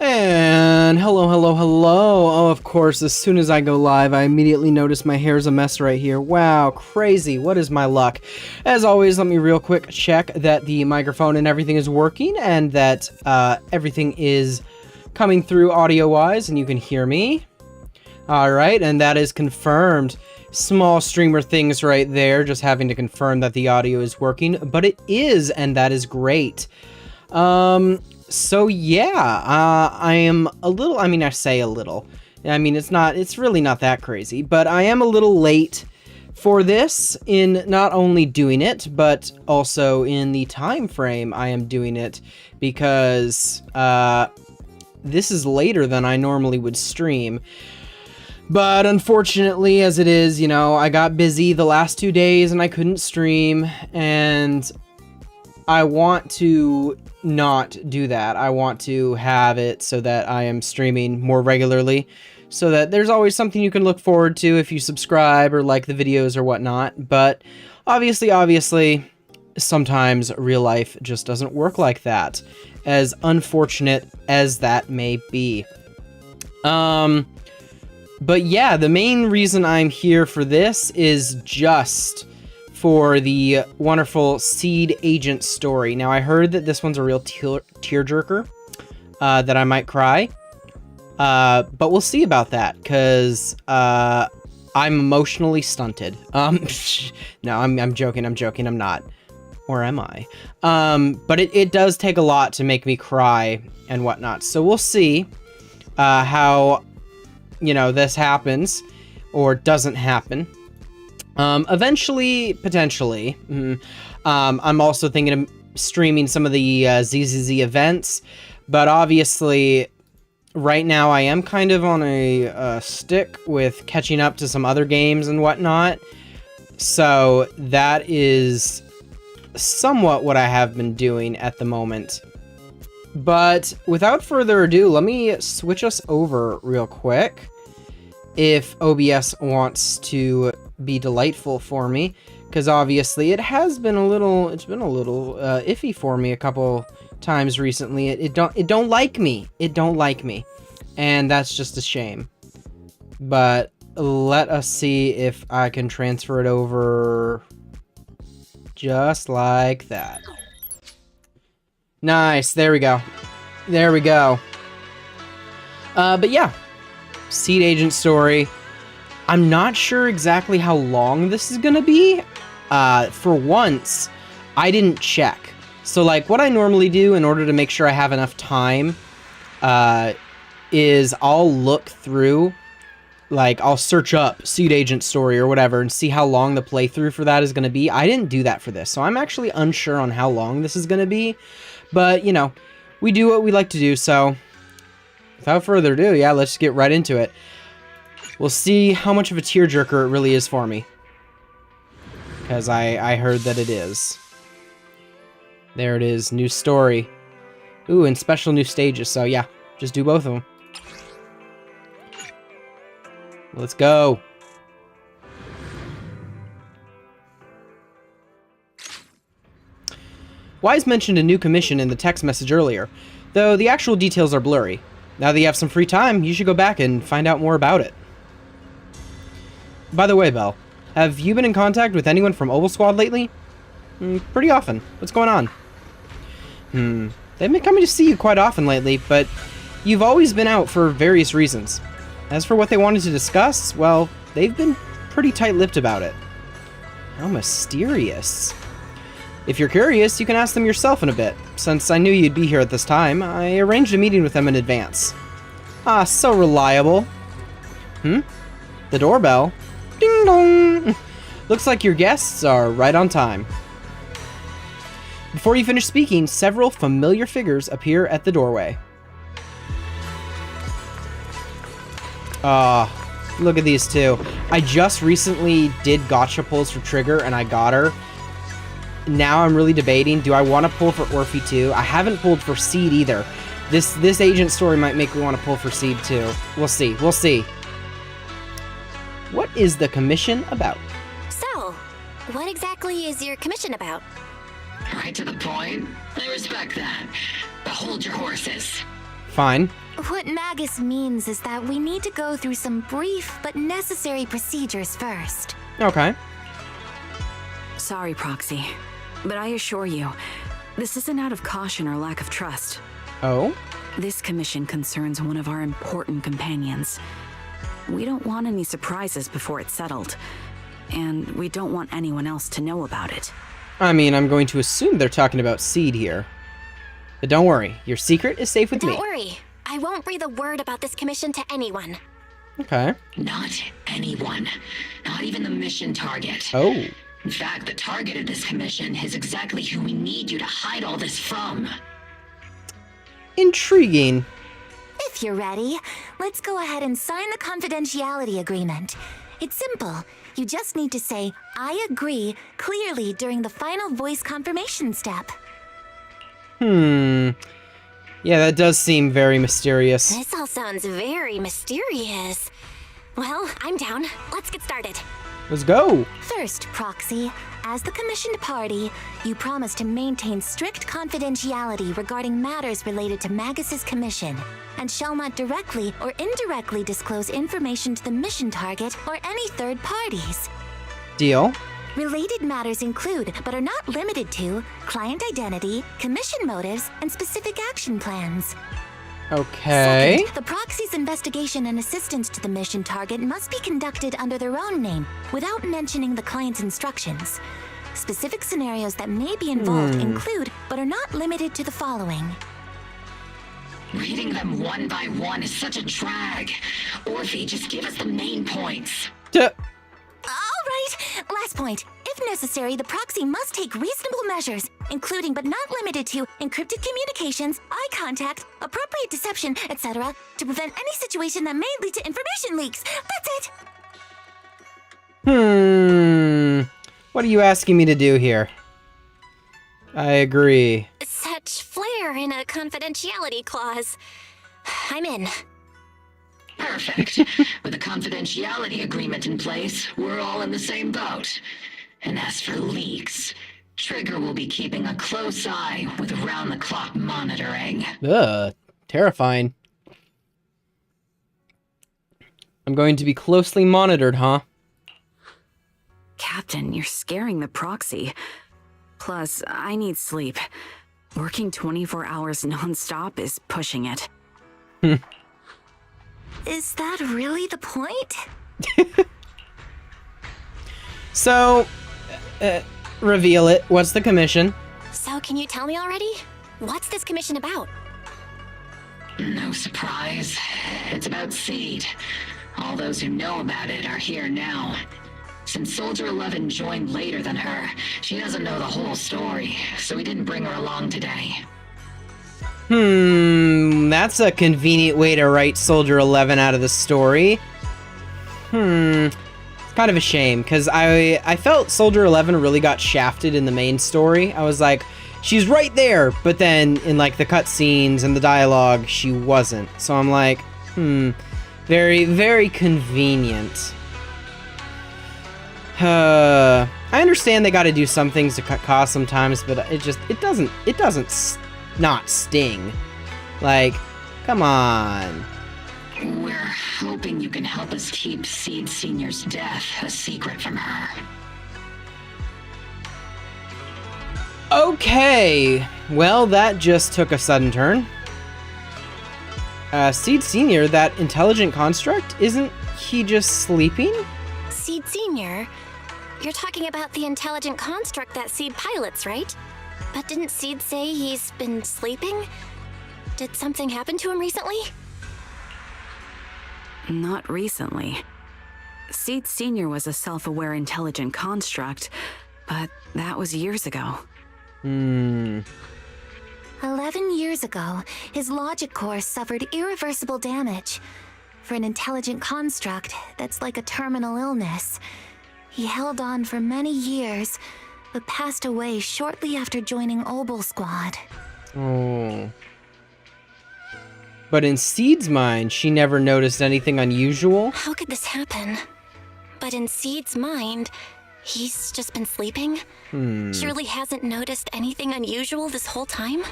And hello. Oh, of course, as soon as I go live, I immediately notice my hair's a mess right here. Wow, crazy. What is my luck? As always, let me real quick check that the microphone and everything is working and that everything is coming through audio-wise and you can hear me. All right, and that is confirmed. Small streamer things right there, just having to confirm that the audio is working, but it is, and that is great. So yeah, I am a little, I say a little, it's really not that crazy, but I am a little late for this in not only doing it, but also in the time frame I am doing it, because, this is later than I normally would stream. But unfortunately, as it is, I got busy the last 2 days and I couldn't stream, and I want to not do that. I want to have it so that I am streaming more regularly, so that there's always something you can look forward to if you subscribe or like the videos or whatnot. But obviously, sometimes real life just doesn't work like that, as unfortunate as that may be. But yeah, the main reason I'm here for this is just for the wonderful Seed Agent story. Now, I heard that this one's a real tearjerker, that I might cry. But we'll see about that, because I'm emotionally stunted. No, I'm joking, I'm not. Or am I? But it does take a lot to make me cry and whatnot. So we'll see how, this happens or doesn't happen. Eventually, potentially. I'm also thinking of streaming some of the ZZZ events, but obviously, right now I am kind of on a stick with catching up to some other games and whatnot, so that is somewhat what I have been doing at the moment. But without further ado, let me switch us over real quick, if OBS wants to be delightful for me, because obviously it been a little iffy for me a couple times recently. It don't like me, and that's just a shame. But let us see if I can transfer it over just like that. Nice, there we go. But yeah, Seed Agent story. I'm not sure exactly how long this is gonna be. For once, I didn't check. So, like, what I normally do in order to make sure I have enough time, is I'll look through, like, I'll search up Seed Agent story or whatever and see how long the playthrough for that is gonna be. I didn't do that for this, so I'm actually unsure on how long this is gonna be. But, we do what we like to do, so without further ado, yeah, let's just get right into it. We'll see how much of a tearjerker it really is for me, because I heard that it is. There it is, new story. Ooh, and special new stages, so yeah, just do both of them. Let's go. Wise mentioned a new commission in the text message earlier, though the actual details are blurry. Now that you have some free time, you should go back and find out more about it. By the way, Belle, have you been in contact with anyone from Oval Squad lately? Pretty often. What's going on? They've been coming to see you quite often lately, but you've always been out for various reasons. As for what they wanted to discuss, well, they've been pretty tight-lipped about it. How mysterious. If you're curious, you can ask them yourself in a bit. Since I knew you'd be here at this time, I arranged a meeting with them in advance. Ah, so reliable. The doorbell? Ding dong! Looks like your guests are right on time. Before you finish speaking, several familiar figures appear at the doorway. Look at these two. I just recently did Gacha pulls for Trigger, and I got her. Now I'm really debating, do I want to pull for Orphe too? I haven't pulled for Seed either. This agent story might make me want to pull for Seed too. We'll see. We'll see. What is the commission about? So, what exactly is your commission about? Right to the point. I respect that. But hold your horses. Fine. What Magus means is that we need to go through some brief but necessary procedures first. Okay. Sorry, Proxy, but I assure you, this isn't out of caution or lack of trust. Oh? This commission concerns one of our important companions. We don't want any surprises before it's settled, and we don't want anyone else to know about it. I mean, I'm going to assume they're talking about Seed here. But don't worry, your secret is safe with me. Don't worry. I won't breathe a word about this commission to anyone. Okay. Not anyone. Not even the mission target. Oh. In fact, the target of this commission is exactly who we need you to hide all this from. Intriguing. If you're ready, let's go ahead and sign the confidentiality agreement. It's simple. You just need to say, I agree, clearly during the final voice confirmation step. Yeah, that does seem very mysterious. This all sounds very mysterious. Well, I'm down. Let's get started. Let's go. First, Proxy, as the commissioned party, you promise to maintain strict confidentiality regarding matters related to Magus's commission, and shall not directly or indirectly disclose information to the mission target or any third parties. Deal. Related matters include, but are not limited to, client identity, commission motives, and specific action plans. Okay. Second, the proxy's investigation and assistance to the mission target must be conducted under their own name, without mentioning the client's instructions. Specific scenarios that may be involved include, but are not limited to the following. Reading them one by one is such a drag. Orphe, just give us the main points. All right, last point. If necessary, the proxy must take reasonable measures, including but not limited to encrypted communications, eye contact, appropriate deception, etc., to prevent any situation that may lead to information leaks. That's it! What are you asking me to do here? I agree. Such flair in a confidentiality clause. I'm in. Perfect. With a confidentiality agreement in place, we're all in the same boat. And as for leaks, Trigger will be keeping a close eye with round-the-clock monitoring. Ugh, terrifying. I'm going to be closely monitored, huh? Captain, you're scaring the proxy. Plus, I need sleep. Working 24 hours non-stop is pushing it. Is that really the point? So, reveal it. What's the commission? So can you tell me already? What's this commission about? No surprise. It's about Seed. All those who know about it are here now. Since Soldier 11 joined later than her, she doesn't know the whole story, so we didn't bring her along today. That's a convenient way to write Soldier 11 out of the story. It's kind of a shame, because I felt Soldier 11 really got shafted in the main story. I was like, she's right there, but then in like the cutscenes and the dialogue, she wasn't. So I'm like, very, very convenient. I understand they got to do some things to cut costs sometimes, but it doesn't not sting. Like, come on. We're hoping you can help us keep Seed Senior's death a secret from her. Okay, well, that just took a sudden turn. Seed Senior, that intelligent construct, isn't he just sleeping? Seed Senior? You're talking about the intelligent construct that Seed pilots, right? But didn't Seed say he's been sleeping? Did something happen to him recently? Not recently. Seed Sr. was a self-aware, intelligent construct, but that was years ago. 11 years ago, his logic core suffered irreversible damage. For an intelligent construct, that's like a terminal illness. He held on for many years, but passed away shortly after joining Obel Squad. Oh. But in Seed's mind, she never noticed anything unusual. How could this happen? But in Seed's mind, he's just been sleeping? Surely hasn't noticed anything unusual this whole time?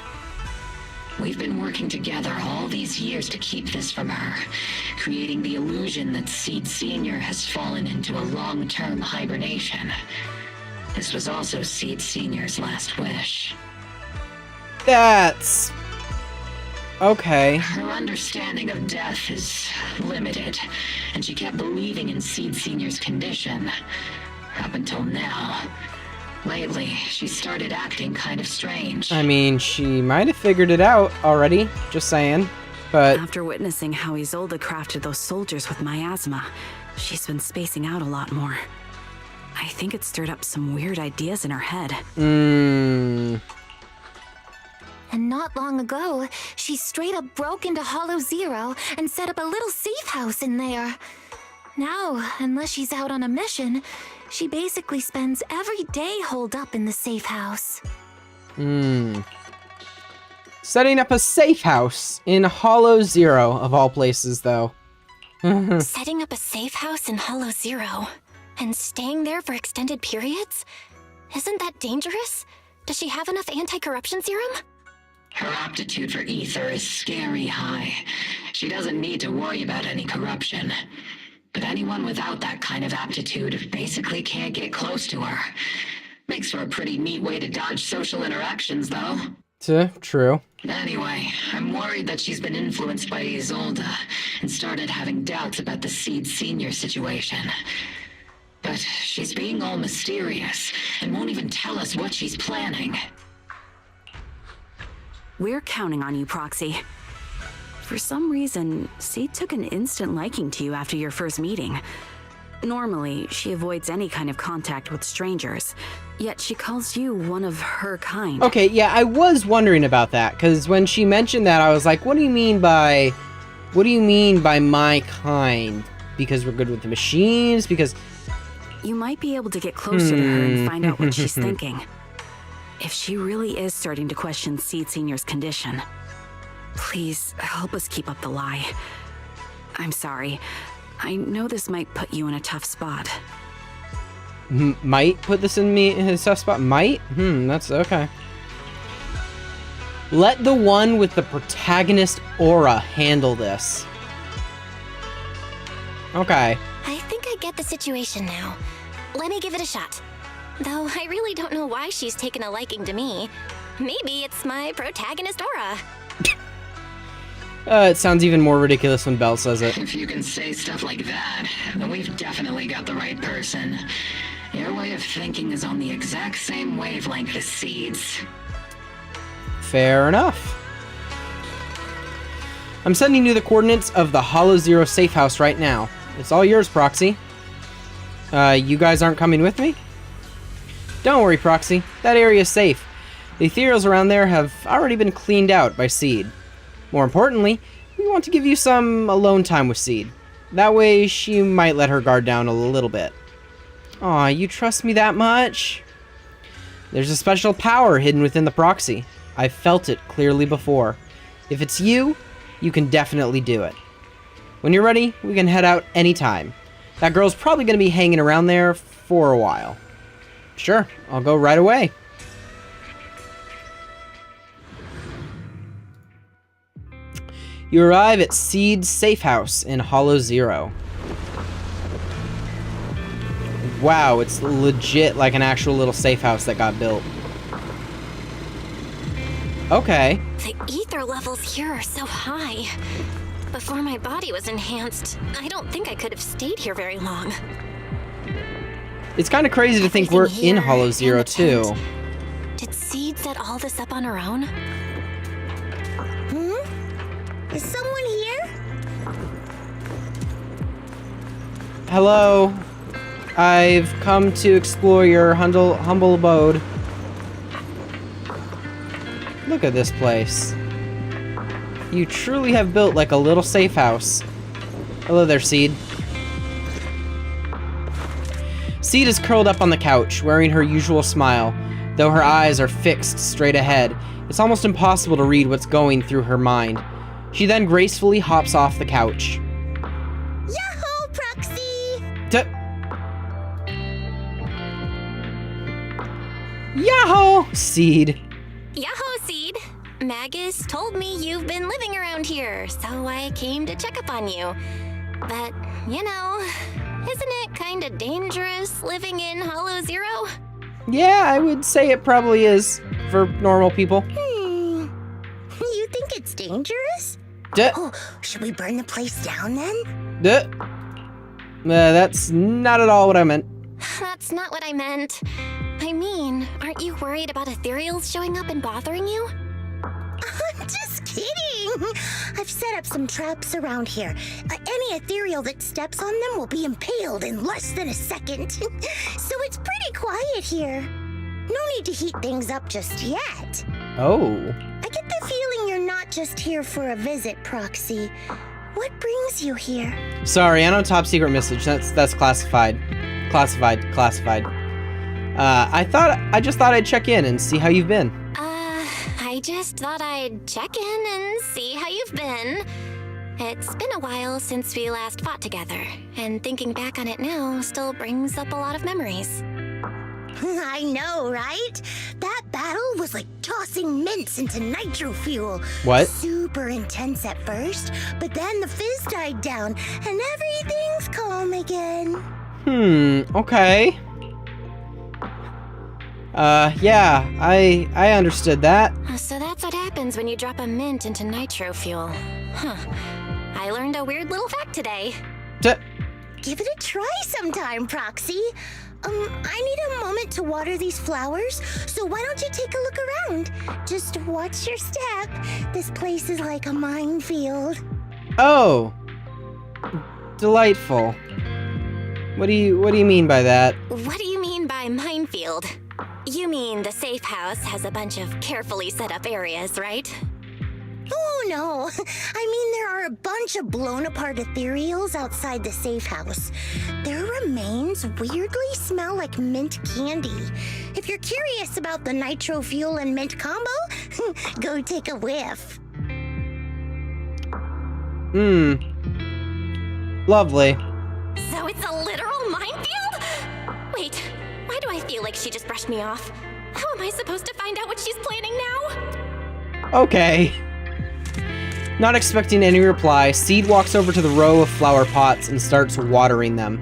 We've been working together all these years to keep this from her, creating the illusion that Seed Sr. has fallen into a long-term hibernation. This was also Seed Sr.'s last wish. That's... okay. Her understanding of death is limited, and she kept believing in Seed Sr.'s condition. Up until now. Lately, she started acting kind of strange. I mean, she might have figured it out already, just saying. But After witnessing how Isolde crafted those soldiers with miasma, she's been spacing out a lot more. I think it stirred up some weird ideas in her head. And not long ago, she straight up broke into Hollow Zero and set up a little safe house in there. Now, unless she's out on a mission, she basically spends every day holed up in the safe house. Setting up a safe house in Hollow Zero, of all places, though. Setting up a safe house in Hollow Zero and staying there for extended periods? Isn't that dangerous? Does she have enough anti-corruption serum? Her aptitude for ether is scary high. She doesn't need to worry about any corruption. But anyone without that kind of aptitude basically can't get close to her. Makes for a pretty neat way to dodge social interactions, though. True. Anyway, I'm worried that she's been influenced by Isolde and started having doubts about the Seed Sr. situation. But she's being all mysterious and won't even tell us what she's planning. We're counting on you, Proxy. For some reason, Seed took an instant liking to you after your first meeting. Normally, she avoids any kind of contact with strangers, yet she calls you one of her kind. Okay, yeah, I was wondering about that, because when she mentioned that, I was like, what do you mean by my kind? Because we're good with the machines? Because... You might be able to get closer to her and find out what she's thinking. If she really is starting to question Seed Sr.'s condition, please help us keep up the lie. I'm sorry. I know this might put you in a tough spot. Might put this in a tough spot? Might? That's okay. Let the one with the protagonist aura handle this. Okay. I think I get the situation now. Let me give it a shot. Though I really don't know why she's taken a liking to me. Maybe it's my protagonist aura. It sounds even more ridiculous when Belle says it. If you can say stuff like that, then we've definitely got the right person. Your way of thinking is on the exact same wavelength as Seed's. Fair enough. I'm sending you the coordinates of the Hollow Zero safe house right now. It's all yours, Proxy. You guys aren't coming with me? Don't worry, Proxy. That area is safe. The ethereals around there have already been cleaned out by Seed. More importantly, we want to give you some alone time with Seed. That way, she might let her guard down a little bit. Aw, you trust me that much? There's a special power hidden within the Proxy. I've felt it clearly before. If it's you, you can definitely do it. When you're ready, we can head out anytime. That girl's probably going to be hanging around there for a while. Sure, I'll go right away. You arrive at Seed's safe house in Hollow Zero. Wow, it's legit like an actual little safe house that got built. Okay. The ether levels here are so high. Before my body was enhanced, I don't think I could have stayed here very long. It's kind of crazy to think we're in Hollow Zero, too. Did Seed set all this up on her own? Is someone here? Hello. I've come to explore your humble abode. Look at this place. You truly have built like a little safe house. Hello there, Seed. Seed is curled up on the couch, wearing her usual smile, though her eyes are fixed straight ahead. It's almost impossible to read what's going through her mind. She then gracefully hops off the couch. Yahoo, Proxy! Yahoo! Seed. Yahoo, Seed! Magus told me you've been living around here, so I came to check up on you. But, you know, isn't it kinda dangerous living in Hollow Zero? Yeah, I would say it probably is for normal people. You think it's dangerous? Duh. Oh, should we burn the place down then? Duh. That's not at all what I meant. That's not what I meant. I mean, aren't you worried about ethereals showing up and bothering you? I'm just kidding! I've set up some traps around here. Any ethereal that steps on them will be impaled in less than a second. So it's pretty quiet here. No need to heat things up just yet. Oh. I get the feeling you're not just here for a visit, Proxy. What brings you here? Sorry, I know top secret message. That's classified. Classified. I just thought I'd check in and see how you've been. I just thought I'd check in and see how you've been. It's been a while since we last fought together, and thinking back on it now still brings up a lot of memories. I know, right? That battle was like tossing mints into nitro fuel. What? Super intense at first, but then the fizz died down, and everything's calm again. Okay. Yeah, I understood that. So that's what happens when you drop a mint into nitro fuel. Huh. I learned a weird little fact today. Give it a try sometime, Proxy. I need a moment to water these flowers, so why don't you take a look around? Just watch your step. This place is like a minefield. Oh. Delightful. What do you mean by that? What do you mean by minefield? You mean the safe house has a bunch of carefully set up areas, right? Oh, no. I mean, there are a bunch of blown apart ethereals outside the safe house. Their remains weirdly smell like mint candy. If you're curious about the nitro fuel and mint combo, go take a whiff. Lovely. So it's a literal minefield? Wait, why do I feel like she just brushed me off? How am I supposed to find out what she's planning now? Okay. Not expecting any reply, Seed walks over to the row of flower pots and starts watering them.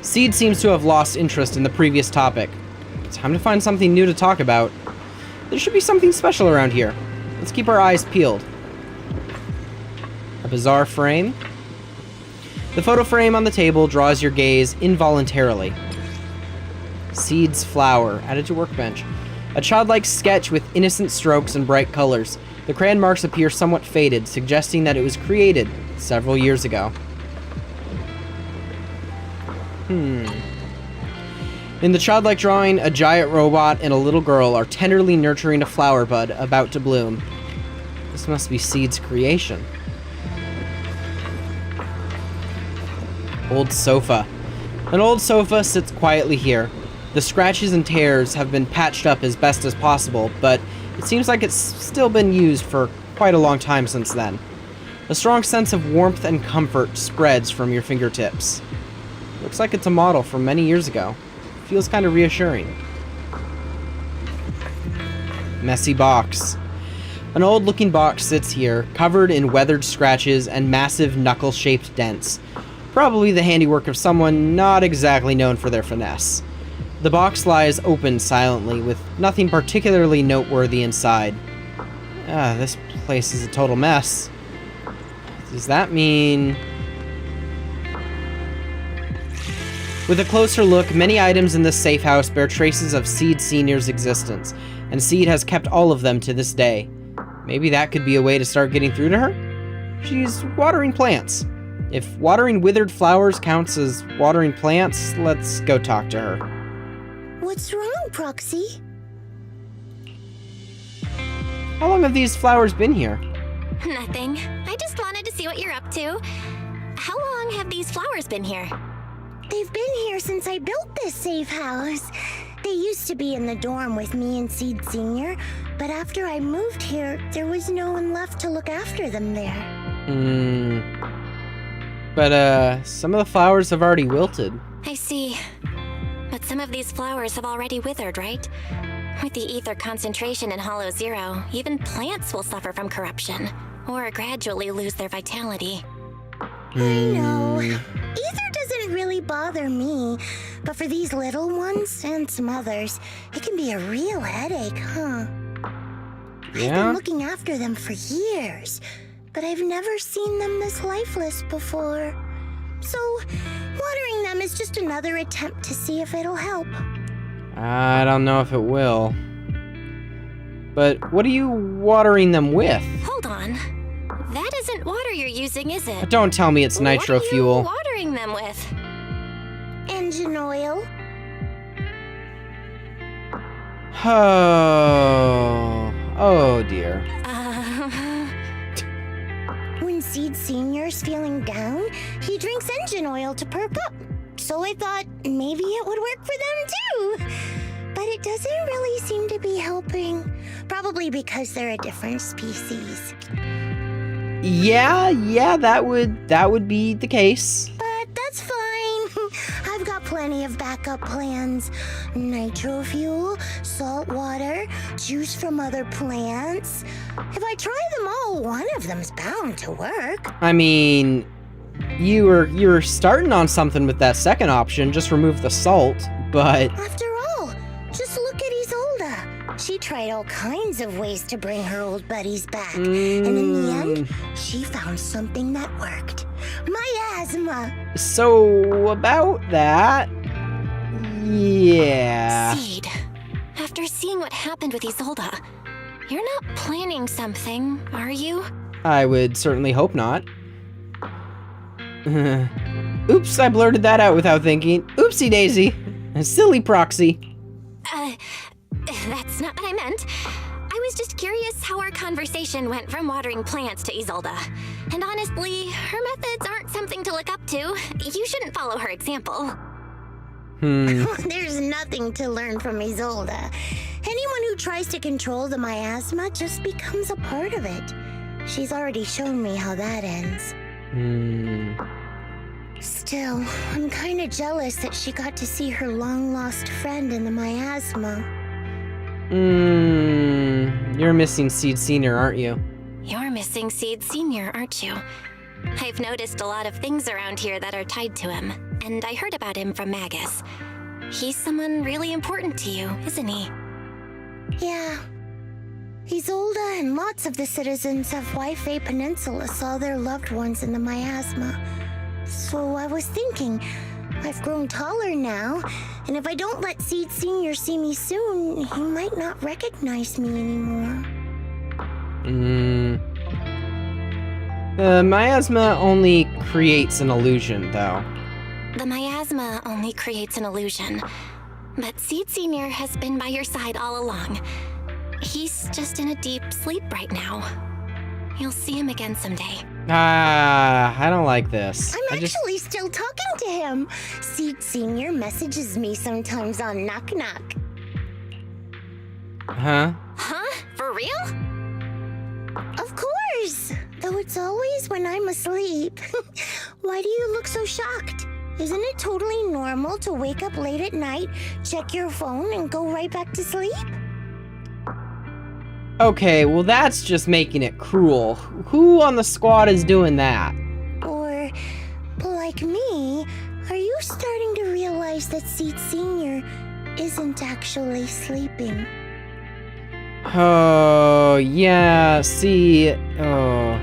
Seed seems to have lost interest in the previous topic. Time to find something new to talk about. There should be something special around here. Let's keep our eyes peeled. A bizarre frame. The photo frame on the table draws your gaze involuntarily. Seed's flower, added to workbench. A childlike sketch with innocent strokes and bright colors. The crayon marks appear somewhat faded, suggesting that it was created several years ago. In the childlike drawing, a giant robot and a little girl are tenderly nurturing a flower bud about to bloom. This must be Seed's creation. Old sofa. An old sofa sits quietly here. The scratches and tears have been patched up as best as possible, but it seems like it's still been used for quite a long time since then. A strong sense of warmth and comfort spreads from your fingertips. Looks like it's a model from many years ago. Feels kind of reassuring. Messy box. An old-looking box sits here, covered in weathered scratches and massive knuckle-shaped dents. Probably the handiwork of someone not exactly known for their finesse. The box lies open silently, with nothing particularly noteworthy inside. This place is a total mess. Does that mean... With a closer look, many items in this safe house bear traces of Seed Sr.'s existence, and Seed has kept all of them to this day. Maybe that could be a way to start getting through to her? She's watering plants. If watering withered flowers counts as watering plants, let's go talk to her. What's wrong, Proxy? How long have these flowers been here? Nothing. I just wanted to see what you're up to. How long have these flowers been here? They've been here since I built this safe house. They used to be in the dorm with me and Seed Senior, but after I moved here, there was no one left to look after them there. But, some of the flowers have already wilted. I see. But some of these flowers have already withered, right? With the ether concentration in Hollow Zero, even plants will suffer from corruption, or gradually lose their vitality. I know. Ether doesn't really bother me, but for these little ones and some others, it can be a real headache, huh? I've been looking after them for years, but I've never seen them this lifeless before. So, watering them is just another attempt to see if it'll help. I don't know if it will. But what are you watering them with? Hold on. That isn't water you're using, is it? Don't tell me it's nitro fuel. What are you watering them with? Engine oil. Oh dear. When Seed Senior's feeling down, he drinks engine oil to perk up. So I thought maybe it would work for them too. But it doesn't really seem to be helping. Probably because they're a different species. Yeah, that would be the case. But that's fine. I've got plenty of backup plans. Nitro fuel, salt water, juice from other plants. If I try them all, one of them's bound to work. I mean, you were starting on something with that second option, just remove the salt, but... After all, just look at Isolda. She tried all kinds of ways to bring her old buddies back. And in the end, she found something that worked. Miasma. So, about that... Yeah... Seed, after seeing what happened with Isolda, you're not planning something, are you? I would certainly hope not. Oops, I blurted that out without thinking. Oopsie daisy. A silly proxy. That's not what I meant. I was just curious how our conversation went from watering plants to Isolda. And honestly, her methods aren't something to look up to. You shouldn't follow her example. There's nothing to learn from Isolda. Anyone who tries to control the miasma just becomes a part of it. She's already shown me how that ends. Still, I'm kinda jealous that she got to see her long-lost friend in the miasma. You're missing Seed Senior, aren't you? You're missing Seed Senior, aren't you? I've noticed a lot of things around here that are tied to him, and I heard about him from Magus. He's someone really important to you, isn't he? Yeah. Isolda and lots of the citizens of Wi-Fi Peninsula saw their loved ones in the miasma. So I was thinking, I've grown taller now, and if I don't let Seed Senior see me soon, he might not recognize me anymore. The miasma only creates an illusion, though. The miasma only creates an illusion, but Seed Senior has been by your side all along. He's just in a deep sleep right now. You'll see him again someday. I don't like this. I'm actually still talking to him. Seed Senior messages me sometimes on Knock Knock. Huh? Huh? For real? Of course. Though it's always when I'm asleep. Why do you look so shocked? Isn't it totally normal to wake up late at night, check your phone, and go right back to sleep? Okay, well that's just making it cruel. Who on the squad is doing that? Or, like me, are you starting to realize that Seed Senior isn't actually sleeping? Oh, yeah, see, oh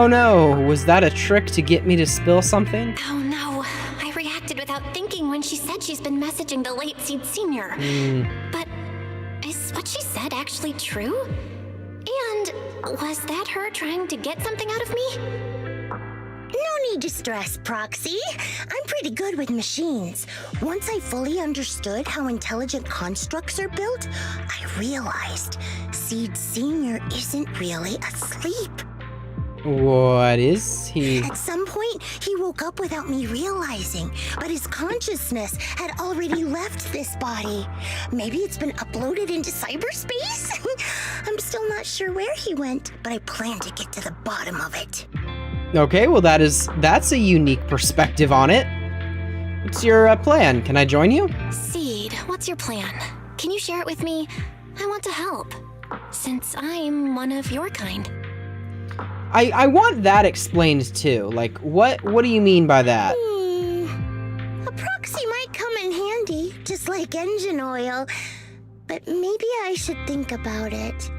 no, was that a trick to get me to spill something? Oh no, I reacted without thinking when she said she's been messaging the late Seed Senior. But is what she said actually true? And And was that her trying to get something out of me? No need to stress, Proxy. I'm pretty good with machines. Once I fully understood how intelligent constructs are built, I realized Seed Sr. isn't really asleep. What is he? At some point, he woke up without me realizing, but his consciousness had already left this body. Maybe it's been uploaded into cyberspace? I'm still not sure where he went, but I plan to get to the bottom of it. Okay, well that's a unique perspective on it. What's your plan? Can I join you? Seed, what's your plan? Can you share it with me? I want to help, since I'm one of your kind. I want that explained too. Like, what do you mean by that? A proxy might come in handy, just like engine oil. But maybe I should think about it.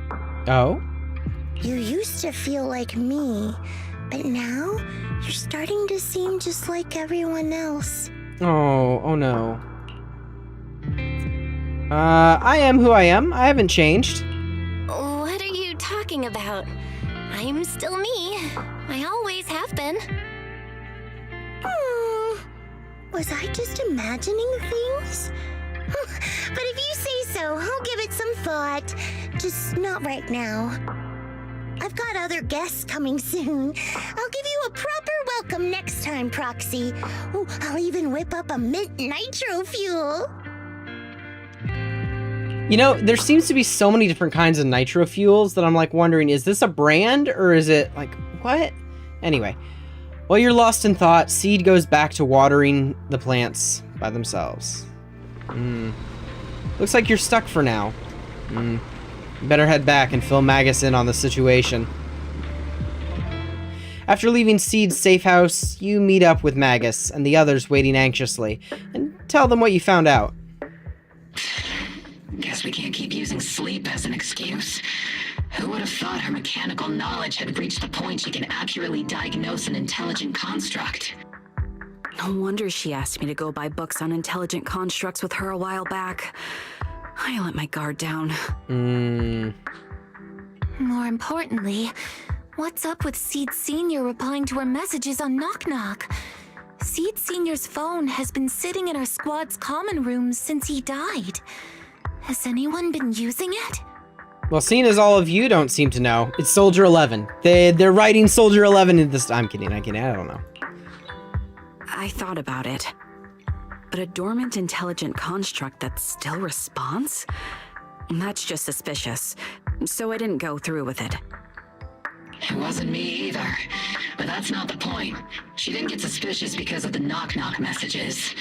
Oh? You used to feel like me, but now you're starting to seem just like everyone else. Oh no. I am who I am. I haven't changed. What are you talking about? I'm still me. I always have been. Was I just imagining things? But if you say so, I'll give it some thought. Just not right now. I've got other guests coming soon. I'll give you a proper welcome next time, Proxy. Oh, I'll even whip up a mint nitro fuel. You know, there seems to be so many different kinds of nitro fuels that I'm like wondering, is this a brand or is it like, what? Anyway, while you're lost in thought, Seed goes back to watering the plants by themselves. Looks like you're stuck for now. Better head back and fill Magus in on the situation. After leaving Seed's safe house, you meet up with Magus and the others waiting anxiously, and tell them what you found out. Guess we can't keep using sleep as an excuse. Who would have thought her mechanical knowledge had reached the point she can accurately diagnose an intelligent construct? No wonder she asked me to go buy books on intelligent constructs with her a while back. I let my guard down. More importantly, what's up with Seed Sr. replying to her messages on Knock Knock? Seed Sr.'s phone has been sitting in our squad's common room since he died. Has anyone been using it? Well, seeing as all of you don't seem to know, it's Soldier 11. They're writing Soldier 11 in this. I'm kidding, I don't know. I thought about it. But a dormant intelligent construct that still responds? That's just suspicious. So I didn't go through with it. It wasn't me either. But that's not the point. She didn't get suspicious because of the knock-knock messages.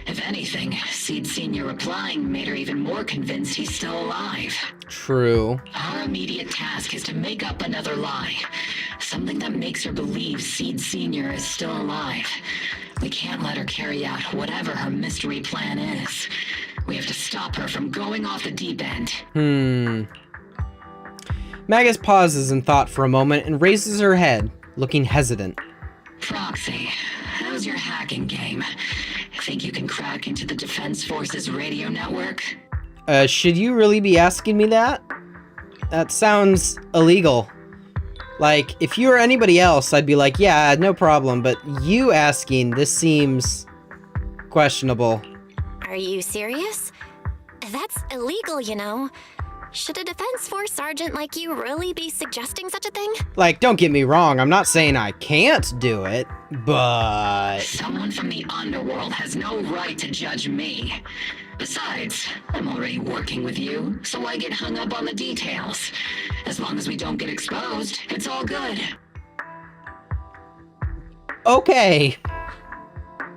If anything, Seed Sr. replying made her even more convinced he's still alive. True. Our immediate task is to make up another lie. Something that makes her believe Seed Sr. is still alive. We can't let her carry out whatever her mystery plan is. We have to stop her from going off the deep end. Magus pauses in thought for a moment and raises her head, looking hesitant. Proxy, how's your hacking game? Think you can crack into the Defense Forces radio network? Should you really be asking me that? That sounds illegal. Like, if you were anybody else, I'd be like, yeah, no problem, but you asking, this seems questionable. Are you serious? That's illegal, you know. Should a Defense Force sergeant like you really be suggesting such a thing? Like, don't get me wrong, I'm not saying I can't do it, but... Someone from the underworld has no right to judge me. Besides, I'm already working with you, so I get hung up on the details. As long as we don't get exposed, it's all good. Okay.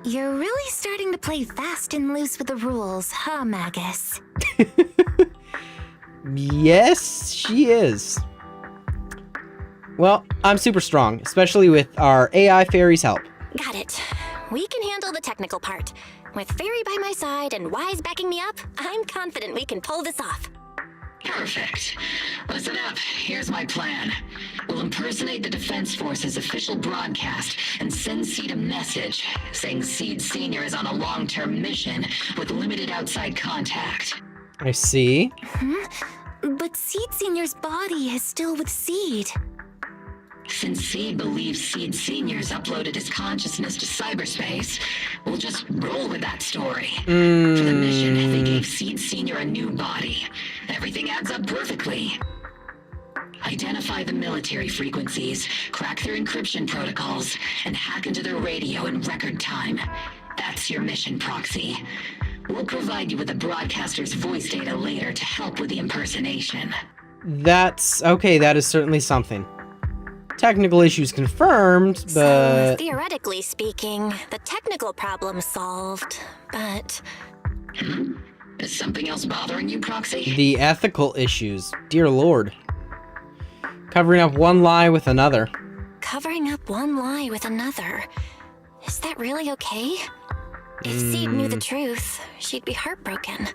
You're really starting to play fast and loose with the rules, huh, Magus? Yes, she is. Well, I'm super strong, especially with our AI fairy's help. Got it. We can handle the technical part. With Fairy by my side and Wise backing me up, I'm confident we can pull this off. Perfect. Listen up, here's my plan. We'll impersonate the Defense Force's official broadcast and send Seed a message saying Seed Sr. is on a long-term mission with limited outside contact. I see. But Seed Senior's body is still with Seed. Since Seed believes Seed Senior's uploaded his consciousness to cyberspace, we'll just roll with that story. For the mission, they gave Seed Senior a new body. Everything adds up perfectly. Identify the military frequencies, crack their encryption protocols, and hack into their radio in record time. That's your mission, Proxy. We'll provide you with the broadcaster's voice data later to help with the impersonation. That's okay, that is certainly something. Technical issues confirmed, So, but... theoretically speaking, the technical problem's solved, but... Is something else bothering you, Proxy? The ethical issues, dear lord. Covering up one lie with another. Covering up one lie with another. Is that really okay? If Seed knew the truth, she'd be heartbroken.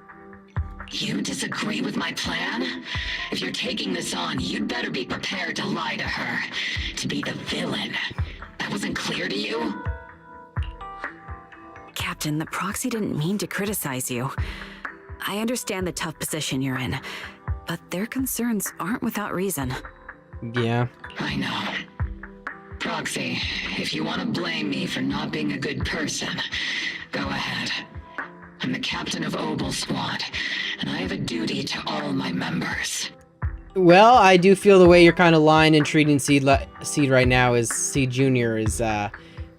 You disagree with my plan? If you're taking this on, you'd better be prepared to lie to her. To be the villain. That wasn't clear to you? Captain, the Proxy didn't mean to criticize you. I understand the tough position you're in, but their concerns aren't without reason. Yeah. I know. Proxy, if you want to blame me for not being a good person, go ahead. I'm the captain of Obel Squad, and I have a duty to all my members. Well, I do feel the way you're kind of lying and treating Seed right now is Seed Jr. is,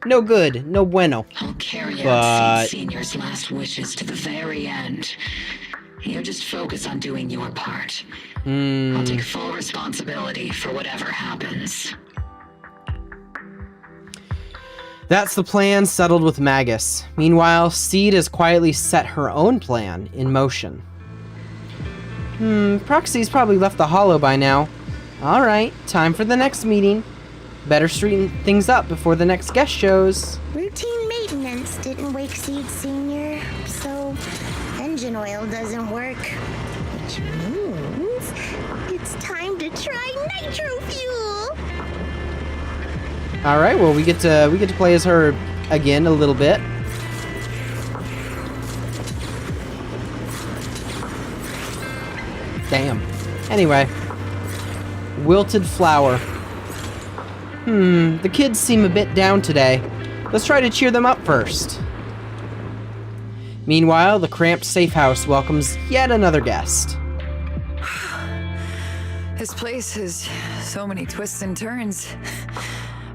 no good, no bueno. I'll carry out Seed Senior's last wishes to the very end. You just focus on doing your part. I'll take full responsibility for whatever happens. That's the plan settled with Magus. Meanwhile, Seed has quietly set her own plan in motion. Proxy's probably left the Hollow by now. Alright, time for the next meeting. Better straighten things up before the next guest shows. Routine maintenance didn't wake Seed Senior, so engine oil doesn't work. Which means it's time to try nitro fuel. All right, well we get to play as her again a little bit. Damn. Anyway, wilted flower. The kids seem a bit down today. Let's try to cheer them up first. Meanwhile, the cramped safe house welcomes yet another guest. This place has so many twists and turns.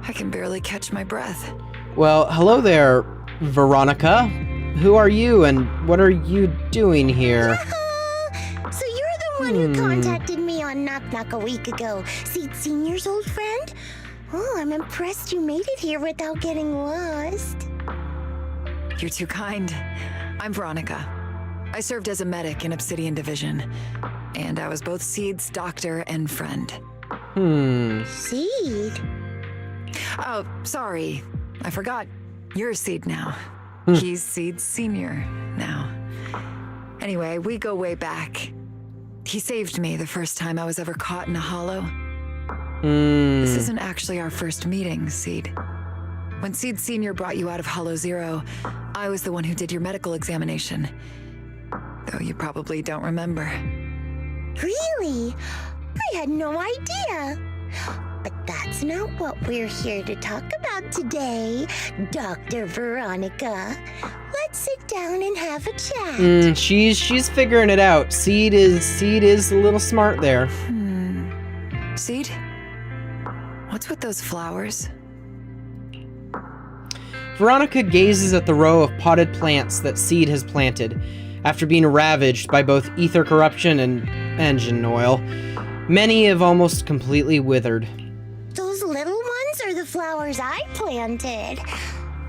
I can barely catch my breath. Well, hello there, Veronica. Who are you and what are you doing here? So you're the one who contacted me on Knock Knock a week ago. Seed Senior's old friend? Oh, I'm impressed you made it here without getting lost. You're too kind. I'm Veronica. I served as a medic in Obsidian Division, and I was both Seed's doctor and friend. Seed? Oh, sorry. I forgot. You're Seed now. He's Seed Senior now. Anyway, we go way back. He saved me the first time I was ever caught in a hollow. This isn't actually our first meeting, Seed. When Seed Senior brought you out of Hollow Zero, I was the one who did your medical examination. Though you probably don't remember. Really? I had no idea. But that's not what we're here to talk about today, Dr. Veronica. Let's sit down and have a chat. She's figuring it out. Seed is a little smart there. Seed? What's with those flowers? Veronica gazes at the row of potted plants that Seed has planted, after being ravaged by both ether corruption and engine oil. Many have almost completely withered. Those little ones are the flowers I planted.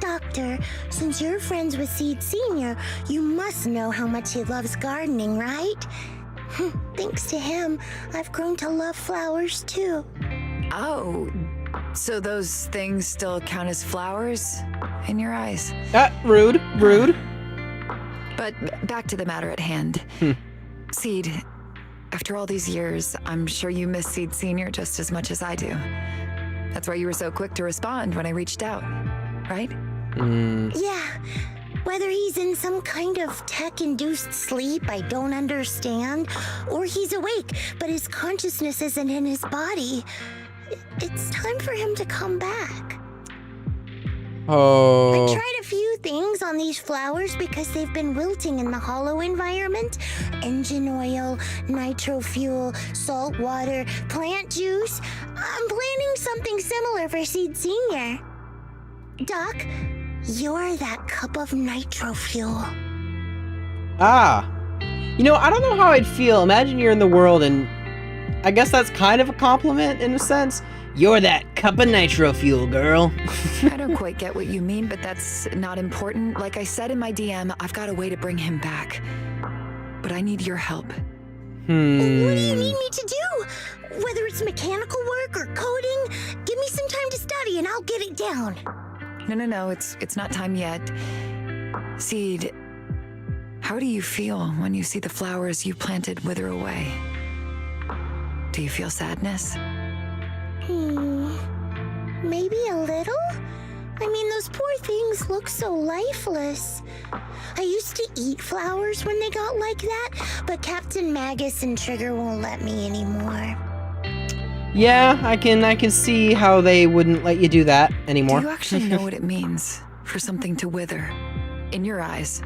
Doctor, since you're friends with Seed Senior, you must know how much he loves gardening, right? Thanks to him, I've grown to love flowers too. Oh, so those things still count as flowers in your eyes? Rude. But back to the matter at hand. Seed, after all these years, I'm sure you miss Seed Senior just as much as I do. That's why you were so quick to respond when I reached out, right? Yeah, Whether he's in some kind of tech-induced sleep I don't understand, or he's awake, but his consciousness isn't in his body, it's time for him to come back. Oh. I tried a few things on these flowers because they've been wilting in the hollow environment. Engine oil, nitro fuel, salt water, plant juice. I'm planning something similar for Seed Senior. Doc, you're that cup of nitro fuel. Ah. You know, I don't know how I'd feel. Imagine you're in the world and I guess that's kind of a compliment in a sense. You're that cup of nitro fuel, girl. I don't quite get what you mean, but that's not important. Like I said in my DM, I've got a way to bring him back. But I need your help. What do you need me to do? Whether it's mechanical work or coding, give me some time to study and I'll get it down. No, it's not time yet. Seed, how do you feel when you see the flowers you planted wither away? Do you feel sadness? Maybe a little? I mean, those poor things look so lifeless. I used to eat flowers when they got like that, but Captain Magus and Trigger won't let me anymore. Yeah, I can see how they wouldn't let you do that anymore. Do you actually know what it means for something to wither? In your eyes,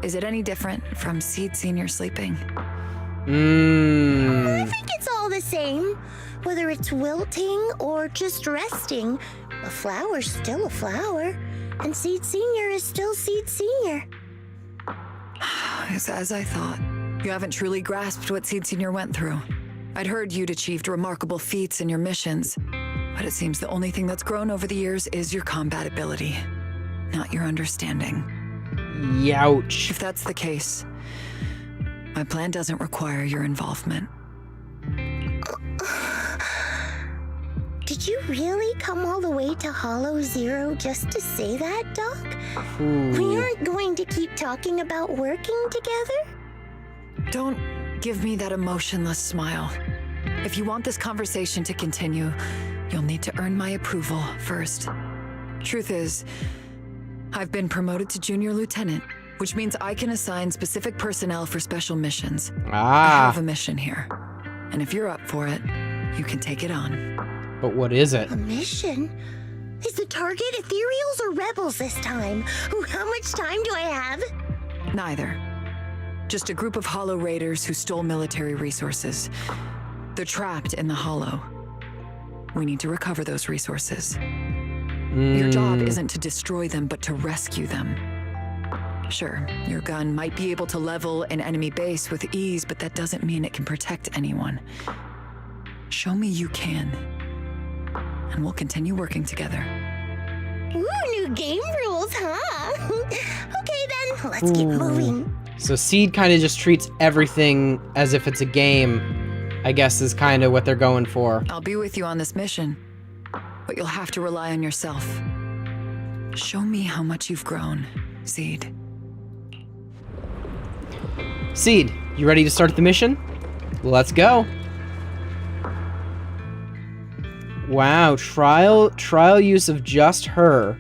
is it any different from Seed Senior sleeping? I think it's all the same. Whether it's wilting or just resting, a flower's still a flower, and Seed Senior is still Seed Senior. It's as I thought. You haven't truly grasped what Seed Senior went through. I'd heard you'd achieved remarkable feats in your missions, but it seems the only thing that's grown over the years is your combat ability, not your understanding. Youch. If that's the case, my plan doesn't require your involvement. Did you really come all the way to Hollow Zero just to say that, Doc? We aren't going to keep talking about working together? Don't give me that emotionless smile. If you want this conversation to continue, you'll need to earn my approval first. Truth is, I've been promoted to Junior Lieutenant, which means I can assign specific personnel for special missions. I have a mission here, and if you're up for it, you can take it on. But what is it? A mission? Is the target ethereals or rebels this time? How much time do I have? Neither. Just a group of Hollow Raiders who stole military resources. They're trapped in the Hollow. We need to recover those resources. Your job isn't to destroy them, but to rescue them. Sure, your gun might be able to level an enemy base with ease, but that doesn't mean it can protect anyone. Show me you can, and we'll continue working together. Ooh, new game rules, huh? Okay then, let's get moving. So Seed kind of just treats everything as if it's a game, I guess is kind of what they're going for. I'll be with you on this mission, but you'll have to rely on yourself. Show me how much you've grown, Seed. Seed, you ready to start the mission? Let's go. Wow, trial use of just her.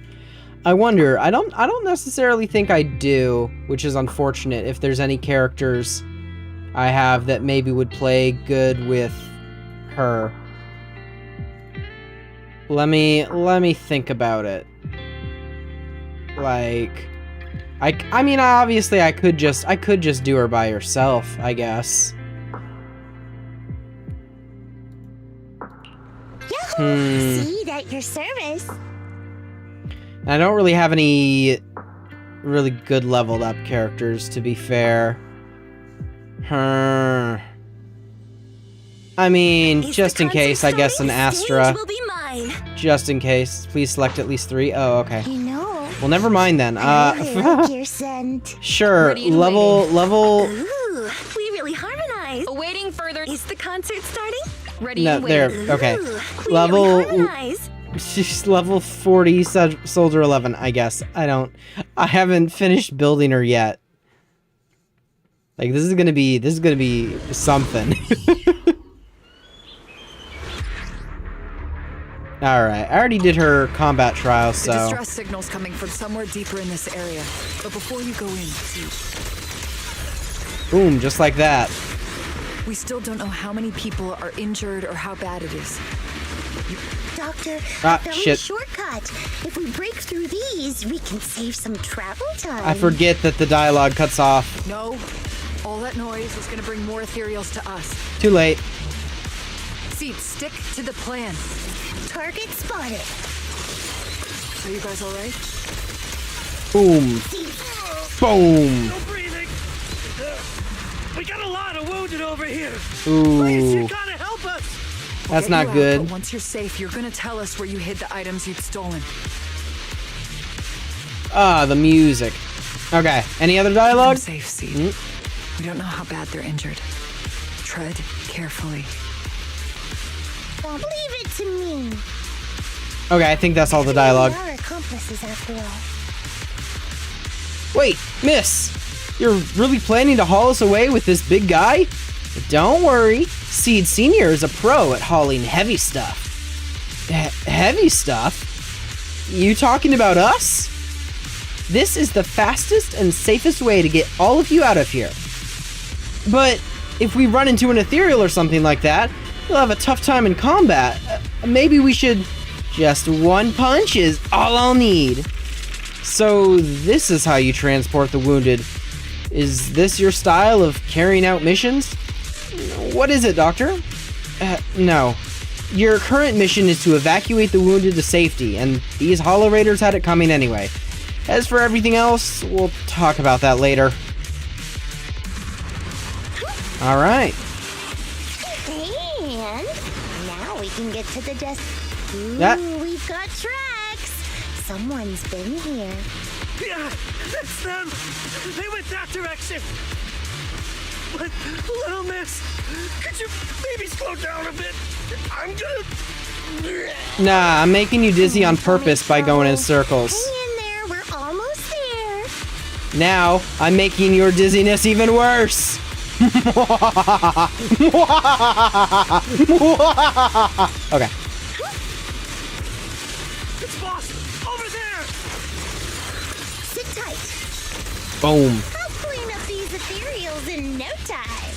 I wonder, I don't necessarily think I do, which is unfortunate if there's any characters I have that maybe would play good with her. Let me think about it. Like I mean obviously I could just do her by herself, I guess. Seed at your service. I don't really have any really good leveled up characters, to be fair. I mean, just in case, I guess an Astra. Just in case. Please select at least 3. Oh, okay. You know. Well, never mind then. I really like your scent. Sure. Level. Ooh, we really harmonize. Awaiting further. Is the concert starting? Ready No, and there. waiting. Okay. Ooh, we Level. really harmonize. She's level 40 Soldier 11, I guess. I haven't finished building her yet. Like, this is gonna be something. Alright, I already did her combat trial, The so... distress signal's coming from somewhere deeper in this area. But before you go in, see, Boom, just like that. we still don't know how many people are injured or how bad it is. Doctor, Ah, I found a shit. shortcut. If we break through these, we can save some travel time. I forget that the dialogue cuts off. No, all that noise is gonna bring more ethereals to us. Too late. Seed, stick to the plan. Target spotted. Are you guys alright? Boom. Boom. No breathing. We got a lot of wounded over here. Please, you Ooh. gotta help us. That's Get not you out, good. but once you're safe, you're gonna tell us where you hid the items you'd stolen. Ah, the music. Okay, any other Keep them dialogue? safe, Seed. We don't know how bad they're injured. Tread carefully. Leave it to me. Okay, I think that's all the dialogue. We are accomplices after all. Wait, miss! You're really planning to haul us away with this big guy? Don't worry, Seed Senior is a pro at hauling heavy stuff. Heavy stuff? You talking about us? This is the fastest and safest way to get all of you out of here. But if we run into an ethereal or something like that, you'll have a tough time in combat. Maybe we should... Just one punch is all I'll need. So this is how you transport the wounded. Is this your style of carrying out missions? What is it, Doctor? No. Your current mission is to evacuate the wounded to safety, and these Hollow Raiders had it coming anyway. As for everything else, we'll talk about that later. Alright. And now we can get to the desk. Ooh, That- we've got tracks. Someone's been here. Yeah, it's them. They went that direction. But, little miss, could you maybe slow down a bit? I'm gonna... Nah, I'm making you dizzy on purpose by going in circles. Hang in there, we're almost there. Now, I'm making your dizziness even worse. Okay. It's boss, over there. Sit tight. Boom. I'll clean up these ethereals in no time.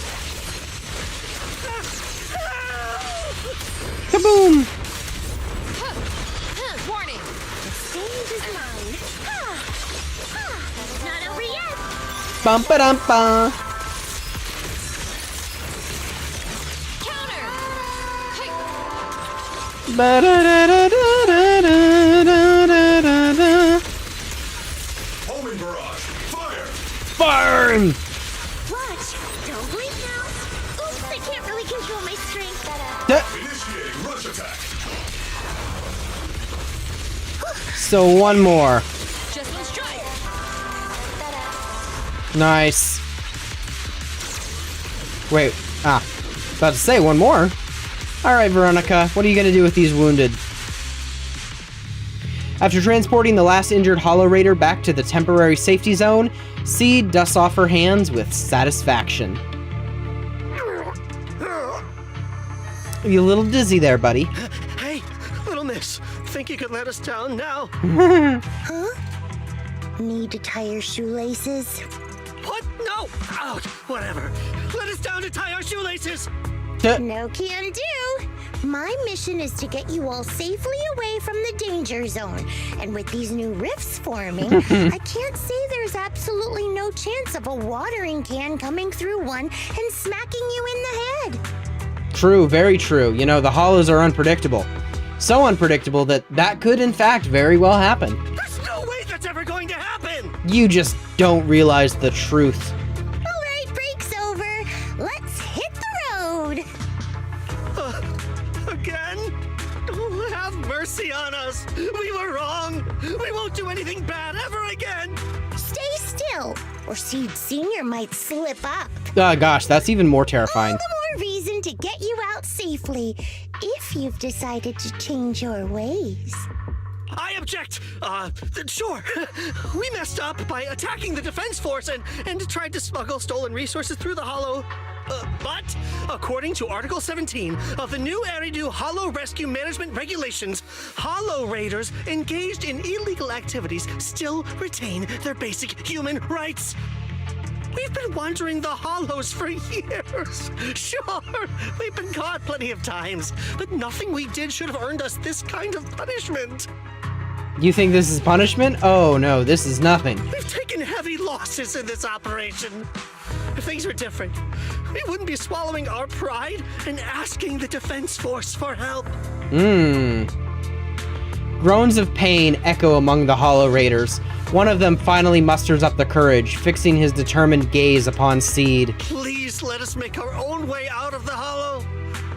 Kaboom. Warning! Stage is mine. Not over yet. Bum ba dum ba. Counter! Hey, Ba da da da da da da da da da. Homing barrage! Fire! Burn! Watch. Don't blink now. Oops, I can't really control my strength. Initiating rush attack! So one more. just one strike! Nice. Wait. About to say one more. Alright, Veronica, what are you gonna do with these wounded? After transporting the last injured Hollow Raider back to the temporary safety zone, Seed dusts off her hands with satisfaction. You a little dizzy there, buddy. Hey, little miss, think you could let us down now? Need to tie your shoelaces? What? No! Out! Whatever. Let us down to tie our shoelaces! No can do. My mission is to get you all safely away from the danger zone. And with these new rifts forming, I can't say there's absolutely no chance of a watering can coming through one and smacking you in the head. True, very true. You know, the Hollows are unpredictable. So unpredictable that could in fact very well happen. There's no way that's ever going to happen! You just don't realize the truth. All right, break's over. Let's hit the road. Again? Oh, have mercy on us! We were wrong! We won't do anything bad ever again! Stay still, or Seed Senior might slip up. Gosh, that's even more terrifying. All the more reason to get you out safely, if you've decided to change your ways. I object. Sure. We messed up by attacking the defense force and tried to smuggle stolen resources through the Hollow. But, according to Article 17 of the new Eridu Hollow Rescue Management Regulations, Hollow Raiders engaged in illegal activities still retain their basic human rights. We've been wandering the Hollows for years. Sure, we've been caught plenty of times, but nothing we did should have earned us this kind of punishment. You think this is punishment? Oh no, this is nothing. We've taken heavy losses in this operation. If things were different, we wouldn't be swallowing our pride and asking the defense force for help. Groans of pain echo among the Hollow Raiders. One of them finally musters up the courage, fixing his determined gaze upon Seed. Please let us make our own way out of the Hollow.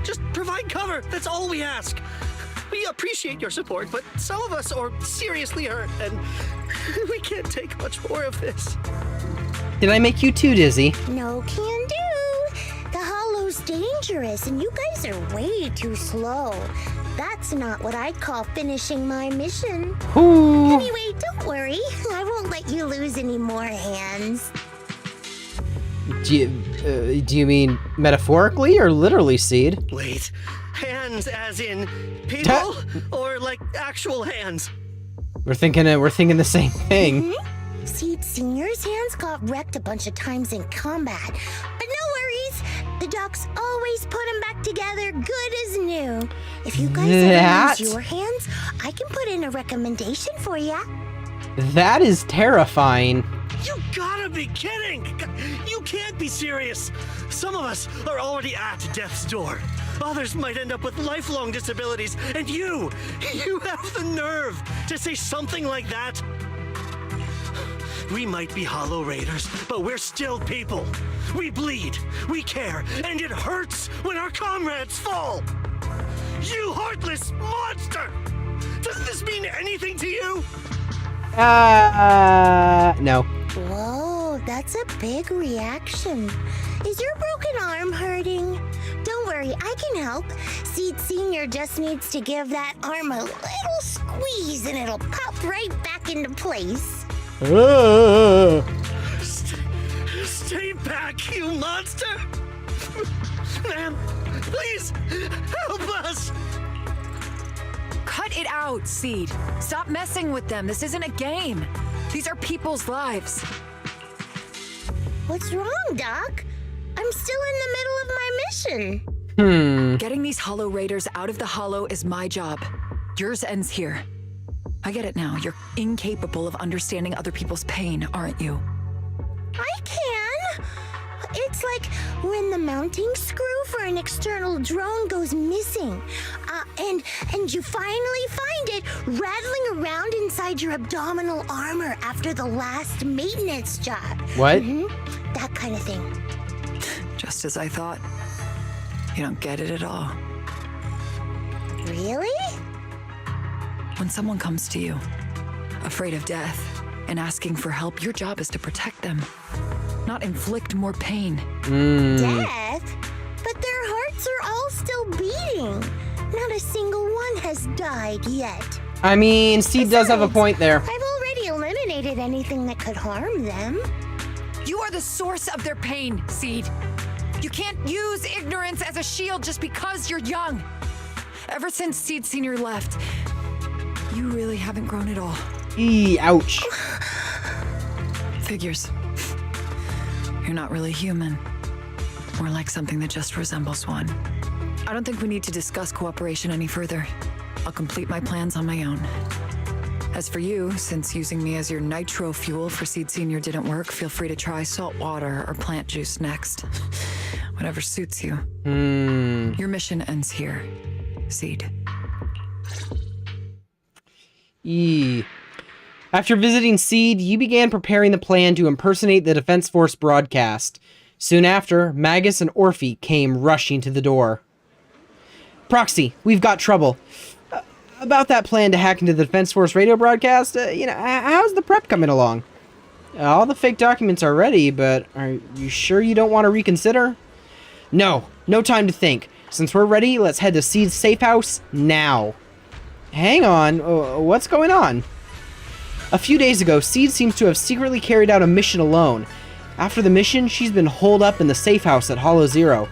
Just provide cover, that's all we ask. We appreciate your support, but some of us are seriously hurt, and we can't take much more of this. Did I make you too dizzy? No can do. The Hollow's dangerous, and you guys are way too slow. That's not what I'd call finishing my mission. Ooh. Anyway, don't worry. I won't let you lose any more hands. Do you mean metaphorically or literally, Seed? Wait, hands as in people, or like actual hands? We're thinking the same thing. Seed Senior's hands got wrecked a bunch of times in combat, but no worries. The docs always put them back together good as new. If you guys ever lose your hands, I can put in a recommendation for ya. That is terrifying. You gotta be kidding! You can't be serious! Some of us are already at death's door. Others might end up with lifelong disabilities, and you have the nerve to say something like that? We might be Hollow Raiders, but we're still people. We bleed, we care, and it hurts when our comrades fall. You heartless monster! Does this mean anything to you? No. Whoa, that's a big reaction. Is your broken arm hurting? Don't worry, I can help. Seed Senior just needs to give that arm a little squeeze and it'll pop right back into place. Stay back, you monster! Ma'am, please, help us! Cut it out, Seed. Stop messing with them. This isn't a game. These are people's lives. What's wrong, Doc? I'm still in the middle of my mission. Getting these Hollow Raiders out of the Hollow is my job. Yours ends here. I get it now. You're incapable of understanding other people's pain, aren't you? I can. It's like when the mounting screw for an external drone goes missing, and you finally find it rattling around inside your abdominal armor after the last maintenance job. What? That kind of thing. Just as I thought. You don't get it at all. Really? When someone comes to you, afraid of death, and asking for help, your job is to protect them, not inflict more pain. Death? But their hearts are all still beating. Not a single one has died yet. I mean, Seed does have a point there. I've already eliminated anything that could harm them. You are the source of their pain, Seed. You can't use ignorance as a shield just because you're young. Ever since Seed Senior left, you really haven't grown at all. Ouch. Figures. You're not really human. More like something that just resembles one. I don't think we need to discuss cooperation any further. I'll complete my plans on my own. As for you, since using me as your nitro fuel for Seed Senior didn't work, feel free to try salt water or plant juice next. Whatever suits you. Your mission ends here, Seed. After visiting Seed, you began preparing the plan to impersonate the Defense Force broadcast. Soon after, Magus and Orphe came rushing to the door. Proxy, we've got trouble. About that plan to hack into the Defense Force radio broadcast, how's the prep coming along? All the fake documents are ready, but are you sure you don't want to reconsider? No time to think. Since we're ready, let's head to Seed's safe house now. Hang on, what's going on? A few days ago, Seed seems to have secretly carried out a mission alone. After the mission, she's been holed up in the safe house at Hollow Zero.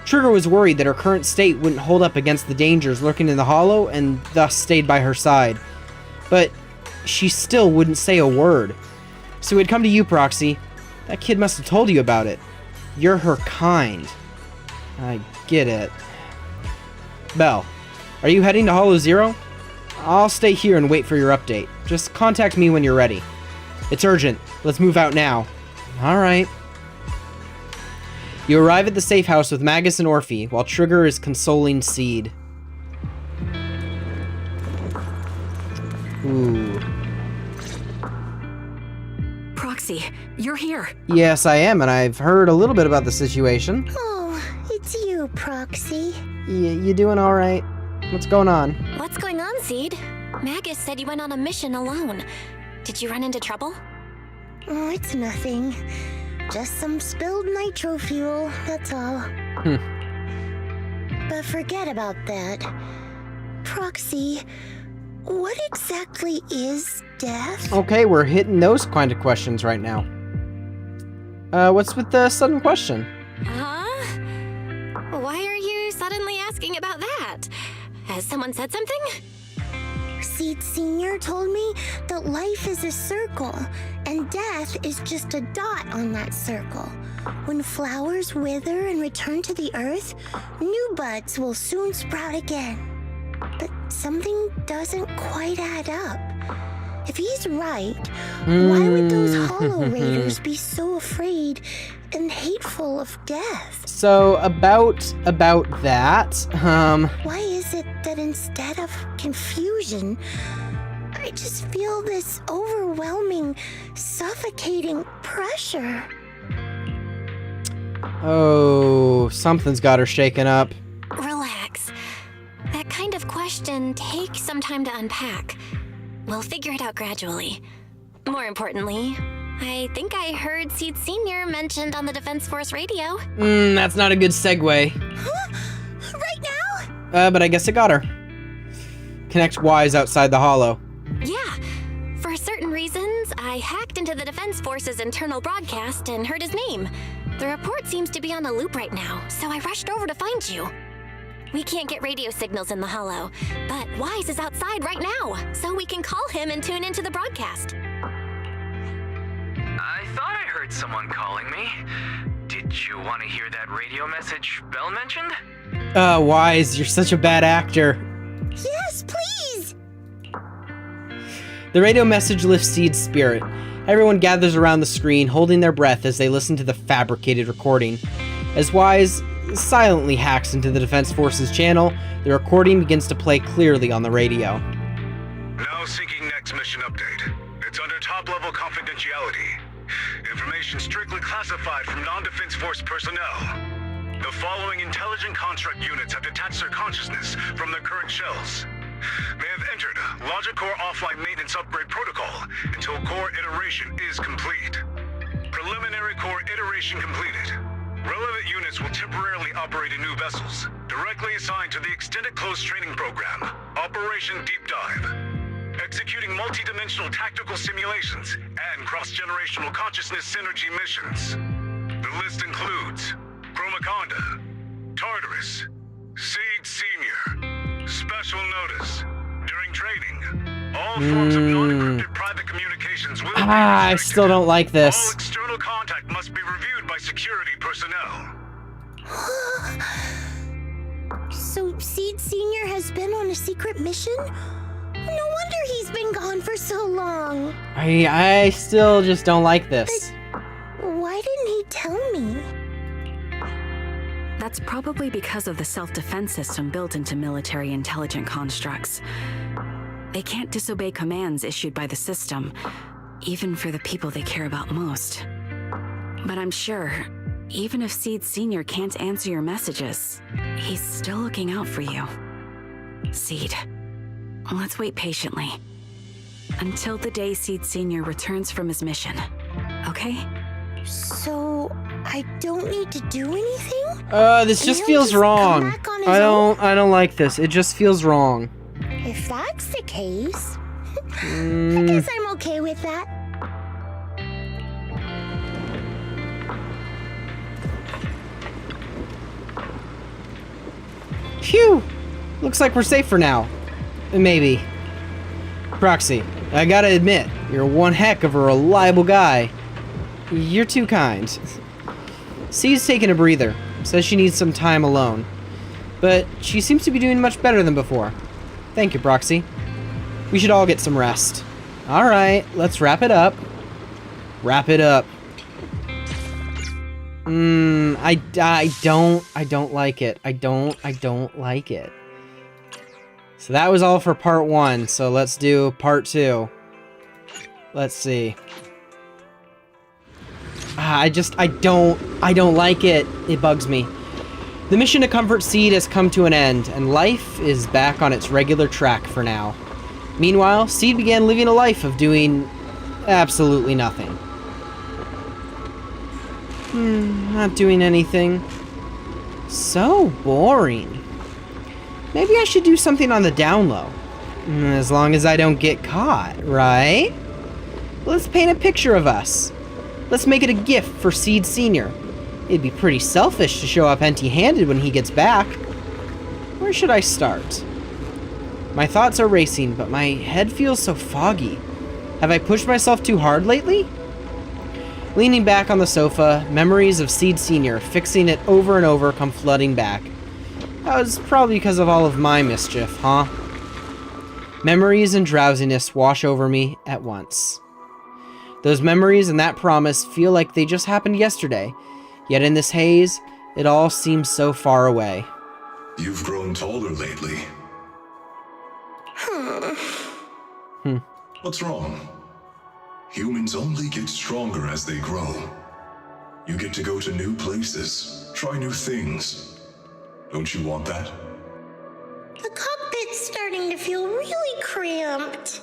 Trigger was worried that her current state wouldn't hold up against the dangers lurking in the Hollow, and thus stayed by her side. But she still wouldn't say a word. So we'd come to you, Proxy. That kid must have told you about it. You're her kind. I get it. Belle, are you heading to Hollow Zero? I'll stay here and wait for your update. Just contact me when you're ready. It's urgent. Let's move out now. Alright. You arrive at the safe house with Magus and Orphe, while Trigger is consoling Seed. Ooh. Proxy, you're here. Yes, I am, and I've heard a little bit about the situation. Oh, it's you, Proxy. You doing alright? What's going on? What's going on, Seed? Magus said you went on a mission alone. Did you run into trouble? Oh, it's nothing. Just some spilled nitro fuel, that's all. But forget about that. Proxy, what exactly is death? Okay, we're hitting those kind of questions right now. What's with the sudden question? Huh? Why are you suddenly asking about that? Has someone said something? Seed Senior told me that life is a circle, and death is just a dot on that circle. When flowers wither and return to the earth, new buds will soon sprout again. But something doesn't quite add up. If he's right, why would those Hollow Raiders be so afraid and hateful of death? So, about that, Why is it that instead of confusion, I just feel this overwhelming, suffocating pressure? Oh, something's got her shaken up. Relax. That kind of question takes some time to unpack. We'll figure it out gradually. More importantly, I think I heard Seed Senior mentioned on the Defense Force radio. That's not a good segue. Huh? Right now? But I guess it got her. Connect Wise outside the Hollow. Yeah. For certain reasons, I hacked into the Defense Force's internal broadcast and heard his name. The report seems to be on a loop right now, so I rushed over to find you. We can't get radio signals in the Hollow, but Wise is outside right now, so we can call him and tune into the broadcast. I thought I heard someone calling me. Did you want to hear that radio message Belle mentioned? Wise, you're such a bad actor. Yes, please! The radio message lifts Seed's spirit. Everyone gathers around the screen, holding their breath as they listen to the fabricated recording. As Wise silently hacks into the Defense Force's channel, the recording begins to play clearly on the radio. Now seeking next mission update. It's under top-level confidentiality. Information strictly classified from non-Defense Force personnel. The following intelligent construct units have detached their consciousness from their current shells. They have entered Logic Core offline maintenance upgrade protocol until core iteration is complete. Preliminary core iteration completed. Relevant units will temporarily operate in new vessels, directly assigned to the Extended Close Training Program, Operation Deep Dive. Executing multi-dimensional tactical simulations and cross-generational consciousness synergy missions. The list includes Chromaconda, Tartarus, Seed Senior, Special Notice. During training, all forms of non-encrypted private communications will be I still don't like All this. external contact must be reviewed by security personnel. So Seed Senior has been on a secret mission? No wonder he's been gone for so long. I still just don't like this. Why didn't he tell me? That's probably because of the self-defense system built into military intelligent constructs. They can't disobey commands issued by the system, even for the people they care about most. But I'm sure, even if Seed Senior can't answer your messages, he's still looking out for you. Seed, let's wait patiently. Until the day Seed Senior returns from his mission, okay? So I don't need to do anything? This just He'll feels just come wrong. back on his own? I don't like this. It just feels wrong. If that's the case, I guess I'm okay with that. Phew! Looks like we're safe for now. Maybe. Proxy, I gotta admit, you're one heck of a reliable guy. You're too kind. C's taking a breather. Says she needs some time alone. But she seems to be doing much better than before. Thank you, Proxy. We should all get some rest. Alright, let's wrap it up. Wrap it up. I don't like it. I don't like it. So that was all for part 1, so let's do part 2. Let's see. I don't like it. It bugs me. The mission to comfort Seed has come to an end, and life is back on its regular track for now. Meanwhile, Seed began living a life of doing absolutely nothing. Not doing anything. So boring. Maybe I should do something on the down low. As long as I don't get caught, right? Let's paint a picture of us. Let's make it a gift for Seed Sr. It'd be pretty selfish to show up empty-handed when he gets back. Where should I start? My thoughts are racing, but my head feels so foggy. Have I pushed myself too hard lately? Leaning back on the sofa, memories of Seed Sr. fixing it over and over come flooding back. That was probably because of all of my mischief, huh? Memories and drowsiness wash over me at once. Those memories and that promise feel like they just happened yesterday, yet in this haze, it all seems so far away. You've grown taller lately. What's wrong? Humans only get stronger as they grow. You get to go to new places, try new things. Don't you want that? The cockpit's starting to feel really cramped.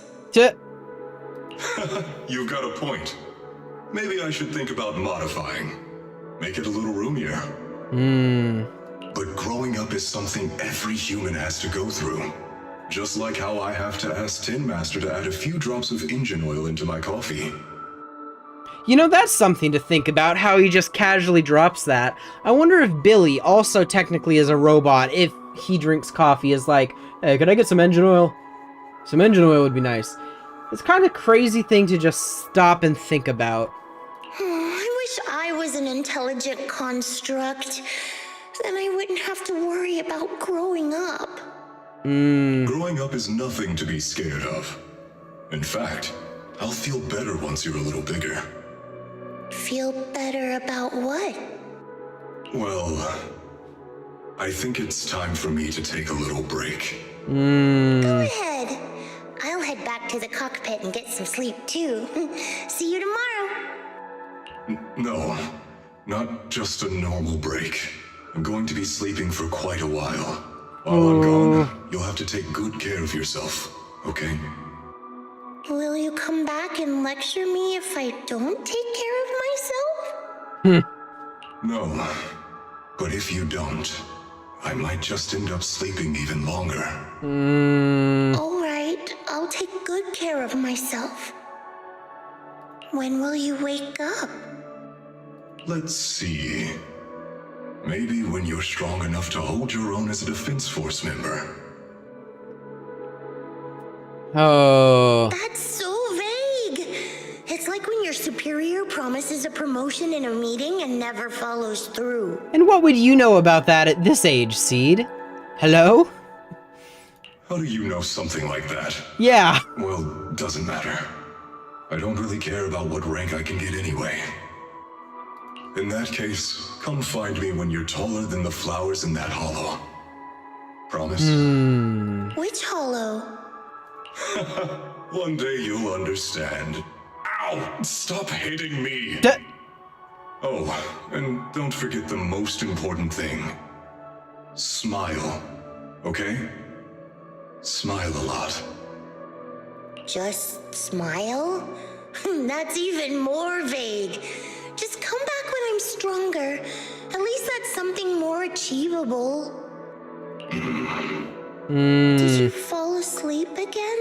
You've got a point. Maybe I should think about modifying. Make it a little roomier. But growing up is something every human has to go through. Just like how I have to ask Tin Master to add a few drops of engine oil into my coffee. You know, that's something to think about, how he just casually drops that. I wonder if Billy, also technically is a robot, if he drinks coffee, is like, hey, could I get some engine oil? Some engine oil would be nice. It's kind of crazy thing to just stop and think about. I wish I was an intelligent construct. Then I wouldn't have to worry about growing up. Growing up is nothing to be scared of. In fact, I'll feel better once you're a little bigger. Feel better about what? Well, I think it's time for me to take a little break. Go ahead. I'll head back to the cockpit and get some sleep too. See you tomorrow. No, not just a normal break. I'm going to be sleeping for quite a while. While I'm gone, you'll have to take good care of yourself, okay? Will you come back and lecture me if I don't take care of myself? No, but if you don't, I might just end up sleeping even longer. All right, I'll take good care of myself. When will you wake up? Let's see. Maybe when you're strong enough to hold your own as a Defense Force member. Oh. That's so vague. It's like when your superior promises a promotion in a meeting and never follows through. And what would you know about that at this age, Seed? Hello? How do you know something like that? Yeah. Well, doesn't matter. I don't really care about what rank I can get anyway. In that case, come find me when you're taller than the flowers in that hollow. Promise? Which hollow? One day you'll understand. Ow! Stop hitting me! Oh, and don't forget the most important thing. Smile. Okay? Smile a lot. Just smile? That's even more vague. Just come back when I'm stronger. At least that's something more achievable. Did you fall asleep again?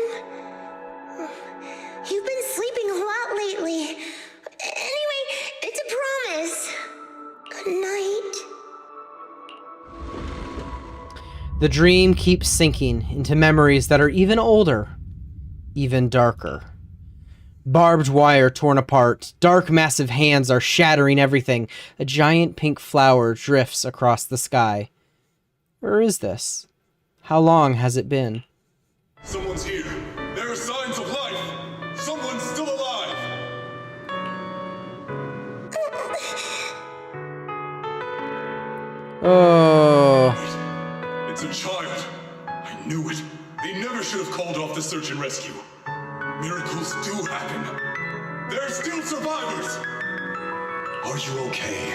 You've been sleeping a lot lately. Anyway, it's a promise. Good night. The dream keeps sinking into memories that are even older, even darker. Barbed wire torn apart, dark massive hands are shattering everything. A giant pink flower drifts across the sky. Where is this? How long has it been? Someone's here. There are signs of life. Someone's still alive. Oh. It's a child. I knew it. They never should have called off the search and rescue. Miracles do happen. There are still survivors. Are you okay?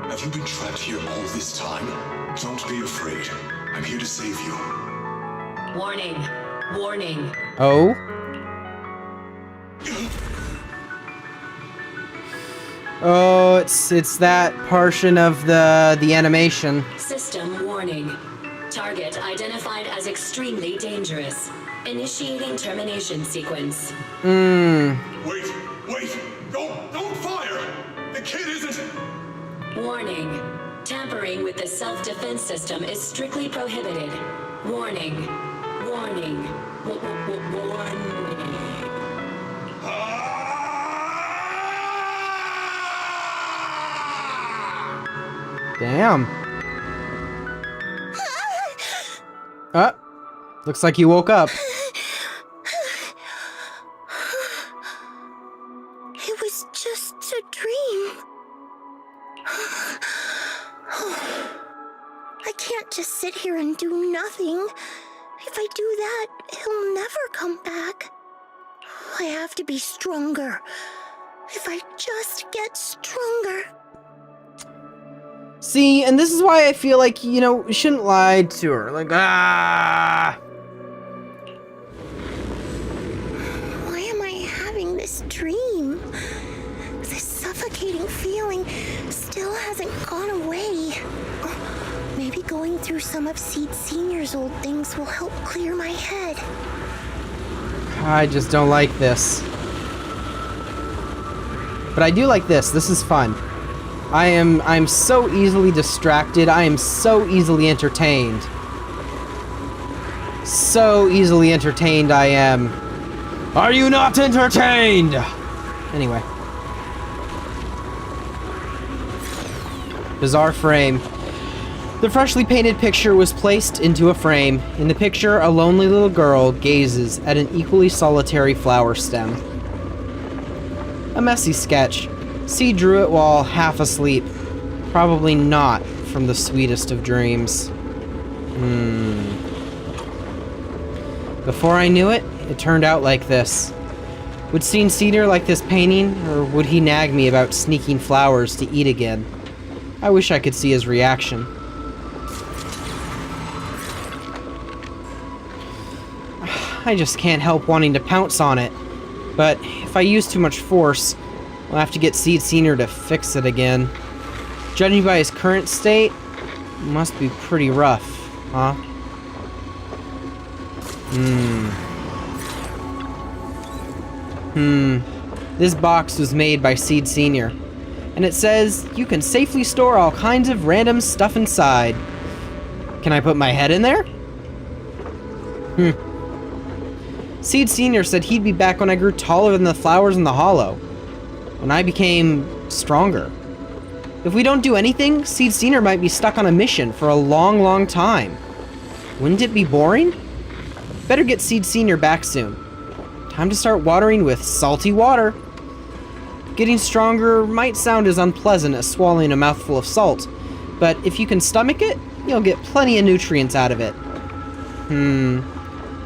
Have you been trapped here all this time? Don't be afraid. I'm here to save you. Warning. Warning. Oh? Oh, it's that portion of the animation. System warning. Target identified as extremely dangerous. Initiating termination sequence. Wait! Don't fire! The kid isn't... Warning. Tampering with the self-defense system is strictly prohibited. Warning. Warning. Warning. Damn. Looks like you woke up. It was just a dream. I can't just sit here and do nothing. If I do that, he'll never come back. I have to be stronger. If I just get stronger. See, and this is why I feel like, you know, we shouldn't lie to her. Like, Why am I having this dream? This suffocating feeling still hasn't gone away. Maybe going through some of Seed Senior's old things will help clear my head. I just don't like this. But I do like this. This is fun. I'm so easily distracted. I am so easily entertained. So easily entertained I am. Are you not entertained? Anyway. Bizarre frame. The freshly painted picture was placed into a frame. In the picture, a lonely little girl gazes at an equally solitary flower stem. A messy sketch. C drew it while half asleep. Probably not from the sweetest of dreams. Before I knew it, it turned out like this. Would Seed Senior like this painting, or would he nag me about sneaking flowers to eat again? I wish I could see his reaction. I just can't help wanting to pounce on it. But if I use too much force, I'll have to get Seed Senior to fix it again. Judging by his current state, it must be pretty rough, huh? This box was made by Seed Senior, and it says you can safely store all kinds of random stuff inside. Can I put my head in there? Seed Senior said he'd be back when I grew taller than the flowers in the hollow. When I became stronger. If we don't do anything, Seed Senior might be stuck on a mission for a long, long time. Wouldn't it be boring? Better get Seed Senior back soon. Time to start watering with salty water. Getting stronger might sound as unpleasant as swallowing a mouthful of salt, but if you can stomach it, you'll get plenty of nutrients out of it.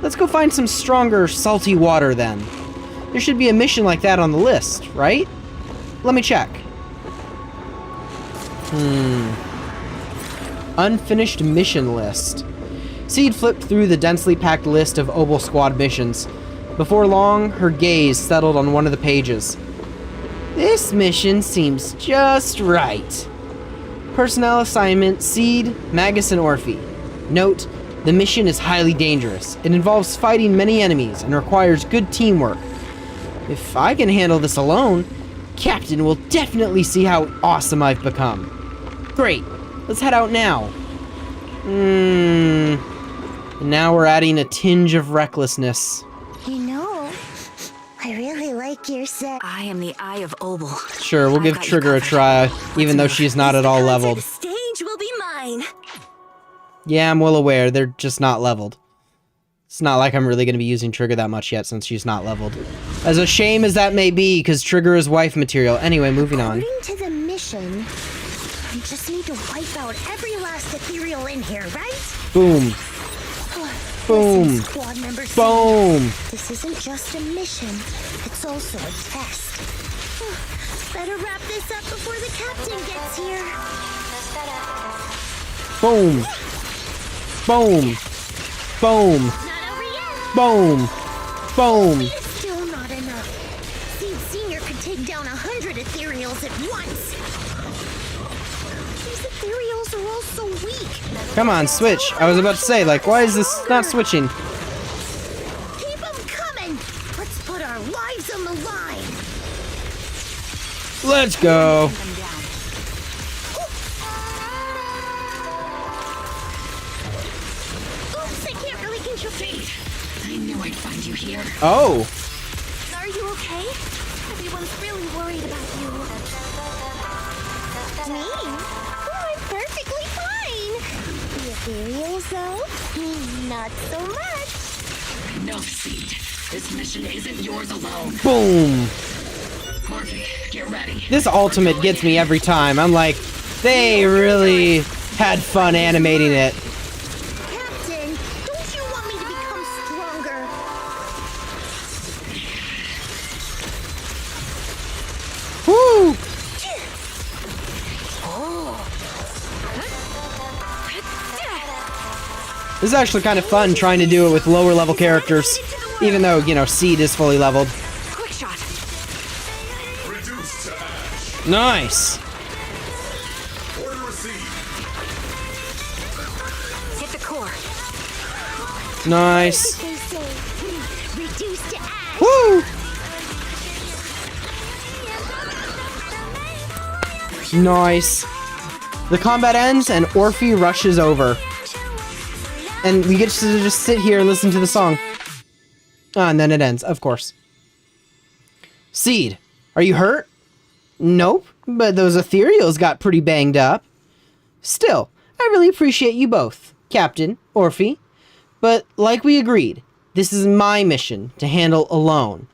Let's go find some stronger, salty water then. There should be a mission like that on the list, right? Let me check. Unfinished mission list. Seed flipped through the densely packed list of Obel Squad missions. Before long, her gaze settled on one of the pages. This mission seems just right. Personnel assignment, Seed, Magus, and Orphe. Note, The mission is highly dangerous. It involves fighting many enemies and requires good teamwork. If I can handle this alone, Captain will definitely see how awesome I've become. Great, let's head out now. And now we're adding a tinge of recklessness. You know, I really like your set. I am the Eye of Obel. Sure, we'll give got you Trigger a covered. try, even though she's not at all leveled. The stage will be mine. Yeah, I'm well aware, they're just not leveled. It's not like I'm really going to be using Trigger that much yet since she's not leveled. As a shame as that may be, because Trigger is wife material. Anyway, moving on. According to the mission, we just need to wipe out every last ethereal in here, right? Boom. Boom. Listen, squad member C, Boom. this isn't just a mission, it's also a test. Better wrap this up before the captain gets here. Boom. Boom. Boom. Not over yet. Boom. Boom. It's still not enough. Seed Senior could take down 100 ethereals at once. These ethereals are all so weak. Come on, switch. I was about to say, like, why is this not switching? Keep them coming. Let's put our lives on the line. Let's go. Oops, I can't really control it. I knew I'd find you here. Oh. Are you okay? Everyone's really worried about you. Me? Oh, I'm perfectly fine. The ethereals, though? Not so much. No, Seed. This mission isn't yours alone. Boom. Morphe, get ready. This ultimate gets me every time. I'm like, they really had fun animating it. Captain, don't you want me to become stronger? Woo! This is actually kind of fun trying to do it with lower level characters. Even though, you know, Seed is fully leveled. Quick shot. Reduced to ash. Nice. Order received. Hit the core. Nice. They say, reduced to ash. Woo! Nice. The combat ends and Orphe rushes over. And we get to just sit here and listen to the song. Ah, and then it ends, of course. Seed, are you hurt? Nope, but those ethereals got pretty banged up. Still, I really appreciate you both, Captain, Orphe. But like we agreed, this is my mission to handle alone.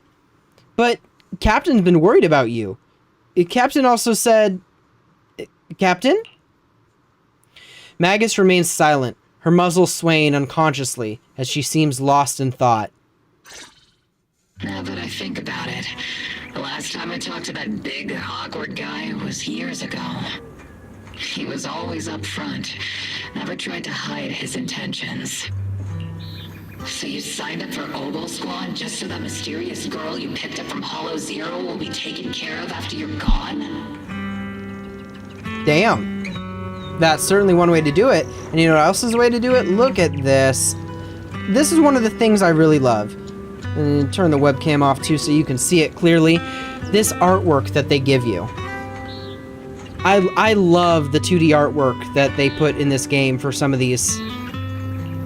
But Captain's been worried about you. Captain also said... Captain? Magus remains silent, her muzzle swaying unconsciously as she seems lost in thought. Now that I think about it, the last time I talked to that big, awkward guy was years ago. He was always up front, never tried to hide his intentions. So you signed up for Obel Squad just so that mysterious girl you picked up from Hollow Zero will be taken care of after you're gone? Damn. That's certainly one way to do it. And you know what else is a way to do it? Look at this. This is one of the things I really love. And turn the webcam off too so you can see it clearly. This artwork that they give you. I love the 2D artwork that they put in this game for some of these.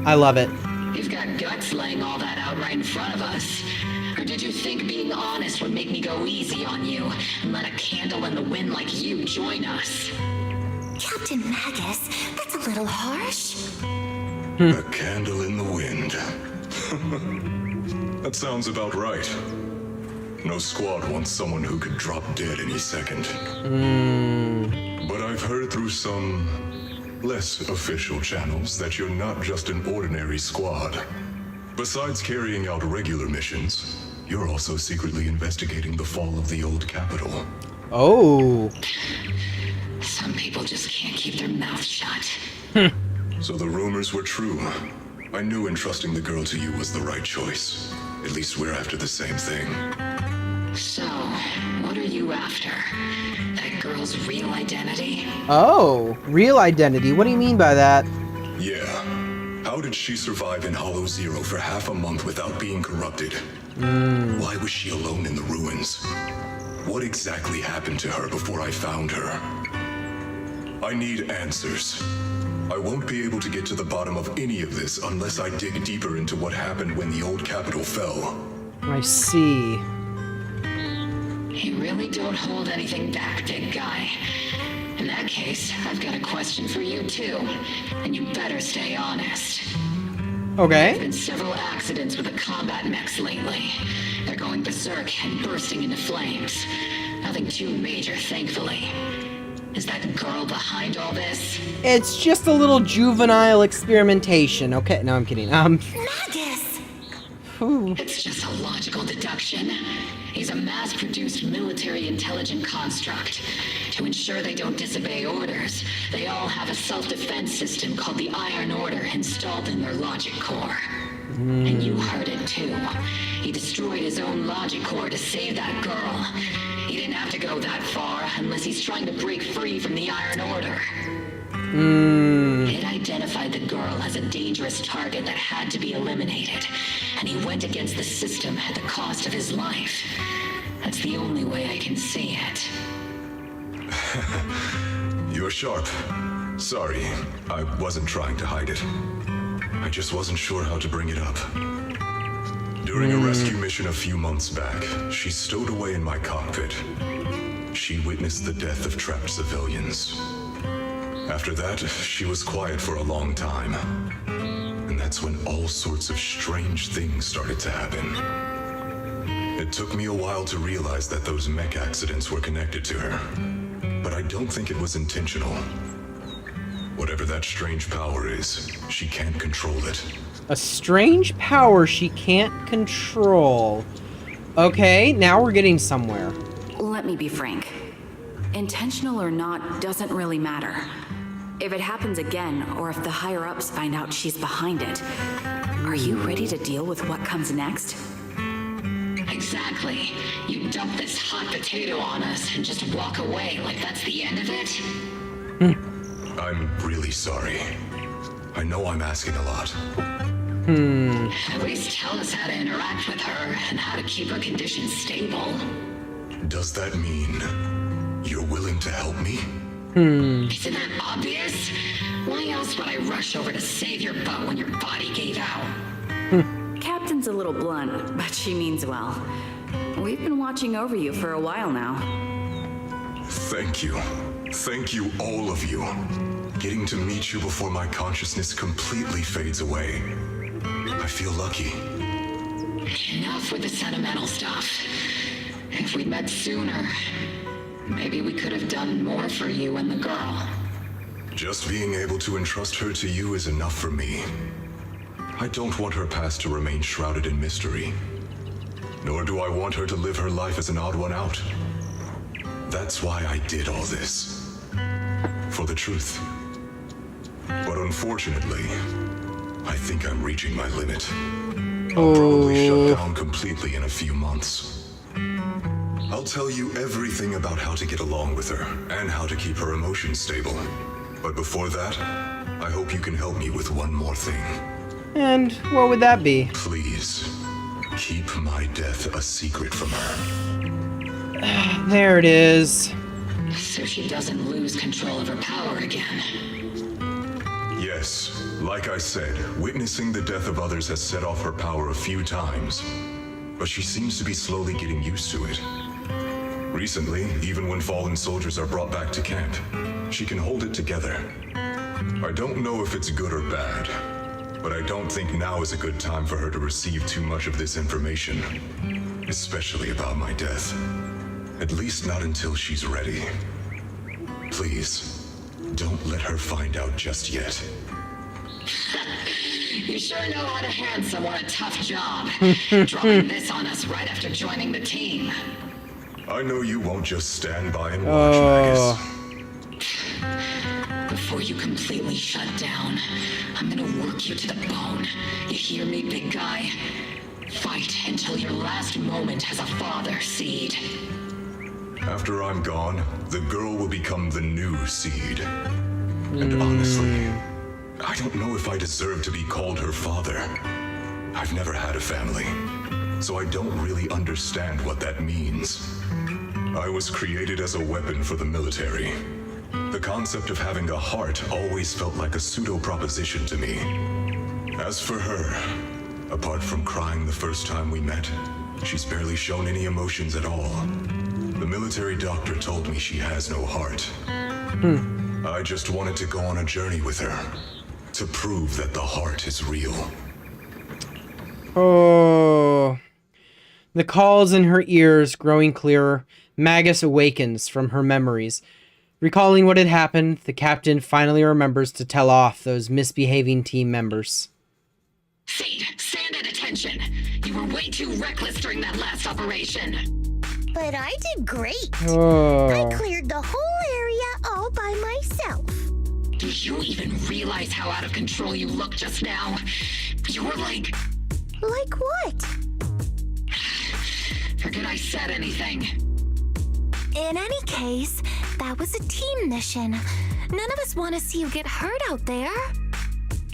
I love it. You've got guts laying all that out right in front of us. Or did you think being honest would make me go easy on you and let a candle in the wind like you join us? Captain Magus, that's a little harsh. A candle in the wind. That sounds about right. No squad wants someone who could drop dead any second. But I've heard through some less official channels that you're not just an ordinary squad. Besides carrying out regular missions, you're also secretly investigating the fall of the old capital. Oh. Some people just can't keep their mouths shut. So the rumors were true. I knew entrusting the girl to you was the right choice. At least we're after the same thing. So, what are you after? That girl's real identity? Oh, real identity. What do you mean by that? Yeah. How did she survive in Hollow Zero for half a month without being corrupted? Why was she alone in the ruins? What exactly happened to her before I found her? I need answers. I won't be able to get to the bottom of any of this unless I dig deeper into what happened when the old capital fell. I see. You really don't hold anything back, big guy. In that case, I've got a question for you too, and you better stay honest. Okay. There've been several accidents with the combat mechs lately. They're going berserk and bursting into flames. Nothing too major, thankfully. Is that girl behind all this? It's just a little juvenile experimentation. Okay, no, I'm kidding. Magus! Ooh. It's just a logical deduction. He's a mass-produced military intelligent construct. To ensure they don't disobey orders, they all have a self-defense system called the Iron Order installed in their logic core. And you heard it too. He destroyed his own logic core to save that girl. He didn't have to go that far unless he's trying to break free from the Iron Order. It identified the girl as a dangerous target that had to be eliminated, and he went against the system at the cost of his life. That's the only way I can see it. You're sharp. Sorry, I wasn't trying to hide it. I just wasn't sure how to bring it up. During a rescue mission a few months back, she stowed away in my cockpit. She witnessed the death of trapped civilians. After that, she was quiet for a long time. And that's when all sorts of strange things started to happen. It took me a while to realize that those mech accidents were connected to her. But I don't think it was intentional. Whatever that strange power is, she can't control it. A strange power she can't control. Okay, now we're getting somewhere. Let me be frank. Intentional or not doesn't really matter. If it happens again, or if the higher-ups find out she's behind it, are you ready to deal with what comes next? Exactly. You dump this hot potato on us and just walk away like that's the end of it? I'm really sorry. I know I'm asking a lot. At least tell us how to interact with her and how to keep her condition stable. Does that mean you're willing to help me? Isn't that obvious? Why else would I rush over to save your butt when your body gave out? Captain's a little blunt, but she means well. We've been watching over you for a while now. Thank you. Thank you, all of you. Getting to meet you before my consciousness completely fades away. I feel lucky. Enough with the sentimental stuff. If we'd met sooner, maybe we could have done more for you and the girl. Just being able to entrust her to you is enough for me. I don't want her past to remain shrouded in mystery. Nor do I want her to live her life as an odd one out. That's why I did all this. For the truth. But unfortunately, I think I'm reaching my limit. I'll probably shut down completely in a few months. I'll tell you everything about how to get along with her and how to keep her emotions stable. But before that, I hope you can help me with one more thing. And what would that be? Please, keep my death a secret from her. There it is. So she doesn't lose control of her power again. Yes, like I said, witnessing the death of others has set off her power a few times. But she seems to be slowly getting used to it. Recently, even when fallen soldiers are brought back to camp, she can hold it together. I don't know if it's good or bad, but I don't think now is a good time for her to receive too much of this information, especially about my death. At least not until she's ready. Please, don't let her find out just yet. You sure know how to hand someone a tough job. Dropping this on us right after joining the team. I know you won't just stand by and watch, Magus. Before you completely shut down, I'm gonna work you to the bone. You hear me, big guy? Fight until your last moment as a father seed. After I'm gone, the girl will become the new seed. And honestly, I I don't know if I deserve to be called her father. I've never had a family, so I don't really understand what that means. I was created as a weapon for the military. The concept of having a heart always felt like a pseudo-proposition to me. As for her, apart from crying the first time we met, she's barely shown any emotions at all. The military doctor told me she has no heart. I just wanted to go on a journey with her, to prove that the heart is real. Oh. The calls in her ears growing clearer, Magus awakens from her memories. Recalling what had happened, the captain finally remembers to tell off those misbehaving team members. Seed, stand at attention. You were way too reckless during that last operation. But I did great. Oh. I cleared the whole area all by myself. Do you even realize how out of control you look just now? You were like... Like what? Forget I said anything. In any case, that was a team mission. None of us want to see you get hurt out there.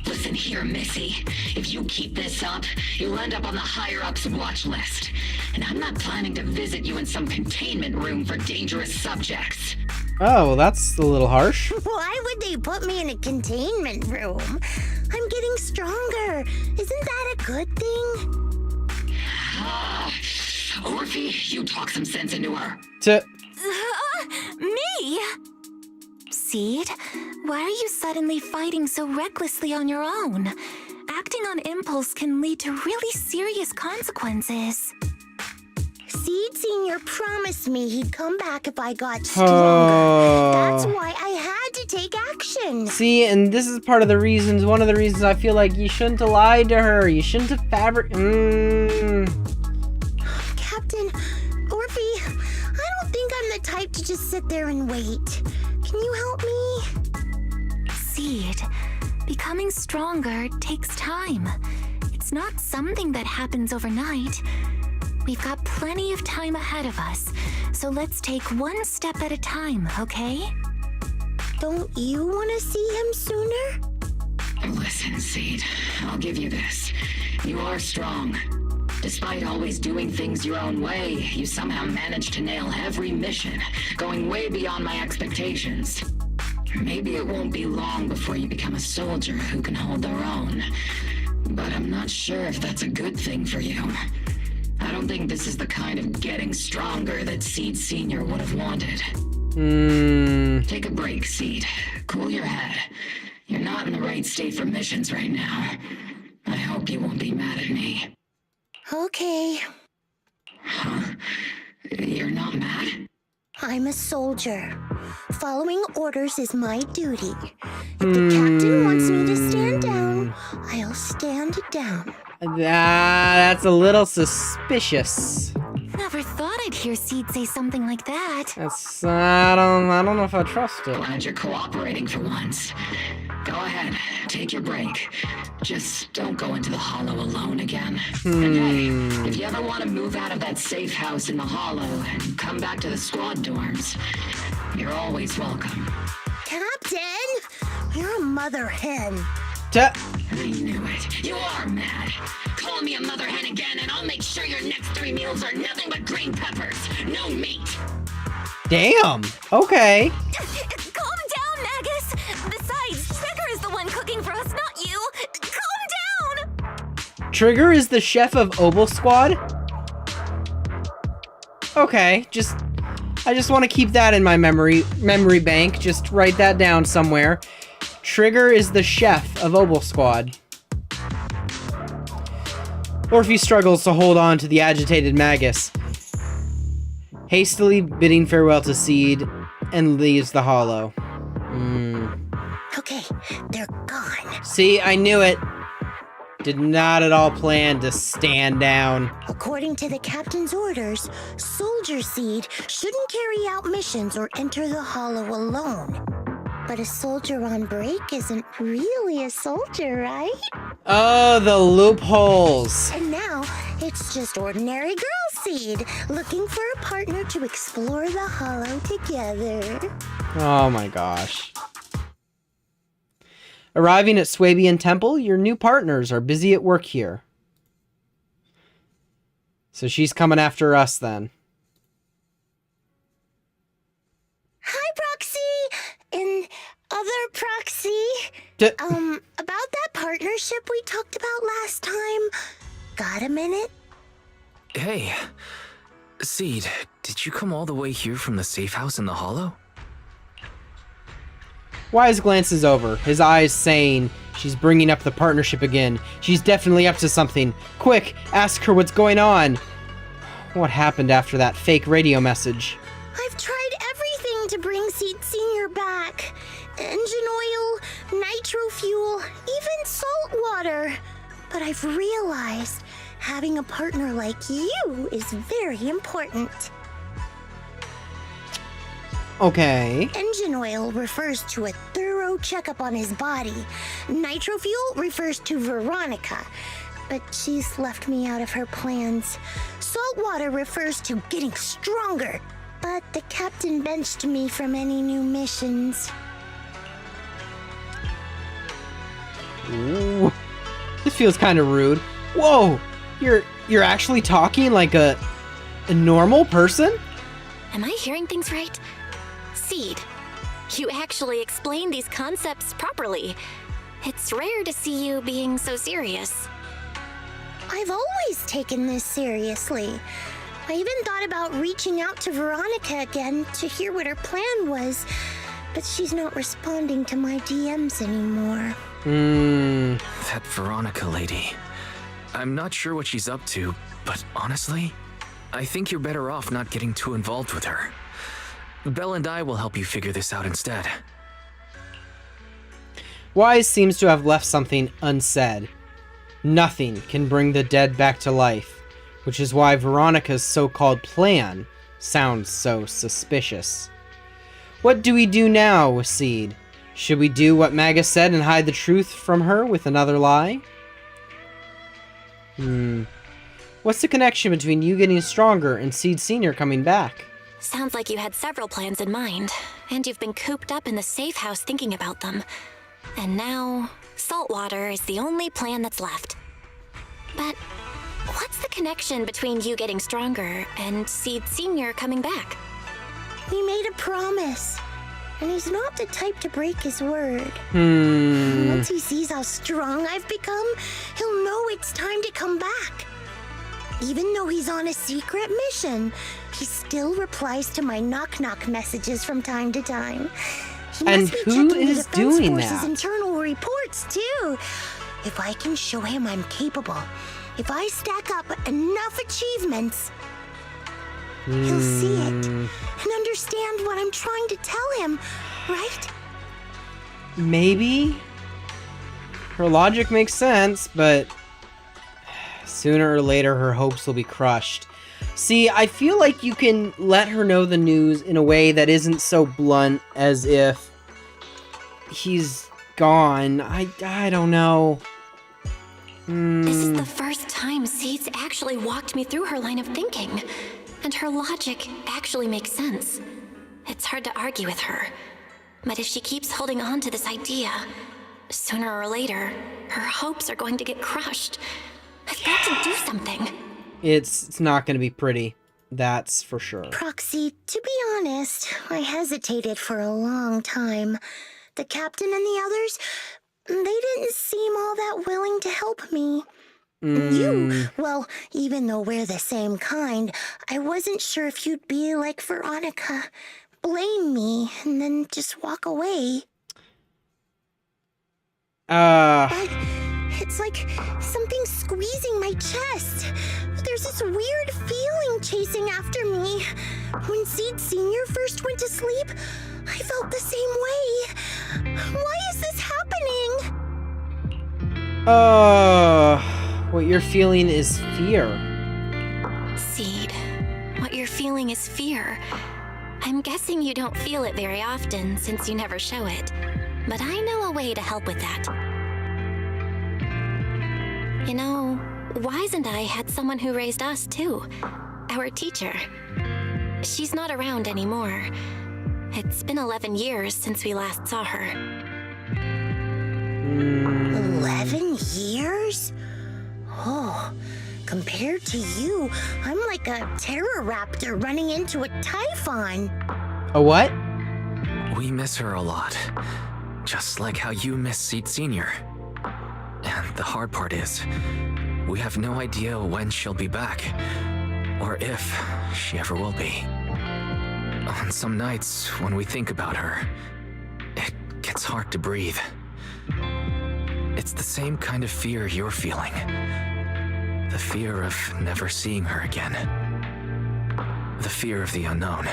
Listen here, Missy. If you keep this up, you'll end up on the higher-ups watch list. And I'm not planning to visit you in some containment room for dangerous subjects. Oh, that's a little harsh. Why would they put me in a containment room? I'm getting stronger. Isn't that a good thing? Orphe, you talk some sense into her. Me? Seed, why are you suddenly fighting so recklessly on your own? Acting on impulse can lead to really serious consequences. Seed Senior promised me he'd come back if I got stronger. That's why I had to take action. See, and this is part of the reasons, one of the reasons I feel like you shouldn't have lied to her. You shouldn't have Captain, Orphe, I don't think I'm the type to just sit there and wait. Can you help me? Seed, becoming stronger takes time. It's not something that happens overnight. We've got plenty of time ahead of us, so let's take one step at a time, okay? Don't you want to see him sooner? Listen, Seed, I'll give you this. You are strong. Despite always doing things your own way, you somehow managed to nail every mission, going way beyond my expectations. Maybe it won't be long before you become a soldier who can hold their own. But I'm not sure if that's a good thing for you. I don't think this is the kind of getting stronger that Seed Senior would have wanted. Take a break, Seed. Cool your head. You're not in the right state for missions right now. I hope you won't be mad at me. Okay. Huh? You're not mad? I'm a soldier. Following orders is my duty. If the captain wants me to stand down, I'll stand down. That's a little suspicious. Never thought I'd hear Seed say something like that. That's I don't know if I trust it. Glad you're cooperating for once. Go ahead, take your break. Just don't go into the Hollow alone again. And hey, if you ever want to move out of that safe house in the Hollow and come back to the squad dorms, you're always welcome. Captain, you're a mother hen. I knew it. You are mad. Call me a mother hen again and I'll make sure your next 3 meals are nothing but green peppers. No meat. Damn. Okay. Calm down, Magus. Besides, Trigger is the one cooking for us, not you. Calm down. Trigger is the chef of Obel Squad? Okay, I just want to keep that in my memory bank. Just write that down somewhere. Trigger is the chef of Obel Squad. Orphe struggles to hold on to the agitated Magus, hastily bidding farewell to Seed, and leaves the Hollow. Okay, they're gone. See, I knew it. Did not at all plan to stand down. According to the captain's orders, Soldier Seed shouldn't carry out missions or enter the Hollow alone. But a soldier on break isn't really a soldier, right? Oh, the loopholes. And now, it's just ordinary girl Seed, looking for a partner to explore the Hollow together. Oh my gosh. Arriving at Swabian Temple, your new partners are busy at work here. So she's coming after us then. Hi, Proxy! And other Proxy. About that partnership we talked about last time. Got a minute? Hey, Seed, did you come all the way here from the safe house in the Hollow? Wise glances over, his eyes saying she's bringing up the partnership again. She's definitely up to something. Quick, ask her what's going on. What happened after that fake radio message? I've tried everything to bring Seed Senior back. Engine oil, nitro fuel, even salt water. But I've realized having a partner like you is very important. Okay. Engine oil refers to a thorough checkup on his body. Nitro fuel refers to Veronica, but she's left me out of her plans. Salt water refers to getting stronger, but the captain benched me from any new missions. Ooh. This feels kind of rude. Whoa! You're actually talking like a normal person? Am I hearing things right? Seed, you actually explain these concepts properly. It's rare to see you being so serious. I've always taken this seriously. I even thought about reaching out to Veronica again to hear what her plan was, but she's not responding to my DMs anymore. That Veronica lady. I'm not sure what she's up to, but honestly, I think you're better off not getting too involved with her. Belle and I will help you figure this out instead. Wise seems to have left something unsaid. Nothing can bring the dead back to life, which is why Veronica's so-called plan sounds so suspicious. What do we do now with Seed? Should we do what Maga said and hide the truth from her with another lie? What's the connection between you getting stronger and Seed Senior coming back? Sounds like you had several plans in mind, and you've been cooped up in the safe house thinking about them. And now, saltwater is the only plan that's left. But what's the connection between you getting stronger and Seed Senior coming back? We made a promise, and he's not the type to break his word. Once he sees how strong I've become, he'll know it's time to come back. Even though he's on a secret mission, he still replies to my knock-knock messages from time to time. He And must be who checking the is Defense doing Force's that? internal reports, too. If I can show him I'm capable, if I stack up enough achievements, he'll see it and understand what I'm trying to tell him, right? Maybe? Her logic makes sense, but sooner or later her hopes will be crushed. See, I feel like you can let her know the news in a way that isn't so blunt as if he's gone. I don't know. This is the first time Seed's actually walked me through her line of thinking, and her logic actually makes sense. It's hard to argue with her, but if she keeps holding on to this idea, sooner or later, her hopes are going to get crushed. I've got to do something. It's not going to be pretty. That's for sure. Proxy, to be honest, I hesitated for a long time. The captain and the others, they didn't seem all that willing to help me. And you, well, even though we're the same kind, I wasn't sure if you'd be like Veronica. Blame me and then just walk away. But it's like something's squeezing my chest. There's this weird feeling chasing after me. When Seed Senior first went to sleep, I felt the same way. Why is this happening? What you're feeling is fear. Seed, what you're feeling is fear. I'm guessing you don't feel it very often since you never show it, but I know a way to help with that. You know, Wise and I had someone who raised us too, our teacher. She's not around anymore. It's been 11 years since we last saw her. 11 years? Oh, compared to you, I'm like a Terroraptor running into a Typhon. A what? We miss her a lot. Just like how you miss Seed Senior. And the hard part is, we have no idea when she'll be back. Or if she ever will be. On some nights, when we think about her, it gets hard to breathe. It's the same kind of fear you're feeling. The fear of never seeing her again. The fear of the unknown.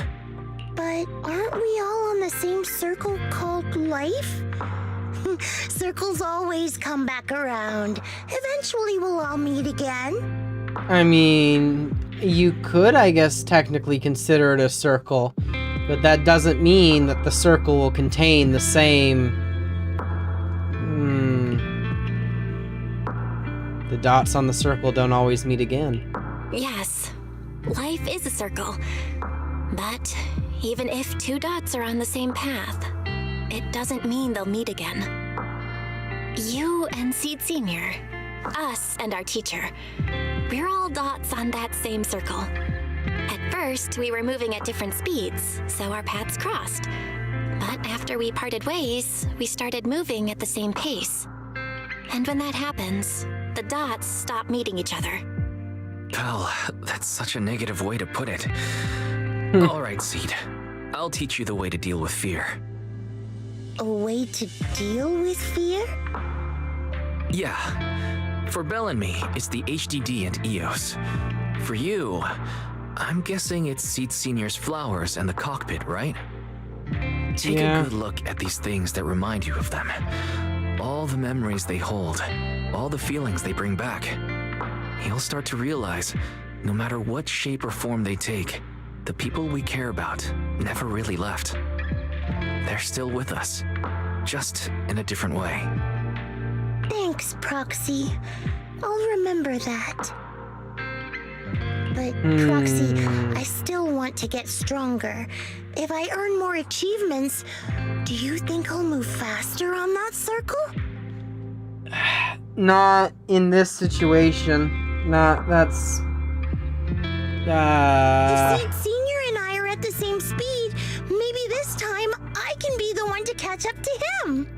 But aren't we all on the same circle called life? Circles always come back around. Eventually we'll all meet again. I mean, you could, I guess, technically consider it a circle, but that doesn't mean that the circle will contain the same... The dots on the circle don't always meet again. Yes, life is a circle. But even if two dots are on the same path, it doesn't mean they'll meet again. You and Seed Senior, us and our teacher, we're all dots on that same circle. At first, we were moving at different speeds, so our paths crossed. But after we parted ways, we started moving at the same pace. And when that happens, the dots stop meeting each other. Well, that's such a negative way to put it. All right, Seed. I'll teach you the way to deal with fear. A way to deal with fear? Yeah. For Belle and me, it's the HDD and EOS. For you, I'm guessing it's Seed Senior's flowers and the cockpit, right? Take a good look at these things that remind you of them. All the memories they hold, all the feelings they bring back. You'll start to realize, no matter what shape or form they take, the people we care about never really left. They're still with us, just in a different way. Thanks, Proxy. I'll remember that. But, Proxy, I still want to get stronger. If I earn more achievements, do you think I'll move faster on that circle? Not in this situation. That's... If Seed Senior and I are at the same speed, maybe this time I can be the one to catch up to him.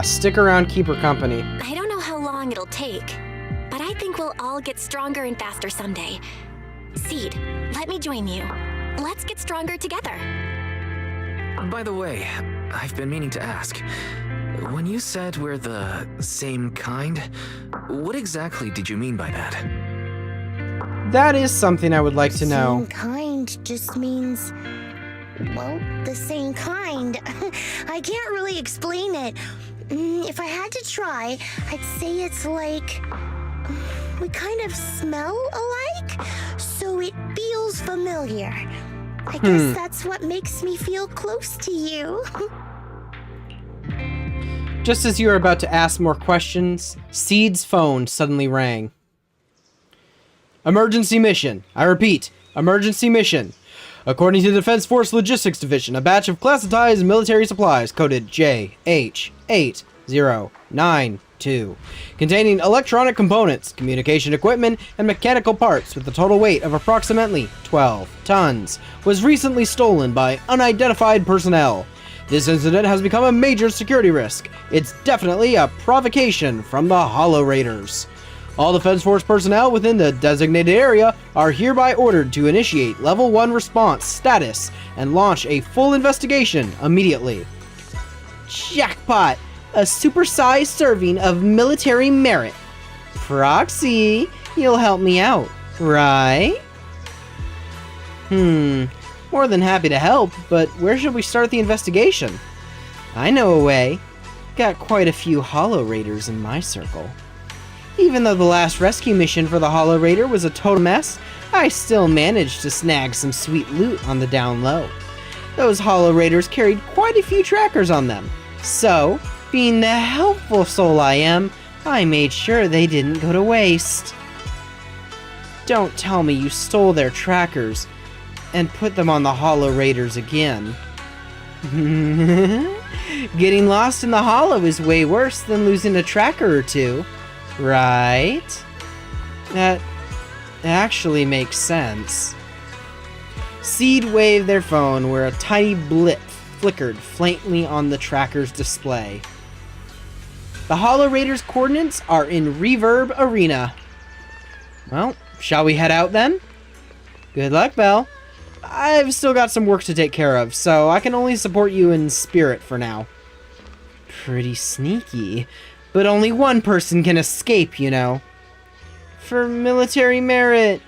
Stick around, keep her company. I don't know how long it'll take, but I think we'll all get stronger and faster someday. Seed, let me join you. Let's get stronger together. By the way, I've been meaning to ask. When you said we're the same kind, what exactly did you mean by that? That is something I would like to know. Same kind just means, well, the same kind. I can't really explain it. If I had to try, I'd say it's like we kind of smell alike, so it feels familiar. I guess that's what makes me feel close to you. Just as you were about to ask more questions, Seed's phone suddenly rang. Emergency mission. I repeat, emergency mission. According to the Defense Force Logistics Division, a batch of classified military supplies coded JH8092, containing electronic components, communication equipment, and mechanical parts with a total weight of approximately 12 tons, was recently stolen by unidentified personnel. This incident has become a major security risk. It's definitely a provocation from the Hollow Raiders. All Defense Force personnel within the designated area are hereby ordered to initiate Level 1 response status and launch a full investigation immediately. Jackpot! A supersized serving of military merit. Proxy, you'll help me out, right? More than happy to help, but where should we start the investigation? I know a way. Got quite a few Hollow Raiders in my circle. Even though the last rescue mission for the Hollow Raider was a total mess, I still managed to snag some sweet loot on the down low. Those Hollow Raiders carried quite a few trackers on them, so, being the helpful soul I am, I made sure they didn't go to waste. Don't tell me you stole their trackers. and put them on the Hollow Raiders again. Getting lost in the Hollow is way worse than losing a tracker or two, right? That actually makes sense. Seed waved their phone where a tiny blip flickered faintly on the tracker's display. The Hollow Raiders' coordinates are in Reverb Arena. Well, shall we head out then? Good luck, Belle. I've still got some work to take care of, so I can only support you in spirit for now. Pretty sneaky, but only one person can escape, you know. For military merit.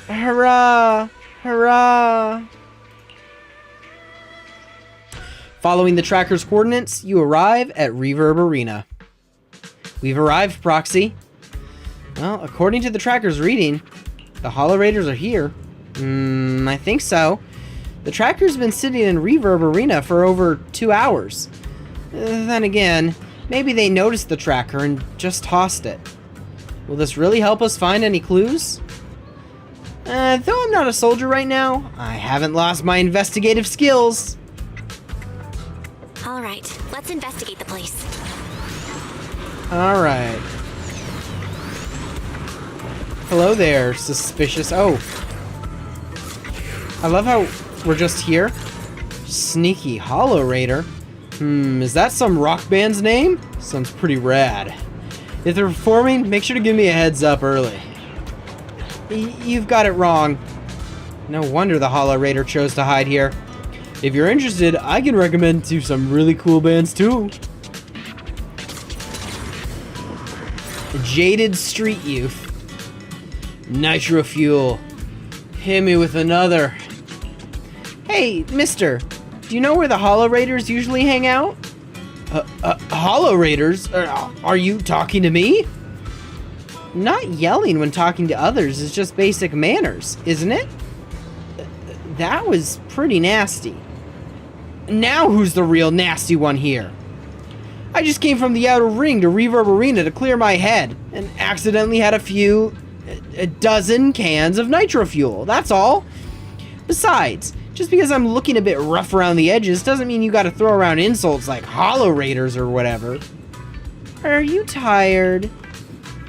Hurrah! Hurrah! Following the tracker's coordinates, you arrive at Reverb Arena. We've arrived, Proxy. Well, according to the tracker's reading, the Hollow Raiders are here. I think so. The tracker's been sitting in Reverb Arena for over 2 hours. Then again, maybe they noticed the tracker and just tossed it. Will this really help us find any clues? Though I'm not a soldier right now, I haven't lost my investigative skills. All right, let's investigate the place. All right. Hello there, suspicious. Oh. I love how we're just here. Sneaky Hollow Raider. Is that some rock band's name? Sounds pretty rad. If they're performing, make sure to give me a heads up early. You've got it wrong. No wonder the Hollow Raider chose to hide here. If you're interested, I can recommend to some really cool bands too. Jaded Street Youth. Nitro Fuel. Hit me with another. Hey, mister. Do you know where the Hollow Raiders usually hang out? Hollow Raiders? Are you talking to me? Not yelling when talking to others is just basic manners, isn't it? That was pretty nasty. Now who's the real nasty one here? I just came from the outer ring to Reverb Arena to clear my head and accidentally had a dozen cans of nitro fuel, that's all. Besides, just because I'm looking a bit rough around the edges doesn't mean you gotta throw around insults like Hollow Raiders or whatever. Are you tired?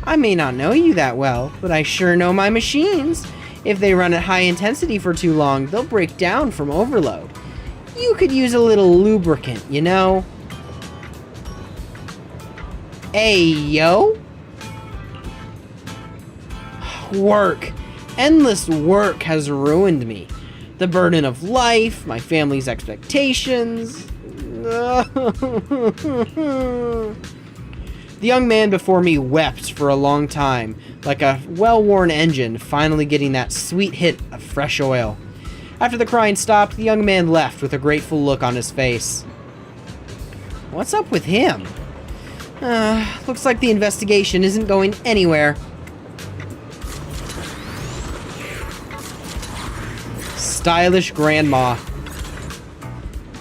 I may not know you that well, but I sure know my machines. If they run at high intensity for too long, they'll break down from overload. You could use a little lubricant, you know? Ayo? Work. Endless work has ruined me. The burden of life, my family's expectations. The young man before me wept for a long time, like a well-worn engine finally getting that sweet hit of fresh oil. After the crying stopped, the young man left with a grateful look on his face. What's up with him? Looks like the investigation isn't going anywhere. Stylish grandma.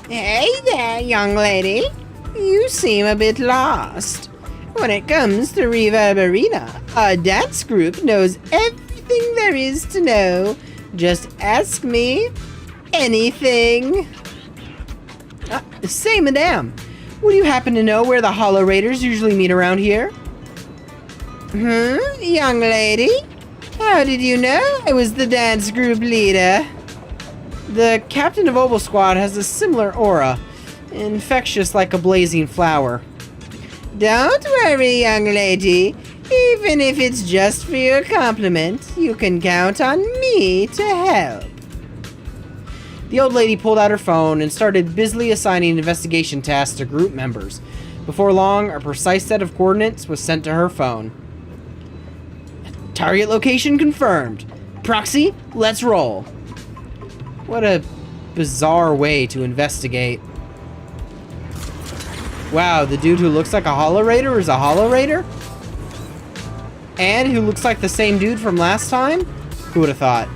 Hey there, young lady. You seem a bit lost. When it comes to Reverb Arena, our dance group knows everything there is to know. Just ask me anything. Say, madame, would you happen to know where the Hollow Raiders usually meet around here? Young lady? How did you know I was the dance group leader? The captain of Oval Squad has a similar aura, infectious like a blazing flower. Don't worry, young lady. Even if it's just for your compliment, you can count on me to help. The old lady pulled out her phone and started busily assigning investigation tasks to group members. Before long, a precise set of coordinates was sent to her phone. Target location confirmed. Proxy, let's roll. What a bizarre way to investigate. Wow, the dude who looks like a Hollow Raider is a Hollow Raider? And who looks like the same dude from last time? Who would have thought?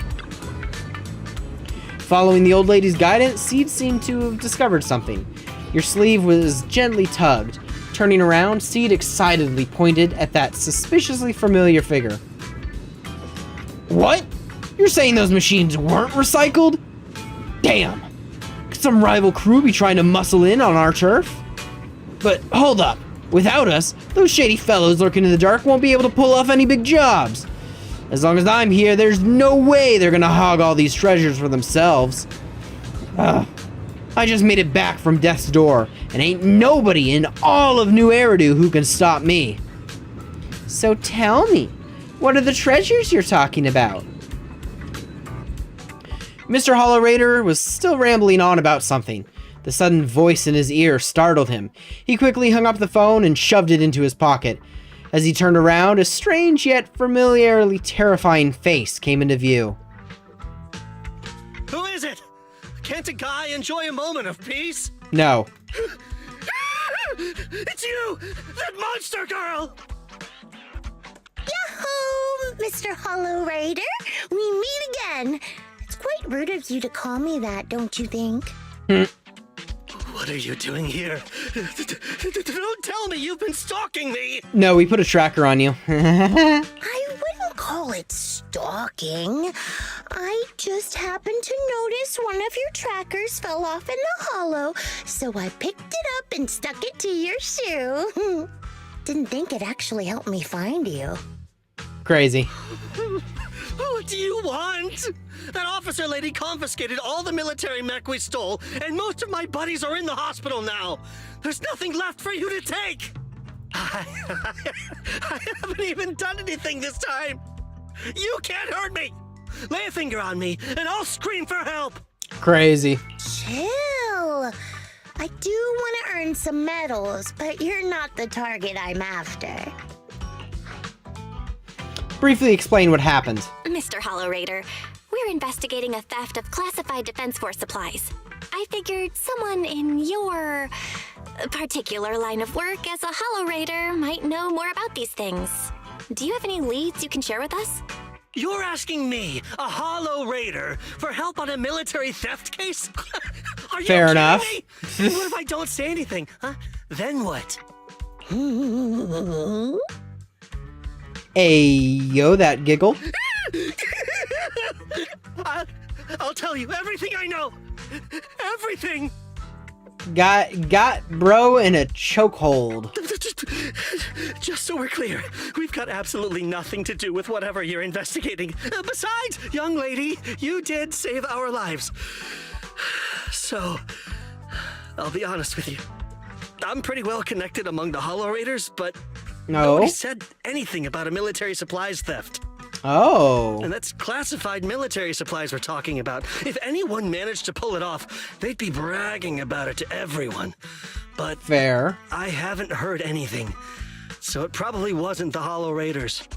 Following the old lady's guidance, Seed seemed to have discovered something. Your sleeve was gently tugged. Turning around, Seed excitedly pointed at that suspiciously familiar figure. What? You're saying those machines weren't recycled? Damn. Could some rival crew be trying to muscle in on our turf? But hold up. Without us, those shady fellows lurking in the dark won't be able to pull off any big jobs. As long as I'm here, there's no way they're gonna hog all these treasures for themselves. I just made it back from death's door, and ain't nobody in all of New Eridu who can stop me. So tell me, what are the treasures you're talking about? Mr. Hollowraider was still rambling on about something. The sudden voice in his ear startled him. He quickly hung up the phone and shoved it into his pocket. As he turned around, a strange yet familiarly terrifying face came into view. Who is it? Can't a guy enjoy a moment of peace? No. It's you! That monster girl! Yahoo, Mr. Hollowraider! We meet again! It's quite rude of you to call me that, don't you think? What are you doing here? Don't tell me you've been stalking me! No, we put a tracker on you. I wouldn't call it stalking. I just happened to notice one of your trackers fell off in the hollow, so I picked it up and stuck it to your shoe. Didn't think it actually helped me find you. Crazy. What do you want? That officer lady confiscated all the military mech we stole, and most of my buddies are in the hospital now. There's nothing left for you to take. I haven't even done anything this time. You can't hurt me. Lay a finger on me, and I'll scream for help. Crazy. Chill. I do want to earn some medals, but you're not the target I'm after. Briefly explain what happened. Mr. Hollowraider, we're investigating a theft of classified Defense Force supplies. I figured someone in your particular line of work as a Hollowraider might know more about these things. Do you have any leads you can share with us? You're asking me, a Hollow Raider, for help on a military theft case? Are you Fair kidding enough. me? And what if I don't say anything? Huh? Then what? Ayo, that giggle. I'll tell you everything I know. Everything. Got bro in a chokehold. Just so we're clear, we've got absolutely nothing to do with whatever you're investigating. Besides, young lady, you did save our lives. So, I'll be honest with you. I'm pretty well connected among the Hollow Raiders, but nobody said anything about a military supplies theft. Oh. And that's classified military supplies we're talking about. If anyone managed to pull it off, they'd be bragging about it to everyone. But fair. I haven't heard anything, so it probably wasn't the Hollow Raiders.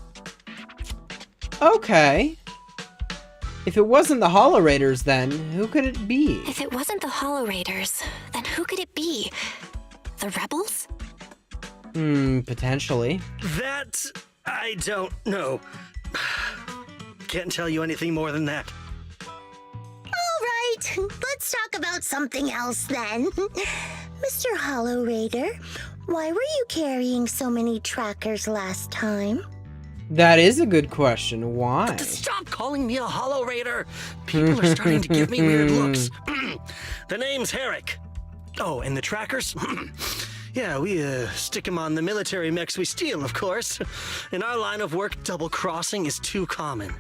Okay. If it wasn't the Hollow Raiders, then who could it be? If it wasn't the Hollow Raiders, then who could it be? The rebels? Potentially. That I don't know. Can't tell you anything more than that. All right, let's talk about something else then. Mr. Hollowraider, why were you carrying so many trackers last time? That is a good question. Why? Stop calling me a Hollow Raider. People are starting to give me weird looks. The name's Herrick. Oh, and the trackers? Yeah, we stick them on the military mechs we steal, of course. In our line of work, double-crossing is too common.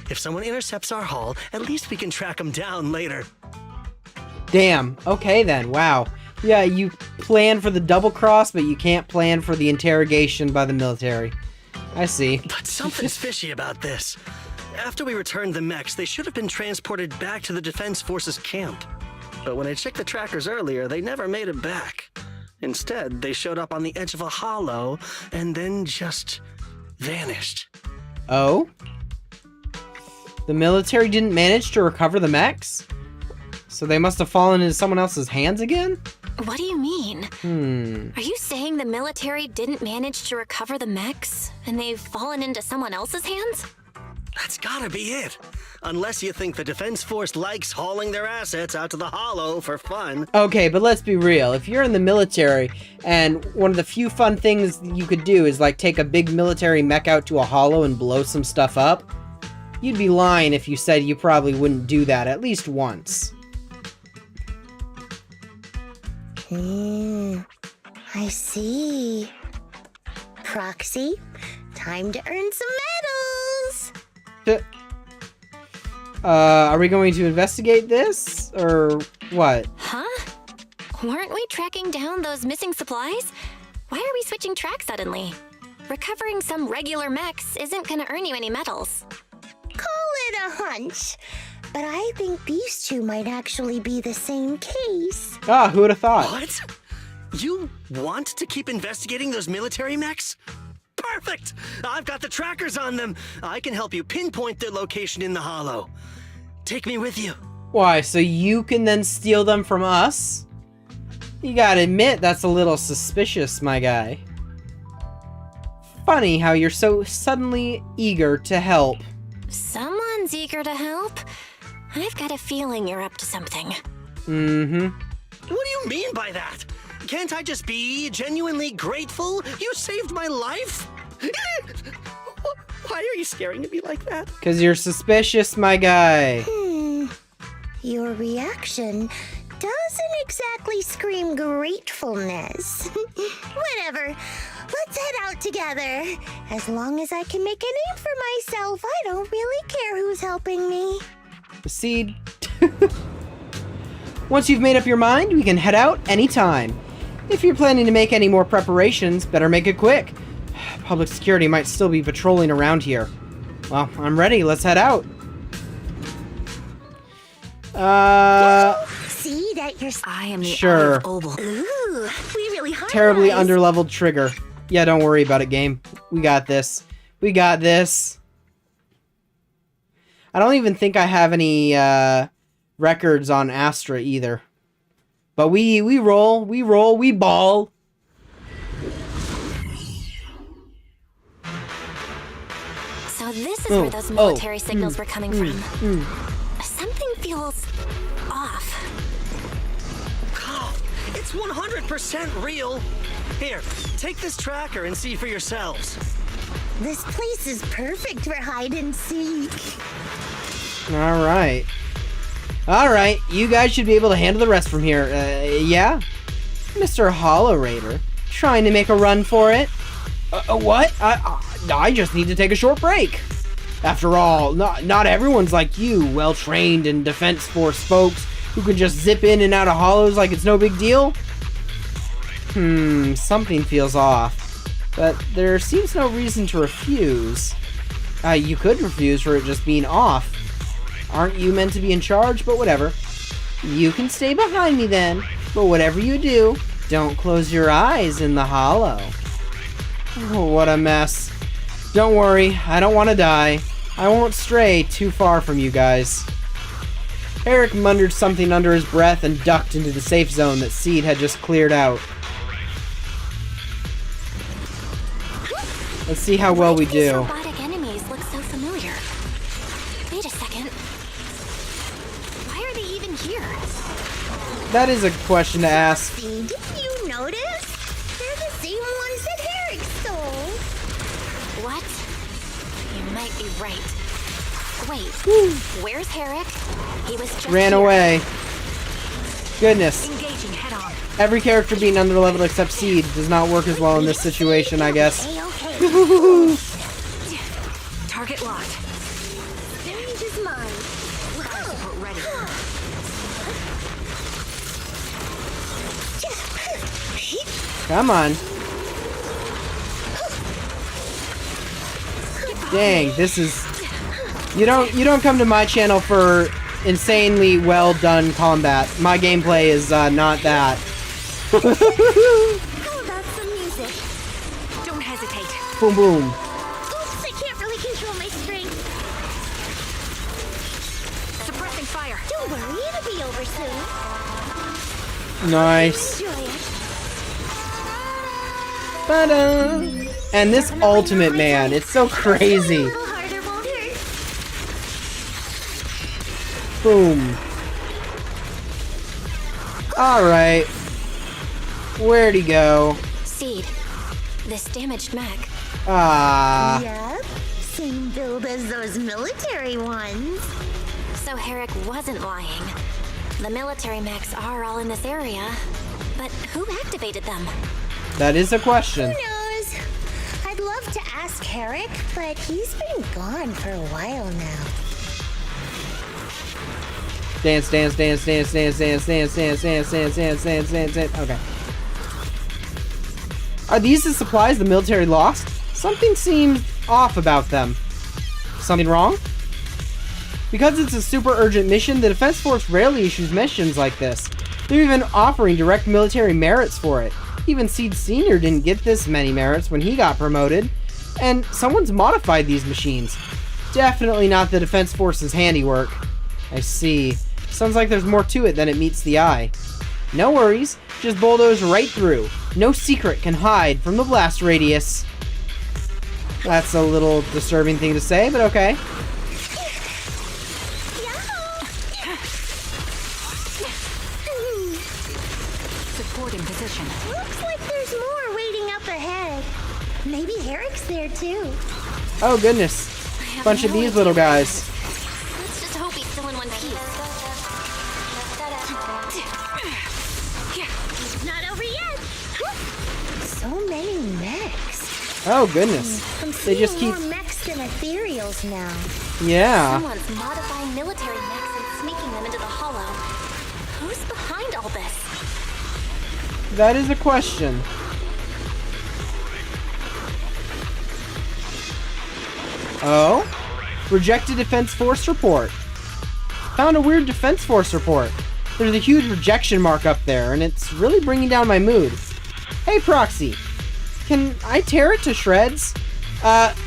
If someone intercepts our haul, at least we can track them down later. Damn. Okay then. Wow. Yeah, you plan for the double cross, but you can't plan for the interrogation by the military. I see. But something's fishy about this. After we returned the mechs, they should have been transported back to the Defense Forces camp. But when I checked the trackers earlier, they never made it back. Instead, they showed up on the edge of a hollow and then just vanished. Oh? The military didn't manage to recover the mechs? So they must have fallen into someone else's hands again? What do you mean? Are you saying the military didn't manage to recover the mechs and they've fallen into someone else's hands? That's gotta be it. Unless you think the Defense Force likes hauling their assets out to the hollow for fun. Okay, but let's be real. If you're in the military and one of the few fun things you could do is like take a big military mech out to a hollow and blow some stuff up, You'd be lying if you said you probably wouldn't do that at least once. I see. Proxy, time to earn some medals! Are we going to investigate this, or what? Huh? Weren't we tracking down those missing supplies? Why are we switching tracks suddenly? Recovering some regular mechs isn't gonna earn you any medals. Call it a hunch, but I think these two might actually be the same case. Ah, who would have thought? What? You want to keep investigating those military mechs? Perfect! I've got the trackers on them. I can help you pinpoint their location in the Hollow. Take me with you. Why, so you can then steal them from us? You gotta admit, that's a little suspicious, my guy. Funny how you're so suddenly eager to help. Someone's eager to help. I've got a feeling you're up to something. Mm-hmm. What do you mean by that? Can't I just be genuinely grateful? You saved my life? Why are you staring at me like that? 'Cause you're suspicious, my guy. Your reaction doesn't exactly scream gratefulness. Whatever. Let's head out together. As long as I can make a name for myself, I don't really care who's helping me. Proceed. Once you've made up your mind, we can head out anytime. If you're planning to make any more preparations, better make it quick. Public security might still be patrolling around here. Well, I'm ready. Let's head out. See that you're I am the Sure. Eye of Obel. Ooh, we really harmonized. Terribly underleveled trigger. Yeah, don't worry about it, game. We got this. We got this. I don't even think I have any records on Astra either. But we roll, we ball. So this is where those military signals were coming from. Something feels off. Oh, it's 100% real. Here, take this tracker and see for yourselves. This place is perfect for hide and seek. Alright. Alright, you guys should be able to handle the rest from here. Yeah? Mr. Hollow Raider, trying to make a run for it? What? I just need to take a short break. After all, not everyone's like you, well-trained in Defense Force folks who can just zip in and out of hollows like it's no big deal. Something feels off. But there seems no reason to refuse. You could refuse for it just being off. Aren't you meant to be in charge? But whatever. You can stay behind me then. But whatever you do, don't close your eyes in the hollow. Oh, what a mess. Don't worry, I don't want to die. I won't stray too far from you guys. Eric muttered something under his breath and ducked into the safe zone that Seed had just cleared out. Let's see how well we These do. robotic enemies look so familiar. Wait a second. Why are they even here? That is a question to ask. Did you notice? They're the same ones that Herrick stole. What? You might be right. Wait, where's Herrick? He was just Ran here. away. Goodness. Engaging head on. Every character being underleveled except Seed does not work as well in this situation, I guess. Target locked. Stage is mine. Fire support ready. Come on. Dang, this is... You don't come to my channel for insanely well done combat. My gameplay is not that. How about some music? Don't hesitate. Boom boom. Oops, I can't really control my strength. Suppressing fire. Don't worry, it'll be over soon. Nice. Enjoy it. Ta-da! And this ultimate, man, it's so A crazy. little harder won't hurt. Boom. Alright. Where'd he go? Seed, this damaged mech. Ah. Yep. same build as those military ones. So Herrick wasn't lying. The military mechs are all in this area. But who activated them? That is a question. Who knows? I'd love to ask Herrick, but he's been gone for a while now. Dance, dance, dance, dance, dance, dance, dance, dance, dance, dance, dance, dance, dance, dance. Okay. Are these the supplies the military lost? Something seems off about them. Something wrong? Because it's a super urgent mission, the Defense Force rarely issues missions like this. They're even offering direct military merits for it. Even Seed Sr. didn't get this many merits when he got promoted. And someone's modified these machines. Definitely not the Defense Force's handiwork. I see. Sounds like there's more to it than it meets the eye. No worries, just bulldoze right through. No secret can hide from the blast radius. That's a little disturbing thing to say, but okay. Supporting position. Looks like there's more waiting up ahead. Maybe Herrick's there too. Oh goodness. Bunch of these little guys. Let's just hope he's still in one piece. Not over yet. So many mechs. Oh goodness. I'm They just seeing keep... more mechs than ethereals now. Yeah. Someone's modifying military mechs and sneaking them into the hollow. Who's behind all this? That is a question. Oh? Rejected Defense Force report. Found a weird Defense Force report. There's a huge rejection mark up there, and it's really bringing down my mood. Hey, Proxy. Can I tear it to shreds?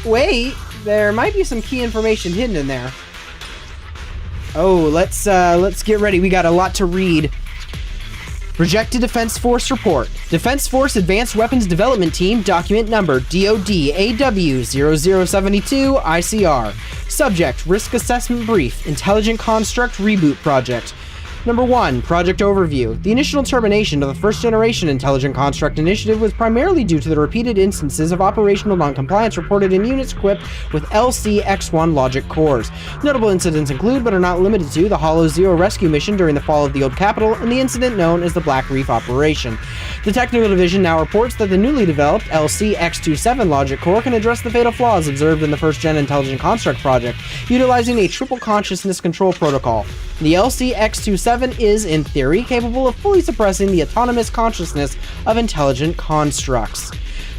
Wait. There might be some key information hidden in there. Oh, let's get ready. We got a lot to read. Rejected Defense Force report. Defense Force Advanced Weapons Development Team, document number DOD-AW0072 ICR. Subject, Risk Assessment Brief, Intelligent Construct Reboot Project. Number 1, Project Overview. The initial termination of the first generation Intelligent Construct Initiative was primarily due to the repeated instances of operational noncompliance reported in units equipped with LC-X1 logic cores. Notable incidents include, but are not limited to, the Hollow Zero rescue mission during the fall of the Old Capital and the incident known as the Black Reef Operation. The Technical Division now reports that the newly developed LC-X27 logic core can address the fatal flaws observed in the first-gen Intelligent Construct project, utilizing a triple consciousness control protocol. The LC-X27 is, in theory, capable of fully suppressing the autonomous consciousness of intelligent constructs.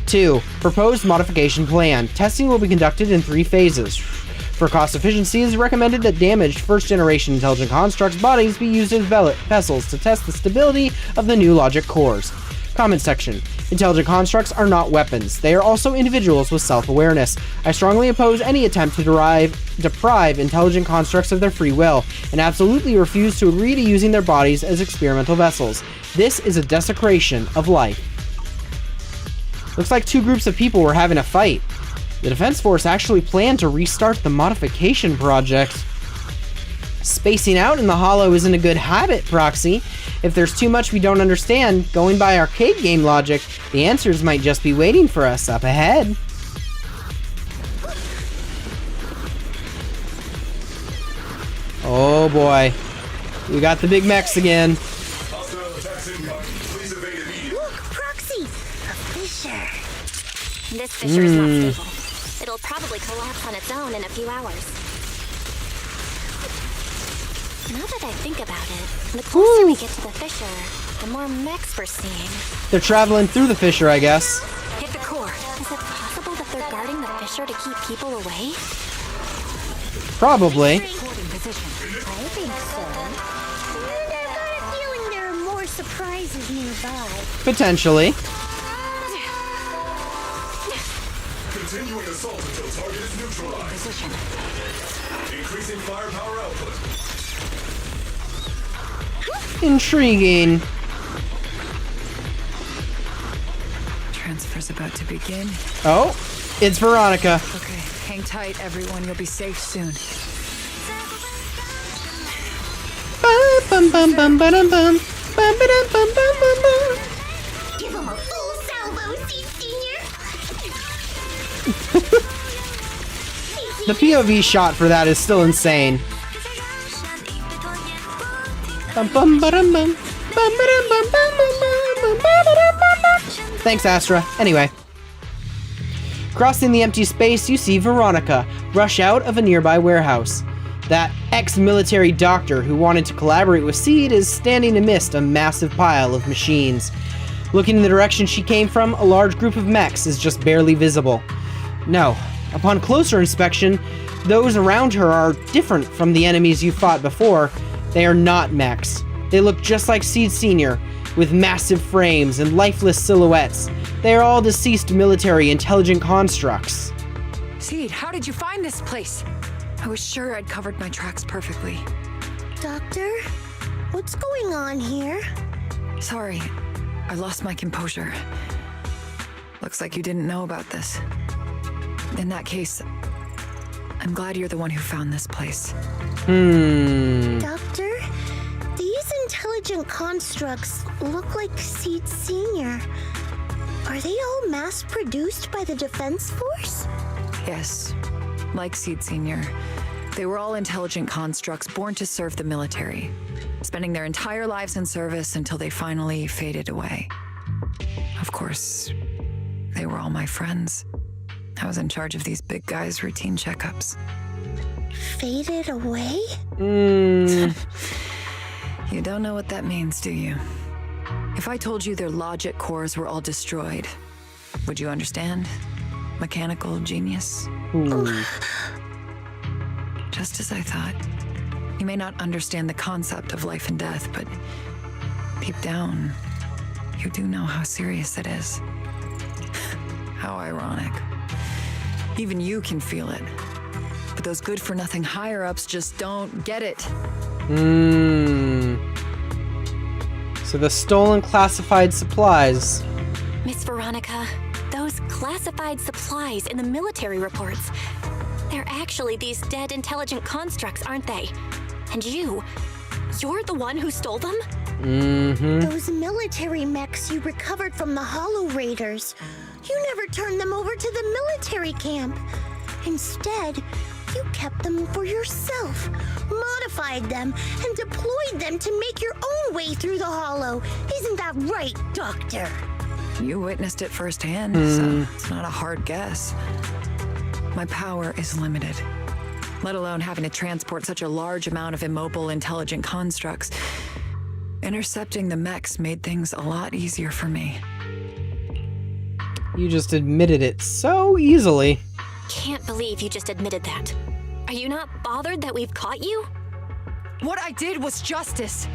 2. Proposed modification plan. Testing will be conducted in 3 phases. For cost efficiency, it is recommended that damaged first-generation intelligent constructs' bodies be used as vessels to test the stability of the new logic cores. Comment section. Intelligent constructs are not weapons. They are also individuals with self-awareness. I strongly oppose any attempt to deprive intelligent constructs of their free will, and absolutely refuse to agree to using their bodies as experimental vessels. This is a desecration of life. Looks like 2 groups of people were having a fight. The Defense Force actually planned to restart the modification project. Spacing out in the Hollow isn't a good habit, Proxy. If there's too much we don't understand, going by arcade game logic, the answers might just be waiting for us up ahead. Oh boy. We got the big mechs again. Look, Proxy! A fissure. This fissure is not stable. It'll probably collapse on its own in a few hours. Now that I think about it, the closer we get to the fissure, the more mechs we're seeing. They're traveling through the fissure, I guess. Hit the core. Is it possible that they're guarding the fissure to keep people away? Probably. I think so. And I got a feeling there are more surprises nearby. Potentially. Continuing assault until target is neutralized. Increasing firepower output. Intriguing. Transfer's about to begin. Oh, it's Veronica. Okay, hang tight, everyone. You'll be safe soon. Bum, bum, bum, ba-dum, bum. Bum, ba-dum, bum, bum, bum, bum. Give him a full salvo, Seed Senior! The POV shot for that is still insane. Thanks, Astra. Anyway. Crossing the empty space, you see Veronica rush out of a nearby warehouse. That ex-military doctor who wanted to collaborate with Seed is standing amidst a massive pile of machines. Looking in the direction she came from, a large group of mechs is just barely visible. No, upon closer inspection, those around her are different from the enemies you fought before. They are not mechs. They look just like Seed Sr., with massive frames and lifeless silhouettes. They are all deceased military intelligent constructs. Seed, how did you find this place? I was sure I'd covered my tracks perfectly. Doctor, what's going on here? Sorry, I lost my composure. Looks like you didn't know about this. In that case, I'm glad you're the one who found this place. Doctor, these intelligent constructs look like Seed Sr. Are they all mass-produced by the Defense Force? Yes, like Seed Sr. They were all intelligent constructs born to serve the military, spending their entire lives in service until they finally faded away. Of course, they were all my friends. I was in charge of these big guys' routine checkups. Faded away? You don't know what that means, do you? If I told you their logic cores were all destroyed, would you understand? Mechanical genius? Just as I thought. You may not understand the concept of life and death, but deep down, you do know how serious it is. How ironic. Even you can feel it. But those good-for-nothing higher-ups just don't get it. So the stolen classified supplies. Miss Veronica, those classified supplies in the military reports, they're actually these dead intelligent constructs, aren't they? And you're the one who stole them? Those military mechs you recovered from the Hollow Raiders. You never turned them over to the military camp. Instead, you kept them for yourself, modified them, and deployed them to make your own way through the Hollow. Isn't that right, Doctor? You witnessed it firsthand, so it's not a hard guess. My power is limited, let alone having to transport such a large amount of immobile, intelligent constructs. Intercepting the mechs made things a lot easier for me. You just admitted it so easily. Can't believe you just admitted that. Are you not bothered that we've caught you? What I did was justice.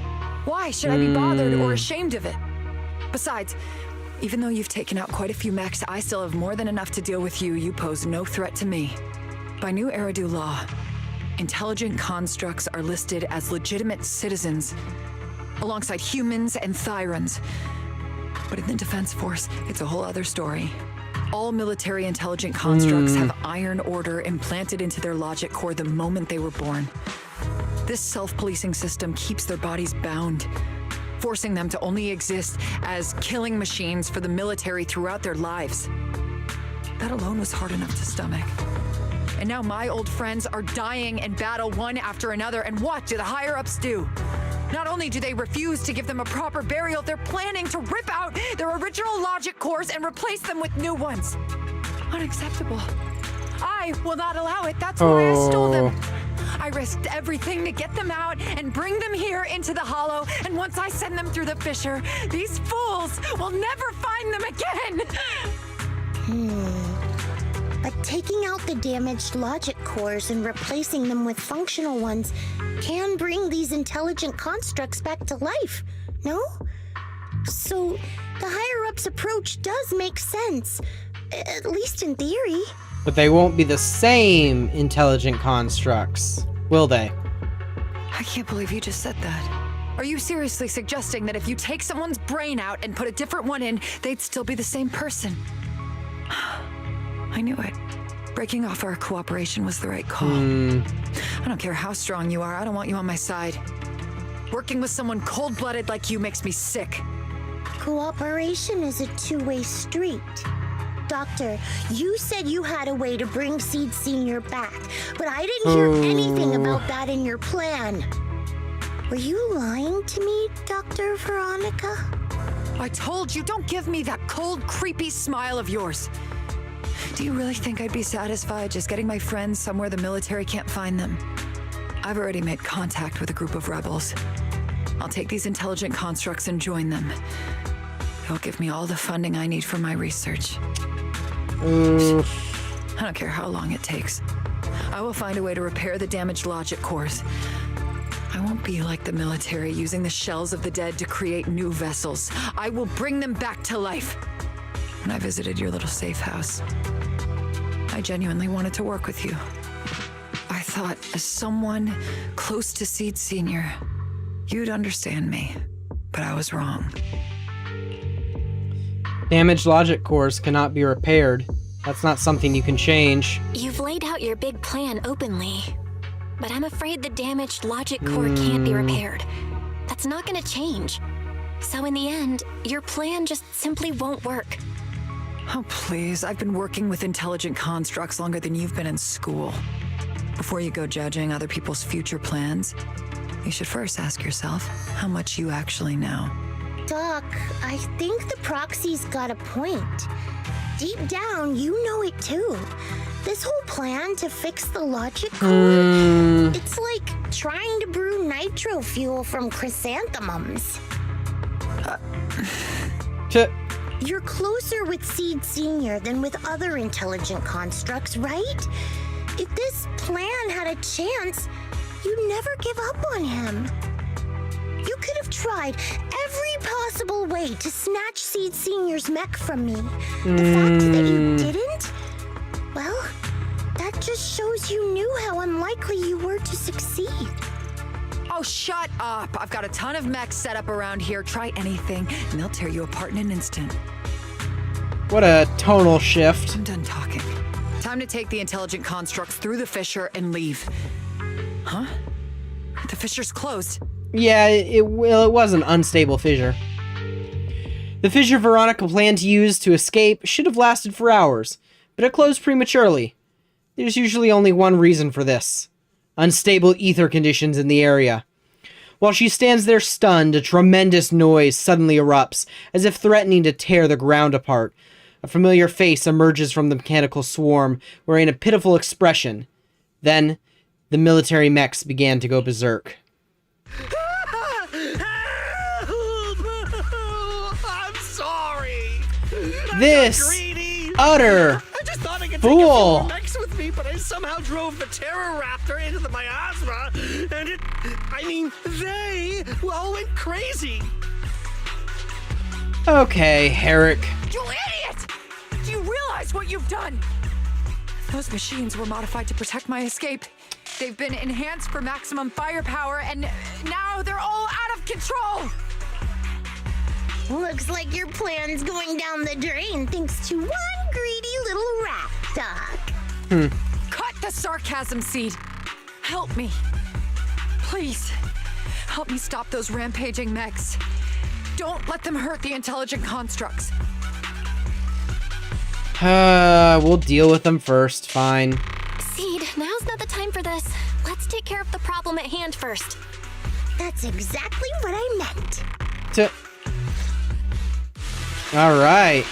Why should I be bothered or ashamed of it? Besides, even though you've taken out quite a few mechs, I still have more than enough to deal with you. You pose no threat to me. By new Eridu law, intelligent constructs are listed as legitimate citizens, alongside humans and Thyrans. But in the Defense Force, it's a whole other story. All military intelligent constructs have Iron Order implanted into their logic core the moment they were born. This self-policing system keeps their bodies bound, forcing them to only exist as killing machines for the military throughout their lives. That alone was hard enough to stomach. And now my old friends are dying in battle one after another, and what do the higher-ups do? Not only do they refuse to give them a proper burial, they're planning to rip out their original logic cores and replace them with new ones. Unacceptable. I will not allow it. That's why I stole them. I risked everything to get them out and bring them here into the Hollow, and once I send them through the fissure, these fools will never find them again! But taking out the damaged logic cores and replacing them with functional ones can bring these intelligent constructs back to life, no? So the higher-ups approach does make sense, at least in theory. But they won't be the same intelligent constructs, will they? I can't believe you just said that. Are you seriously suggesting that if you take someone's brain out and put a different one in, they'd still be the same person? I knew it. Breaking off our cooperation was the right call. I don't care how strong you are, I don't want you on my side. Working with someone cold-blooded like you makes me sick. Cooperation is a two-way street. Doctor, you said you had a way to bring Seed Senior back, but I didn't hear anything about that in your plan. Were you lying to me, Dr. Veronica? I told you, don't give me that cold, creepy smile of yours. Do you really think I'd be satisfied just getting my friends somewhere the military can't find them? I've already made contact with a group of rebels. I'll take these intelligent constructs and join them. They'll give me all the funding I need for my research. I don't care how long it takes. I will find a way to repair the damaged logic cores. I won't be like the military, using the shells of the dead to create new vessels. I will bring them back to life. When I visited your little safe house, I genuinely wanted to work with you. I thought, as someone close to Seed Senior, you'd understand me, but I was wrong. Damaged logic cores cannot be repaired. That's not something you can change. You've laid out your big plan openly, but I'm afraid the damaged logic core can't be repaired. That's not gonna change. So in the end, your plan just simply won't work. Oh, please. I've been working with intelligent constructs longer than you've been in school. Before you go judging other people's future plans, you should first ask yourself how much you actually know. Doc, I think the proxy's got a point. Deep down, you know it too. This whole plan to fix the logic core, it's like trying to brew nitro fuel from chrysanthemums. You're closer with Seed Senior than with other intelligent constructs, right? If this plan had a chance, you'd never give up on him. You could have tried every possible way to snatch Seed Senior's mech from me. The fact that you didn't, well, that just shows you knew how unlikely you were to succeed. Oh, shut up. I've got a ton of mechs set up around here. Try anything, and they'll tear you apart in an instant. What a tonal shift. I'm done talking. Time to take the intelligent constructs through the fissure and leave. Huh? The fissure's closed. Yeah, it was an unstable fissure. The fissure Veronica planned to use to escape should have lasted for hours, but it closed prematurely. There's usually only one reason for this: unstable ether conditions in the area. While she stands there stunned, a tremendous noise suddenly erupts, as if threatening to tear the ground apart. A familiar face emerges from the mechanical swarm, wearing a pitiful expression. Then, the military mechs began to go berserk. I'm sorry. This greedy. utter I just thought I could fool. take a few mechs with me, but I somehow drove the Terror Raptor into the miasma, and they all went crazy. Okay, Eric. You idiot! Do you realize what you've done? Those machines were modified to protect my escape. They've been enhanced for maximum firepower, and now they're all out of control! Looks like your plan's going down the drain thanks to one greedy little rat, Doc. Cut the sarcasm, Seed. Help me. Please. Help me stop those rampaging mechs. Don't let them hurt the intelligent constructs. We'll deal with them first, fine. Seed, now's not the time for this. Let's take care of the problem at hand first. That's exactly what I meant. Alright.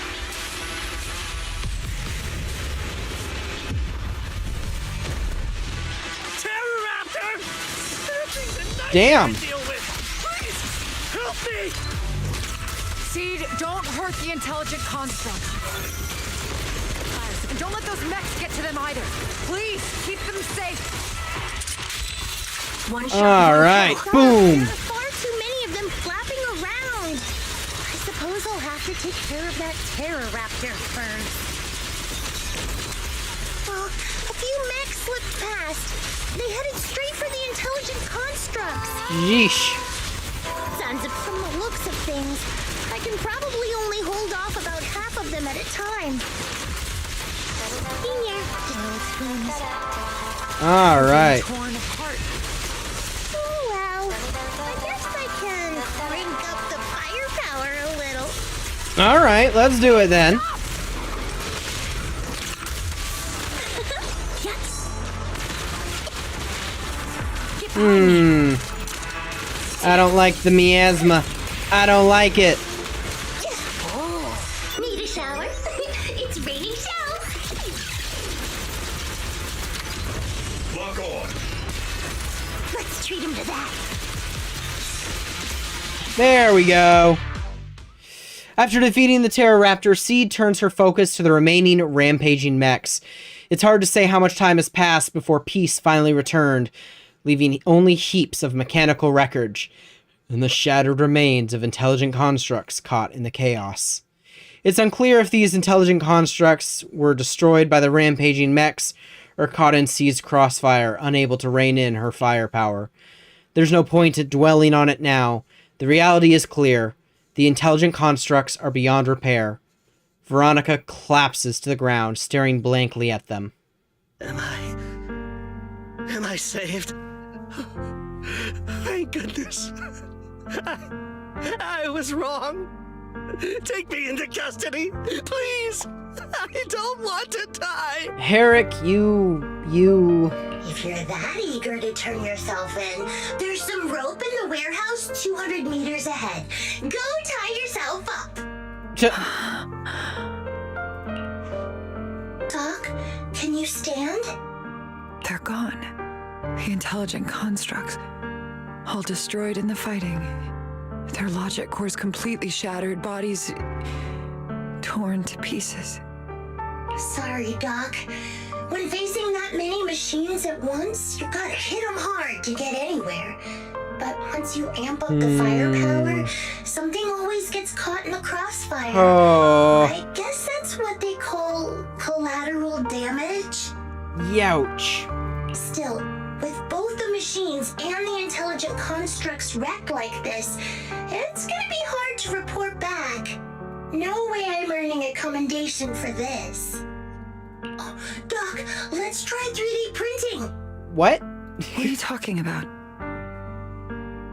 Terror Raptor! That thing's a nightmare Damn. to deal with. Please, help me! Seed, don't hurt the intelligent construct. And don't let those mechs get to them either. Please, keep them safe. One shot. Alright, boom. There are far too many of them flapping around. I suppose I'll have to take care of that Terror Raptor first. Well, a few mechs slipped past. They headed straight for the intelligent constructs. Yeesh. From the looks of things, I can probably only hold off about half of them at a time. Alright. Torn apart. Oh, well, I guess I can crank up the firepower a little. Alright, let's do it then. I don't like the miasma. I don't like it. Oh, need a shower? It's raining shells. Lock on. Let's treat him to that. There we go. After defeating the Pteroraptor, Seed turns her focus to the remaining rampaging mechs. It's hard to say how much time has passed before peace finally returned, leaving only heaps of mechanical wreckage and the shattered remains of intelligent constructs caught in the chaos. It's unclear if these intelligent constructs were destroyed by the rampaging mechs or caught in Seed's crossfire, unable to rein in her firepower. There's no point in dwelling on it now. The reality is clear. The intelligent constructs are beyond repair. Veronica collapses to the ground, staring blankly at them. Am I saved? Thank goodness. I was wrong. Take me into custody, please. I don't want to die. Herrick, you... If you're that eager to turn yourself in, there's some rope in the warehouse 200 meters ahead. Go tie yourself up. Doc, can you stand? They're gone. The intelligent constructs, all destroyed in the fighting. Their logic cores completely shattered, bodies torn to pieces. Sorry, Doc. When facing that many machines at once, you gotta hit them hard to get anywhere. But once you amp up the firepower, something always gets caught in the crossfire. Oh. I guess that's what they call collateral damage. Youch. Still, with both the machines and the intelligent constructs wrecked like this, it's gonna be hard to report back. No way I'm earning a commendation for this. Oh, Doc, let's try 3D printing. What? What are you talking about?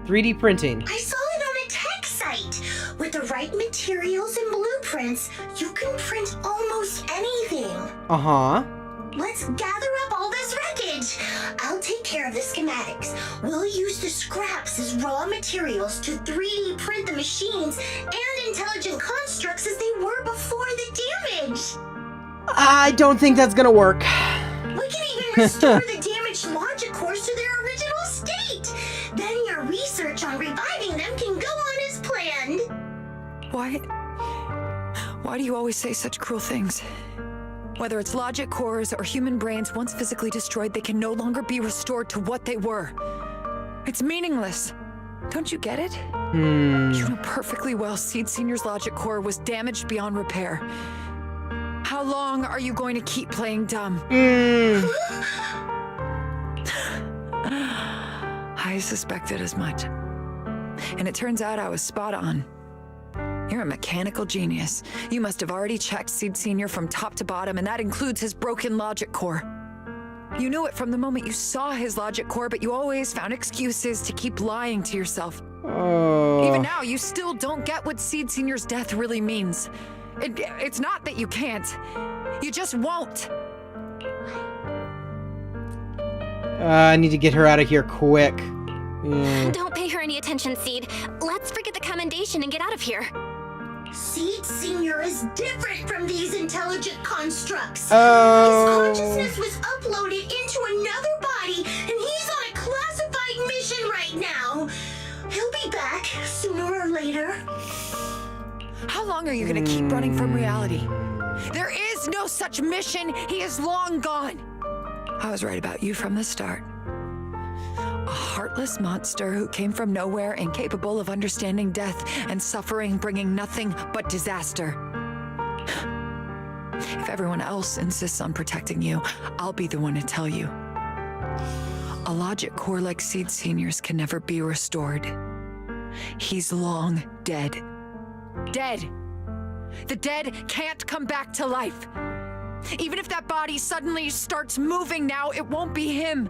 3D printing. I saw it on a tech site. With the right materials and blueprints, you can print almost anything. Uh-huh. Let's gather up all this wreckage. I'll take care of the schematics. We'll use the scraps as raw materials to 3D print the machines and intelligent constructs as they were before the damage. I don't think that's gonna work. We can even restore the damaged logic cores to their original state. Then your research on reviving them can go on as planned. Why do you always say such cruel things? Whether it's logic cores or human brains, once physically destroyed, they can no longer be restored to what they were. It's meaningless. Don't you get it? You know perfectly well Seed Senior's logic core was damaged beyond repair. How long are you going to keep playing dumb? I suspected as much. And it turns out I was spot on. You're a mechanical genius. You must have already checked Seed Senior from top to bottom, and that includes his broken logic core. You knew it from the moment you saw his logic core, but you always found excuses to keep lying to yourself. Oh. Even now, you still don't get what Seed Senior's death really means. It's not that you can't. You just won't. I need to get her out of here quick. Don't pay her any attention, Seed. Let's forget the commendation and get out of here. Seed Senior is different from these intelligent constructs. Oh. His consciousness was uploaded into another body, and he's on a classified mission right now. He'll be back sooner or later. How long are you gonna keep running from reality? There is no such mission. He is long gone. I was right about you from the start. A heartless monster who came from nowhere, incapable of understanding death and suffering, bringing nothing but disaster. If everyone else insists on protecting you, I'll be the one to tell you. A logic core like Seed Senior's can never be restored. He's long dead. Dead. The dead can't come back to life. Even if that body suddenly starts moving now, it won't be him.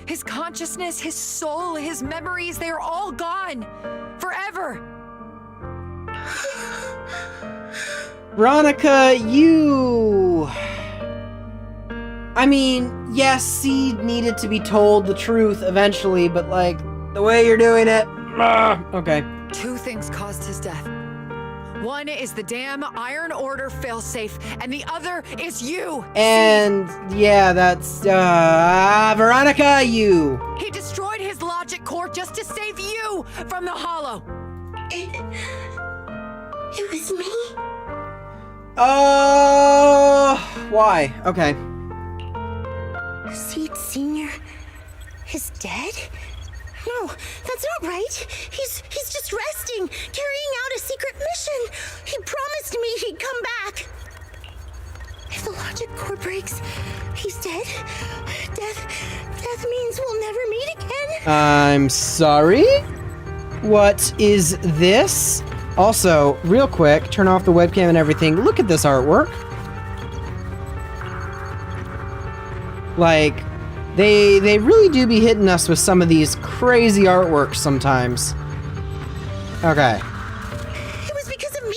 His consciousness, his soul, his memories, they are all gone. Forever. Veronica, you... I mean, yes, Seed needed to be told the truth eventually, but like, the way you're doing it, okay. 2 things caused his death. One is the damn Iron Order failsafe, and the other is you! And, yeah, that's, Veronica, you! He destroyed his logic core just to save you from the Hollow! It was me? Oh, why? Okay. Seed Senior is dead? No, that's not right. He's just resting, carrying out a secret mission. He promised me he'd come back. If the logic core breaks, he's dead. Death means we'll never meet again. I'm sorry? What is this? Also, real quick, turn off the webcam and everything. Look at this artwork. Like, they really do be hitting us with some of these crazy artworks sometimes. Okay. It was because of me.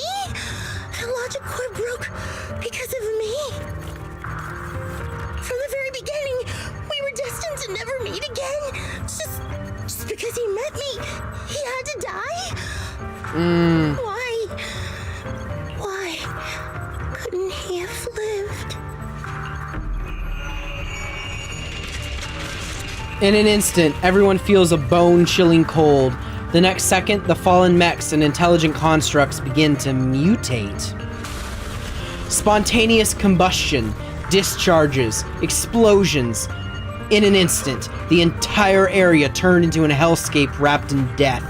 The logic core broke because of me. From the very beginning, we were destined to never meet again. Just because he met me, he had to die? Why couldn't he have lived? In an instant, everyone feels a bone-chilling cold. The next second, the fallen mechs and intelligent constructs begin to mutate. Spontaneous combustion, discharges, explosions. In an instant, the entire area turned into a hellscape wrapped in death.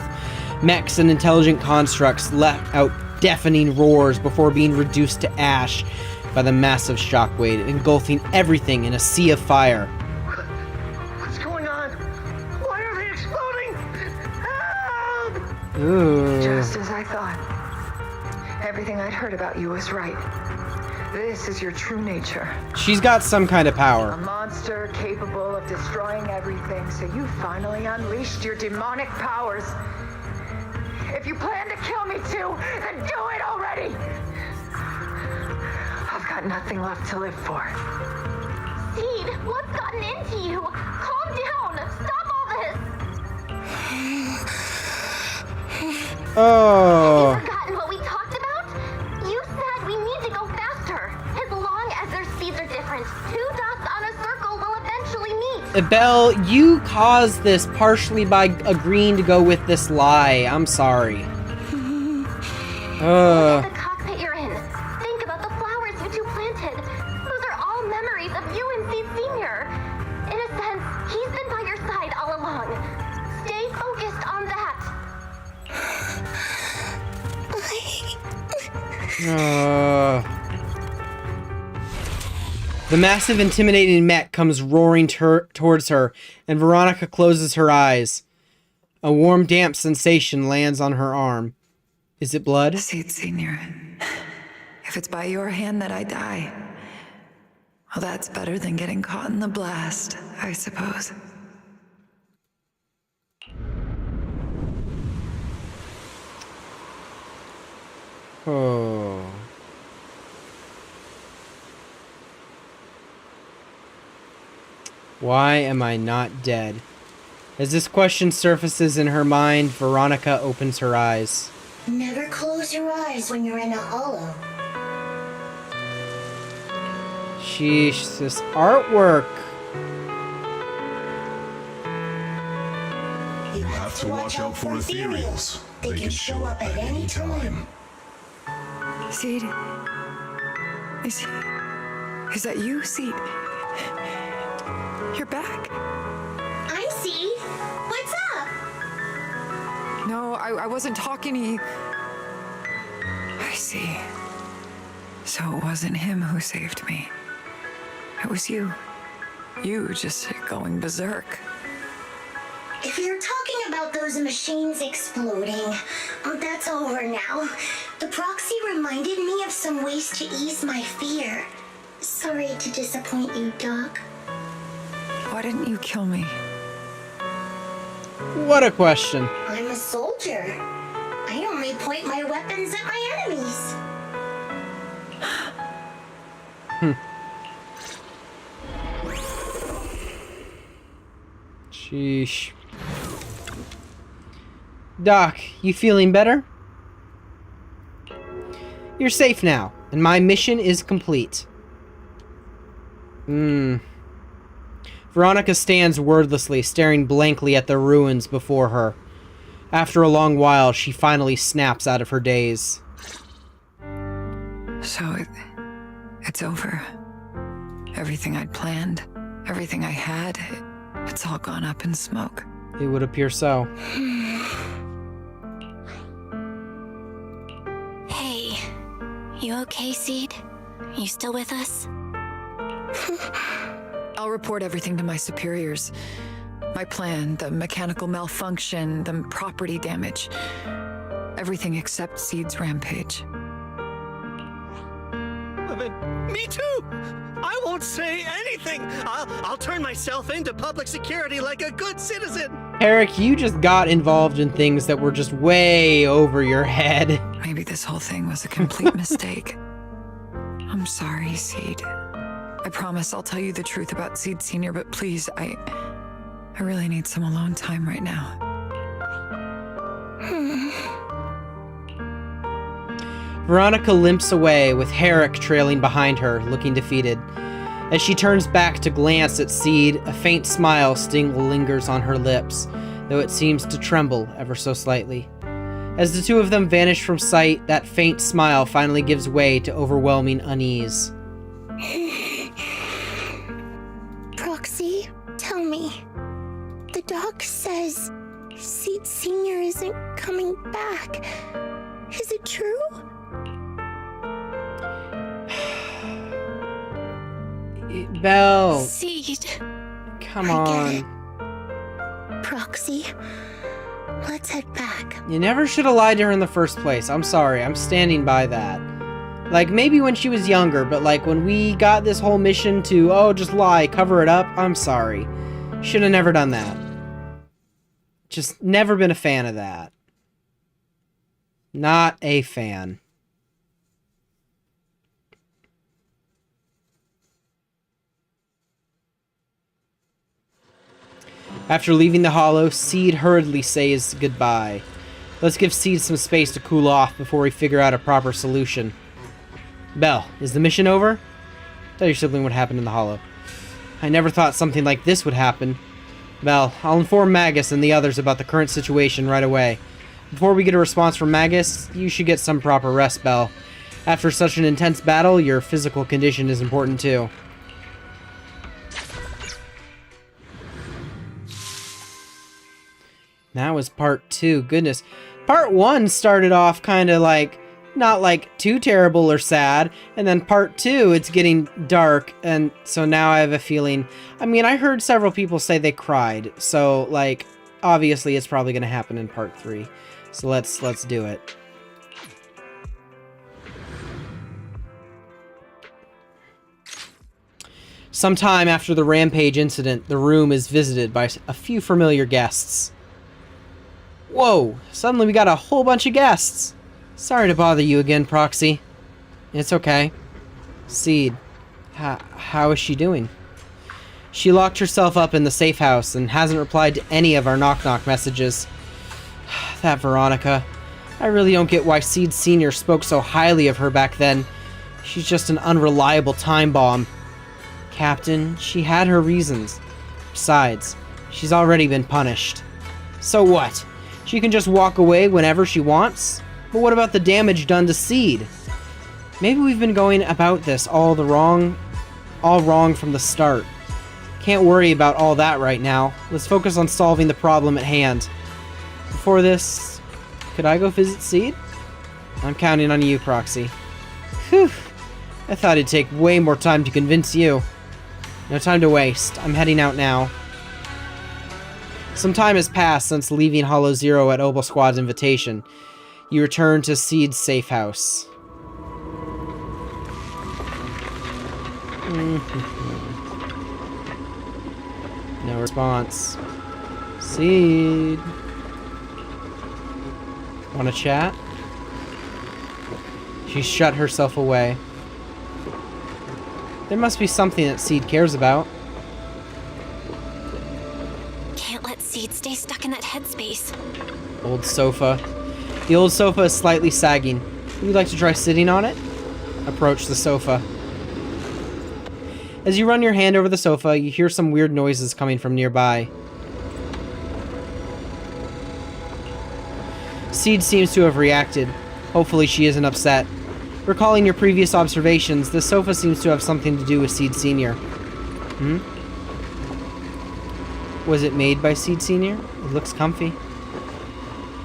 Mechs and intelligent constructs let out deafening roars before being reduced to ash by the massive shockwave, engulfing everything in a sea of fire. What's going on? Why are they exploding? Help! Ooh. Just as I thought. Everything I'd heard about you was right. This is your true nature. She's got some kind of A power. monster capable of destroying everything, so you finally unleashed your demonic powers. If you plan to kill me too, then do it already! I've got nothing left to live for. Seed, what's gotten into you? Calm down. Stop all this. Oh. Have you forgotten what we talked about? You said we need to go faster. As long as their speeds are different, 2 dots on a circle will eventually meet. Belle, you caused this partially by agreeing to go with this lie. I'm sorry. Look at the cockpit you're in. Think about the flowers you two planted. Those are all memories of you and Seed Senior. In a sense, he's been by your side all along. Stay focused on that. The massive, intimidating mech comes roaring towards her, and Veronica closes her eyes. A warm, damp sensation lands on her arm. Is it blood? Seed Senior, if it's by your hand that I die, well, that's better than getting caught in the blast, I suppose. Oh. Why am I not dead? As this question surfaces in her mind, Veronica opens her eyes. Never close your eyes when you're in a hollow. Sheesh, this artwork. You Have to watch out for ethereals. They can show up at any time. Seed? Is that you, Seed? You're back. I'm Seed. What's up? No, I wasn't talking to you. I see. So it wasn't him who saved me. It was you. You just going berserk. If you're talking about those machines exploding, that's over now. The proxy reminded me of some ways to ease my fear. Sorry to disappoint you, Doc. Why didn't you kill me? What a question. I'm a soldier. I only point my weapons at my enemies. Sheesh. Doc, you feeling better? You're safe now, and my mission is complete. Veronica stands wordlessly, staring blankly at the ruins before her. After a long while, she finally snaps out of her daze. So it's over. Everything I'd planned, everything I had, it's all gone up in smoke. It would appear so. Hey, you okay, Seed? You still with us? I'll report everything to my superiors. My plan, the mechanical malfunction, the property damage. Everything except Seed's rampage. Me too! I won't say anything! I'll turn myself into public security like a good citizen! Eric, you just got involved in things that were just way over your head. Maybe this whole thing was a complete mistake. I'm sorry, Seed. I promise I'll tell you the truth about Seed Senior, but please, I really need some alone time right now. Veronica limps away, with Herrick trailing behind her, looking defeated. As she turns back to glance at Seed, a faint smile still lingers on her lips, though it seems to tremble ever so slightly. As the two of them vanish from sight, that faint smile finally gives way to overwhelming unease. Proxy, tell me. The doc says Seed Senior isn't coming back. Is it true? Belle! Seed. Come I on. get it. Proxy, let's head back. You never should have lied to her in the first place. I'm sorry. I'm standing by that. Like, maybe when she was younger, but like when we got this whole mission to, oh, just lie, cover it up, I'm sorry. Should have never done that. Just never been a fan of that. Not a fan. After leaving the Hollow, Seed hurriedly says goodbye. Let's give Seed some space to cool off before we figure out a proper solution. Belle, is the mission over? Tell your sibling what happened in the Hollow. I never thought something like this would happen. Belle, I'll inform Magus and the others about the current situation right away. Before we get a response from Magus, you should get some proper rest, Belle. After such an intense battle, your physical condition is important too. That was part 2. Goodness. Part 1 started off kind of like, not like too terrible or sad. And then part 2, it's getting dark. And so now I have a feeling, I mean, I heard several people say they cried. So like, obviously it's probably going to happen in part 3. So let's do it. Sometime after the Rampage incident, the room is visited by a few familiar guests. Whoa, suddenly we got a whole bunch of guests. Sorry to bother you again, Proxy. It's okay. Seed, how is she doing? She locked herself up in the safe house and hasn't replied to any of our knock-knock messages. That Veronica. I really don't get why Seed Senior spoke so highly of her back then. She's just an unreliable time bomb. Captain, she had her reasons. Besides, she's already been punished. So what? She can just walk away whenever she wants? But what about the damage done to Seed? Maybe we've been going about this all wrong from the start. Can't worry about all that right now. Let's focus on solving the problem at hand. Before this, could I go visit Seed? I'm counting on you, Proxy. Whew. I thought it'd take way more time to convince you. No time to waste. I'm heading out now. Some time has passed since leaving Hollow Zero at Obel Squad's invitation. You return to Seed's safe house. No response. Seed. Wanna chat? She shut herself away. There must be something that Seed cares about. Can't stay stuck in that headspace. Old sofa. The old sofa is slightly sagging. Would you like to try sitting on it? Approach the sofa. As you run your hand over the sofa, you hear some weird noises coming from nearby. Seed seems to have reacted. Hopefully she isn't upset. Recalling your previous observations, the sofa seems to have something to do with Seed Sr. Was it made by Seed Sr.? It looks comfy.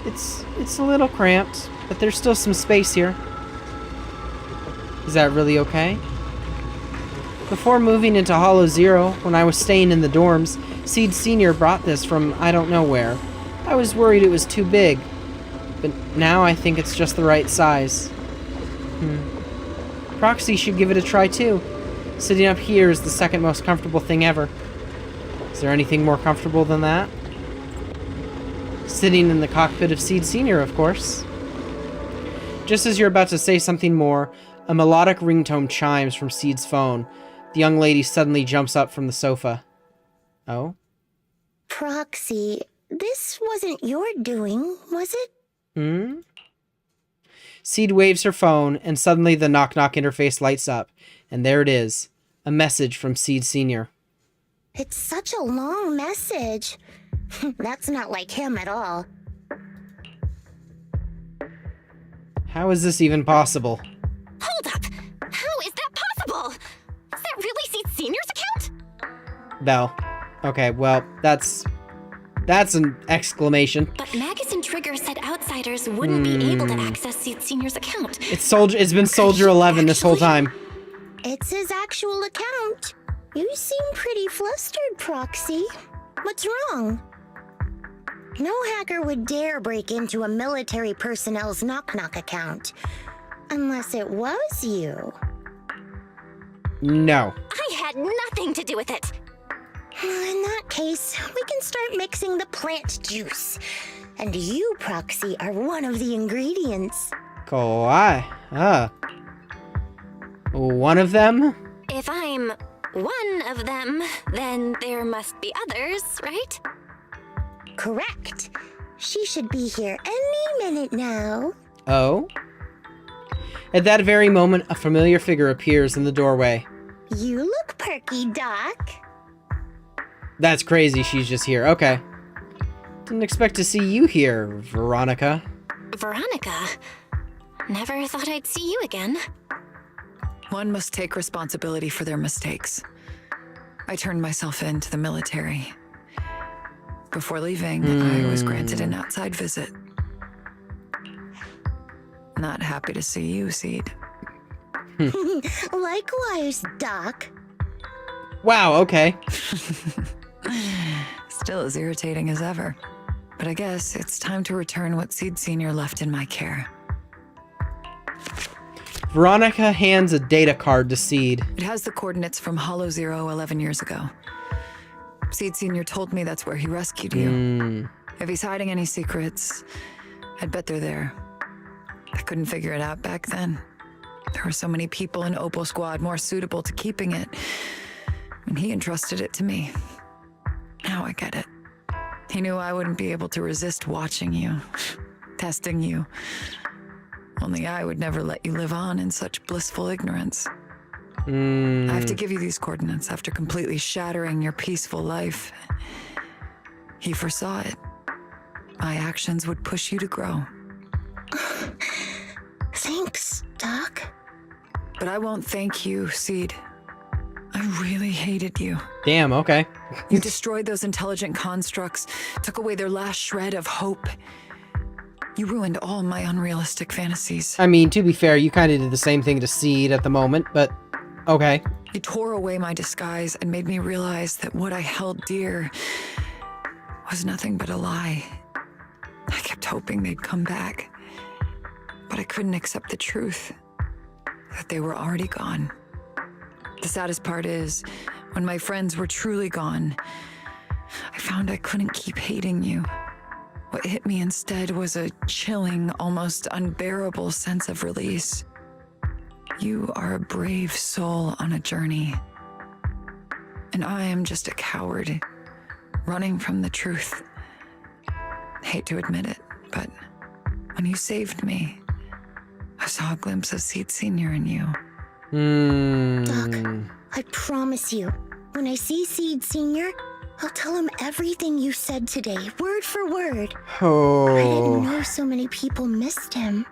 It's a little cramped, but there's still some space here. Is that really okay? Before moving into Hollow Zero, when I was staying in the dorms, Seed Sr. brought this from I don't know where. I was worried it was too big, but now I think it's just the right size. Proxy should give it a try too. Sitting up here is the second most comfortable thing ever. Is there anything more comfortable than that? Sitting in the cockpit of Seed Sr., of course. Just as you're about to say something more, a melodic ringtone chimes from Seed's phone. The young lady suddenly jumps up from the sofa. Oh? Proxy, this wasn't your doing, was it? Seed waves her phone, and suddenly the knock-knock interface lights up. And there it is. A message from Seed Sr. It's such a long message. That's not like him at all. How is this even possible? Hold up! How is that possible? Is that really Seed Sr.'s account? Bell. Okay, well, that's an exclamation. But Magus and Trigger said outsiders wouldn't be able to access Seed Sr.'s account. It's been Soldier 11 this whole time. It's his actual account. You seem pretty flustered, Proxy. What's wrong? No hacker would dare break into a military personnel's knock-knock account. Unless it was you. No. I had nothing to do with it. In that case, we can start mixing the plant juice. And you, Proxy, are one of the ingredients. Kawaii. One of them? If I'm one of them, then there must be others, right? Correct. She should be here any minute now. Oh? At that very moment, a familiar figure appears in the doorway. You look perky, Doc. That's crazy, she's just here. Okay. Didn't expect to see you here, Veronica. Veronica? Never thought I'd see you again. One must take responsibility for their mistakes. I turned myself in to the military. Before leaving, I was granted an outside visit. Not happy to see you, Seed. Likewise, Doc. Wow, okay. Still as irritating as ever. But I guess it's time to return what Seed Sr. left in my care. Veronica hands a data card to Seed. It has the coordinates from Hollow Zero 11 years ago. Seed Sr. told me that's where he rescued you. If he's hiding any secrets, I'd bet they're there. I couldn't figure it out back then. There were so many people in Opal Squad more suitable to keeping it. And he entrusted it to me. Now I get it. He knew I wouldn't be able to resist watching you, testing you. Only I would never let you live on in such blissful ignorance. I have to give you these coordinates after completely shattering your peaceful life. He foresaw it. My actions would push you to grow. Thanks, Doc. But I won't thank you, Seed. I really hated you. Damn, okay. You destroyed those intelligent constructs, took away their last shred of hope. You ruined all my unrealistic fantasies. I mean, to be fair, you kind of did the same thing to Seed at the moment, but okay. You tore away my disguise and made me realize that what I held dear was nothing but a lie. I kept hoping they'd come back, but I couldn't accept the truth that they were already gone. The saddest part is, when my friends were truly gone, I found I couldn't keep hating you. What hit me instead was a chilling, almost unbearable sense of release. You are a brave soul on a journey. And I am just a coward, running from the truth. hate to admit it, but when you saved me, I saw a glimpse of Seed Senior in you. Doc, I promise you, when I see Seed Senior, I'll tell him everything you said today, word for word. Oh. I didn't know so many people missed him.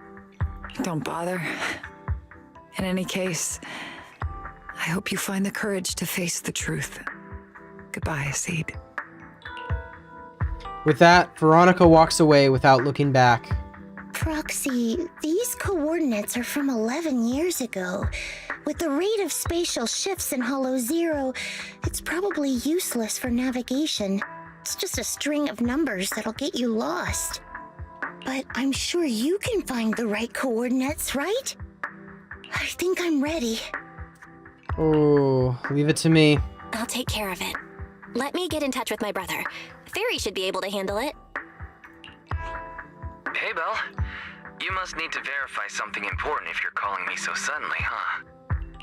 Don't bother. In any case, I hope you find the courage to face the truth. Goodbye, Seed. With that, Veronica walks away without looking back. Proxy, these coordinates are from 11 years ago. With the rate of spatial shifts in Hollow Zero, it's probably useless for navigation. It's just a string of numbers that'll get you lost. But I'm sure you can find the right coordinates, right? I think I'm ready. Oh, leave it to me. I'll take care of it. Let me get in touch with my brother. Fairy should be able to handle it. Hey, Belle. You must need to verify something important if you're calling me so suddenly, huh?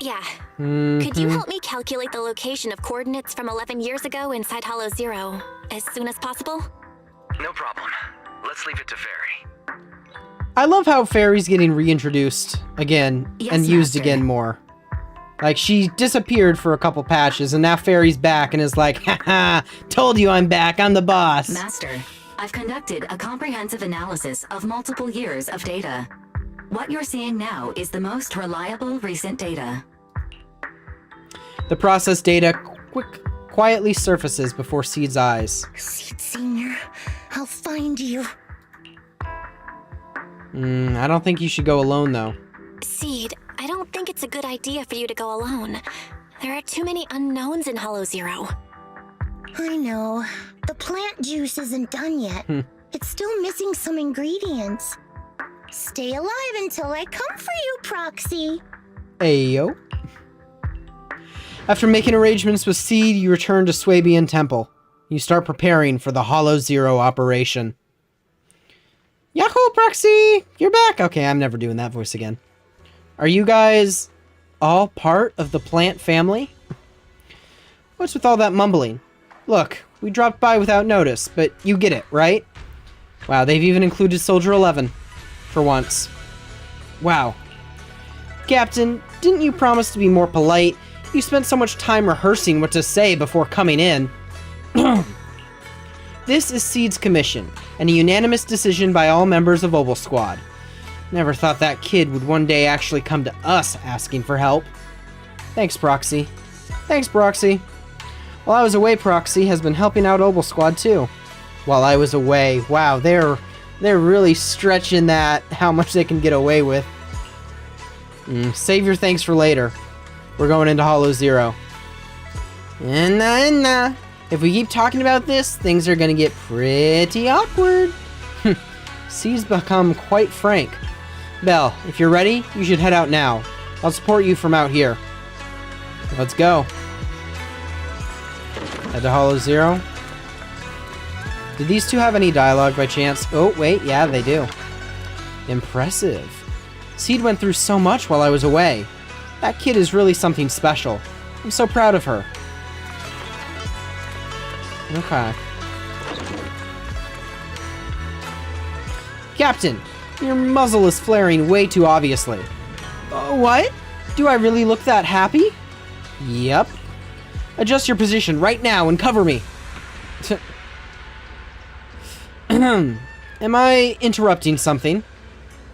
Yeah. Could you help me calculate the location of coordinates from 11 years ago inside Hollow Zero as soon as possible? No problem. Let's leave it to Fairy. I love how Fairy's getting reintroduced again Yes, and used Master. again more. Like, she disappeared for a couple patches, and now Fairy's back and is like, haha, told you I'm back, I'm the boss. Master, I've conducted a comprehensive analysis of multiple years of data. What you're seeing now is the most reliable recent data. The processed data quietly surfaces before Seed's eyes. Seed Senior, I'll find you. I don't think you should go alone, though. Seed, I don't think it's a good idea for you to go alone. There are too many unknowns in Hollow Zero. I know. The plant juice isn't done yet. It's still missing some ingredients. Stay alive until I come for you, Proxy. Ayo. After making arrangements with Seed, you return to Swabian Temple. You start preparing for the Hollow Zero operation. Yahoo, Proxy! You're back! Okay, I'm never doing that voice again. Are you guys all part of the plant family? What's with all that mumbling? Look, we dropped by without notice, but you get it, right? Wow, they've even included Soldier 11. For once. Wow. Captain, didn't you promise to be more polite? You spent so much time rehearsing what to say before coming in. This is Seed's commission, and a unanimous decision by all members of Obel Squad. Never thought that kid would one day actually come to us asking for help. Thanks, Proxy. Thanks, Proxy. While I was away, Proxy has been helping out Obel Squad too. While I was away, wow, they're really stretching that, how much they can get away with. Save your thanks for later. We're going into Hollow Zero. Nah. If we keep talking about this, things are gonna get pretty awkward. Seed's become quite frank. Belle, if you're ready, you should head out now. I'll support you from out here. Let's go. Head to Hollow Zero. Did these two have any dialogue by chance? Oh, wait, yeah, they do. Impressive. Seed went through so much while I was away. That kid is really something special. I'm so proud of her. Okay. Captain, your muzzle is flaring way too obviously. What? Do I really look that happy? Yep. Adjust your position right now and cover me. Am I interrupting something?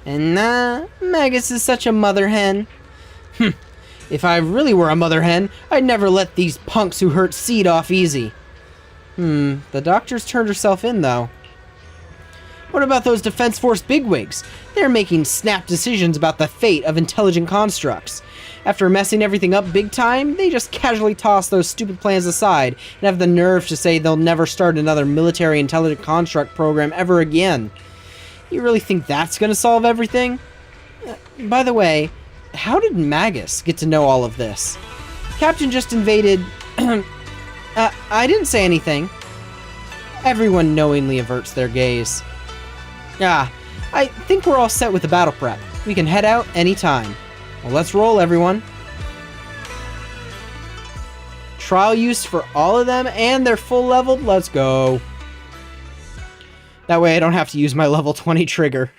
And nah, Magus is such a mother hen. If I really were a mother hen, I'd never let these punks who hurt Seed off easy. The doctor's turned herself in, though. What about those Defense Force bigwigs? They're making snap decisions about the fate of intelligent constructs. After messing everything up big time, they just casually toss those stupid plans aside and have the nerve to say they'll never start another military intelligent construct program ever again. You really think that's gonna solve everything? By the way, how did Magus get to know all of this? Captain just invaded... I didn't say anything. Everyone knowingly averts their gaze. I think we're all set with the battle prep. We can head out anytime. Well, let's roll, everyone. Trial use for all of them, and they're full leveled. Let's go. That way I don't have to use my level 20 trigger.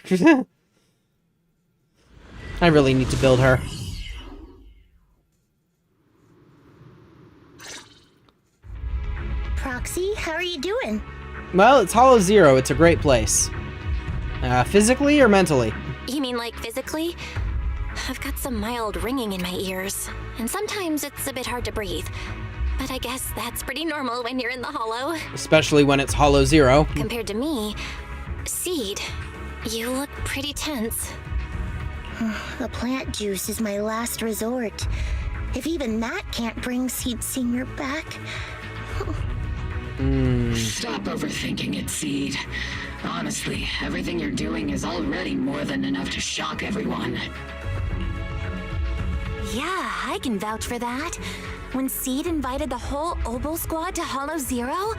I really need to build her. Proxy, how are you doing? Well, it's Hollow Zero. It's a great place. Physically or mentally? You mean like physically? I've got some mild ringing in my ears, and sometimes it's a bit hard to breathe. But I guess that's pretty normal when you're in the Hollow. Especially when it's Hollow Zero. Compared to me, Seed, you look pretty tense. The plant juice is my last resort. If even that can't bring Seed Senior back... Stop overthinking it, Seed. Honestly, everything you're doing is already more than enough to shock everyone. Yeah, I can vouch for that. When Seed invited the whole Obel squad to Hollow Zero,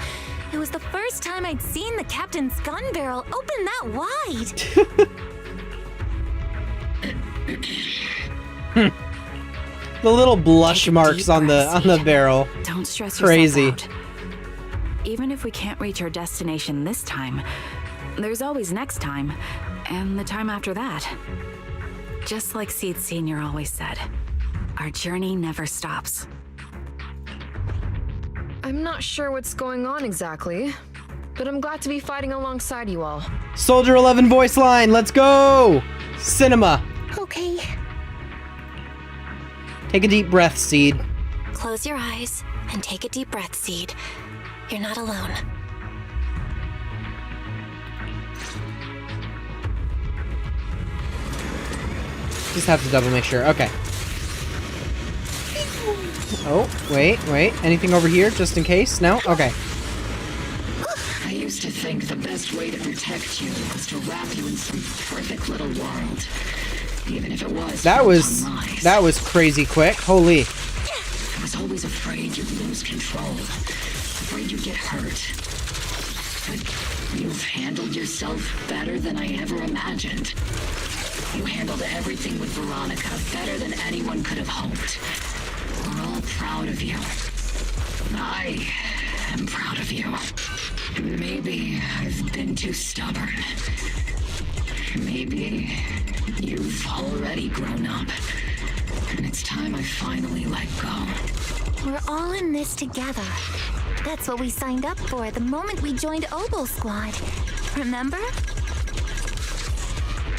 it was the first time I'd seen the captain's gun barrel open that wide. The little blush marks on the barrel. Don't stress Crazy. yourself out. Even if we can't reach our destination this time, there's always next time, and the time after that. Just like Seed Senior always said, our journey never stops. I'm not sure what's going on exactly, but I'm glad to be fighting alongside you all. Soldier 11 voice line, let's go! Cinema. Okay. Take a deep breath, Seed. Close your eyes and take a deep breath, Seed. You're not alone. Just have to double make sure. Okay. Oh, wait. Anything over here, just in case? No? Okay. I used to think the best way to protect you was to wrap you in some perfect little world. Even if it was That built on lies. was crazy quick. Holy. I was always afraid you'd lose control. Afraid you'd get hurt. But you've handled yourself better than I ever imagined. You handled everything with Veronica better than anyone could have hoped. We're all proud of you. I am proud of you. Maybe I've been too stubborn. Maybe you've already grown up. And it's time I finally let go. We're all in this together. That's what we signed up for the moment we joined Obel Squad. Remember?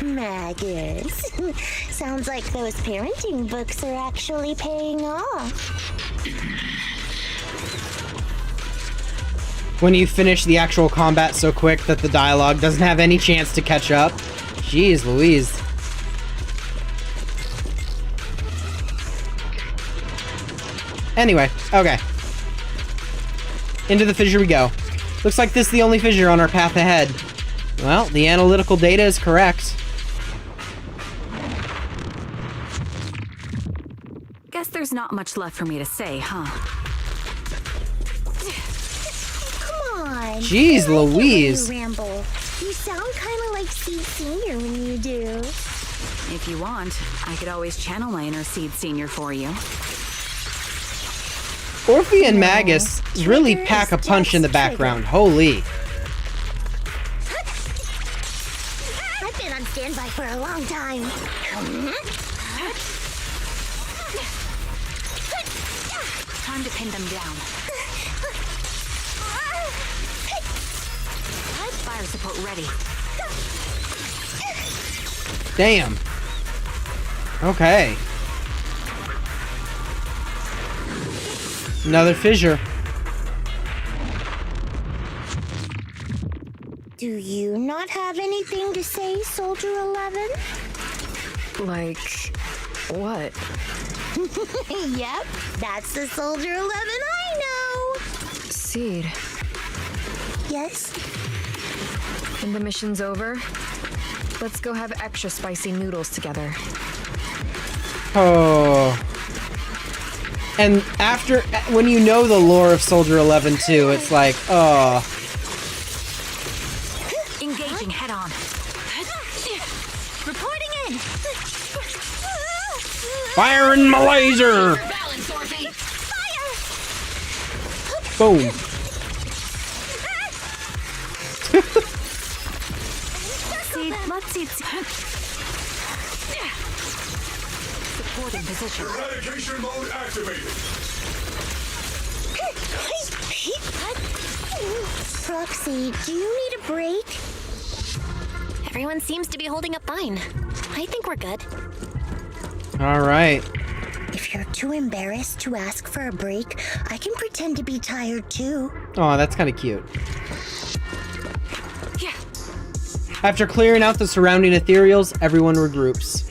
Magus. Sounds like those parenting books are actually paying off. When you finish the actual combat so quick that the dialogue doesn't have any chance to catch up. Jeez Louise. Anyway, okay. Into the fissure we go. Looks like this is the only fissure on our path ahead. Well, the analytical data is correct. Guess there's not much left for me to say, huh? Come on. Jeez I like it when Louise. you ramble. You sound kind of like Seed Senior when you do. If you want, I could always channel my inner Seed Senior for you. Orphe and Magus really pack a punch in the background. Holy. I've been on standby for a long time. Time to pin them down. Fire support ready. Damn. Okay. Another fissure. Do you not have anything to say, Soldier 11? Like, what? Yep, that's the Soldier 11 I know. Seed, Yes? when the mission's over, let's go have extra spicy noodles together. Oh. And after, when you know the lore of Soldier 11 too, it's like, oh. Engaging head on. Reporting in! Firing my laser! Balance, Orphe! Boom. Support in position. Eradication mode activated. Proxy, do you need a break? Everyone seems to be holding up fine. I think we're good. All right. If you're too embarrassed to ask for a break, I can pretend to be tired too. Oh, that's kind of cute. Yeah. After clearing out the surrounding ethereals, everyone regroups.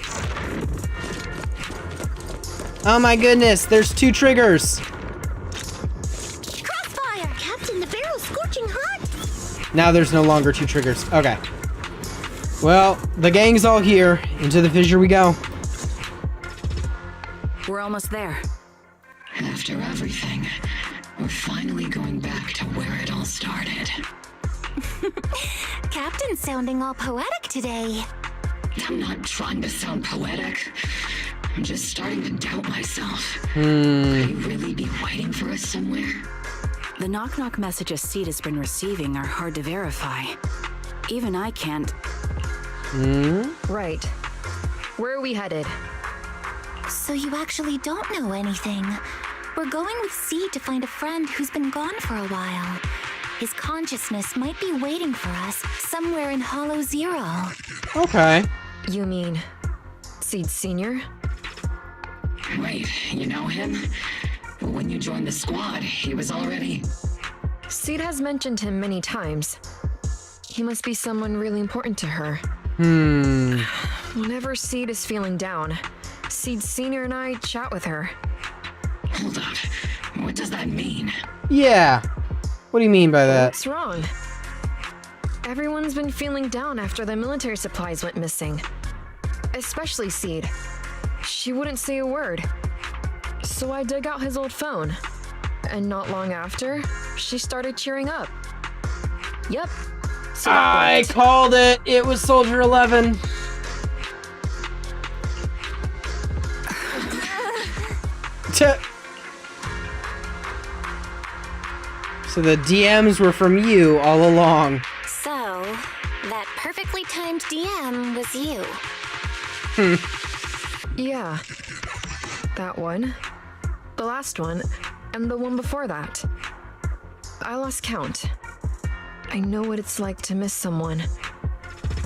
Oh my goodness, there's 2 triggers. Crossfire! Captain, the barrel's scorching hot! Now there's no longer 2 triggers. Okay. Well, the gang's all here. Into the fissure we go. We're almost there. After everything, we're finally going back to where it all started. Captain's sounding all poetic today. I'm not trying to sound poetic. I'm just starting to doubt myself. Could he really be waiting for us somewhere? The knock-knock messages Seed has been receiving are hard to verify. Even I can't. Right. Where are we headed? So you actually don't know anything. We're going with Seed to find a friend who's been gone for a while. His consciousness might be waiting for us somewhere in Hollow Zero. Okay. You mean Seed Senior? Wait, you know him? Well, when you joined the squad, he was already... Seed has mentioned him many times. He must be someone really important to her. Whenever Seed is feeling down, Seed Senior and I chat with her. Hold up. What does that mean? Yeah. What do you mean by that? What's wrong? Everyone's been feeling down after the military supplies went missing. Especially Seed. She wouldn't say a word. So I dug out his old phone. And not long after, she started cheering up. Yep. So I called it. It was Soldier 11. So the DMs were from you all along. So, that perfectly timed DM was you. Yeah. That one. The last one. And the one before that. I lost count. I know what it's like to miss someone.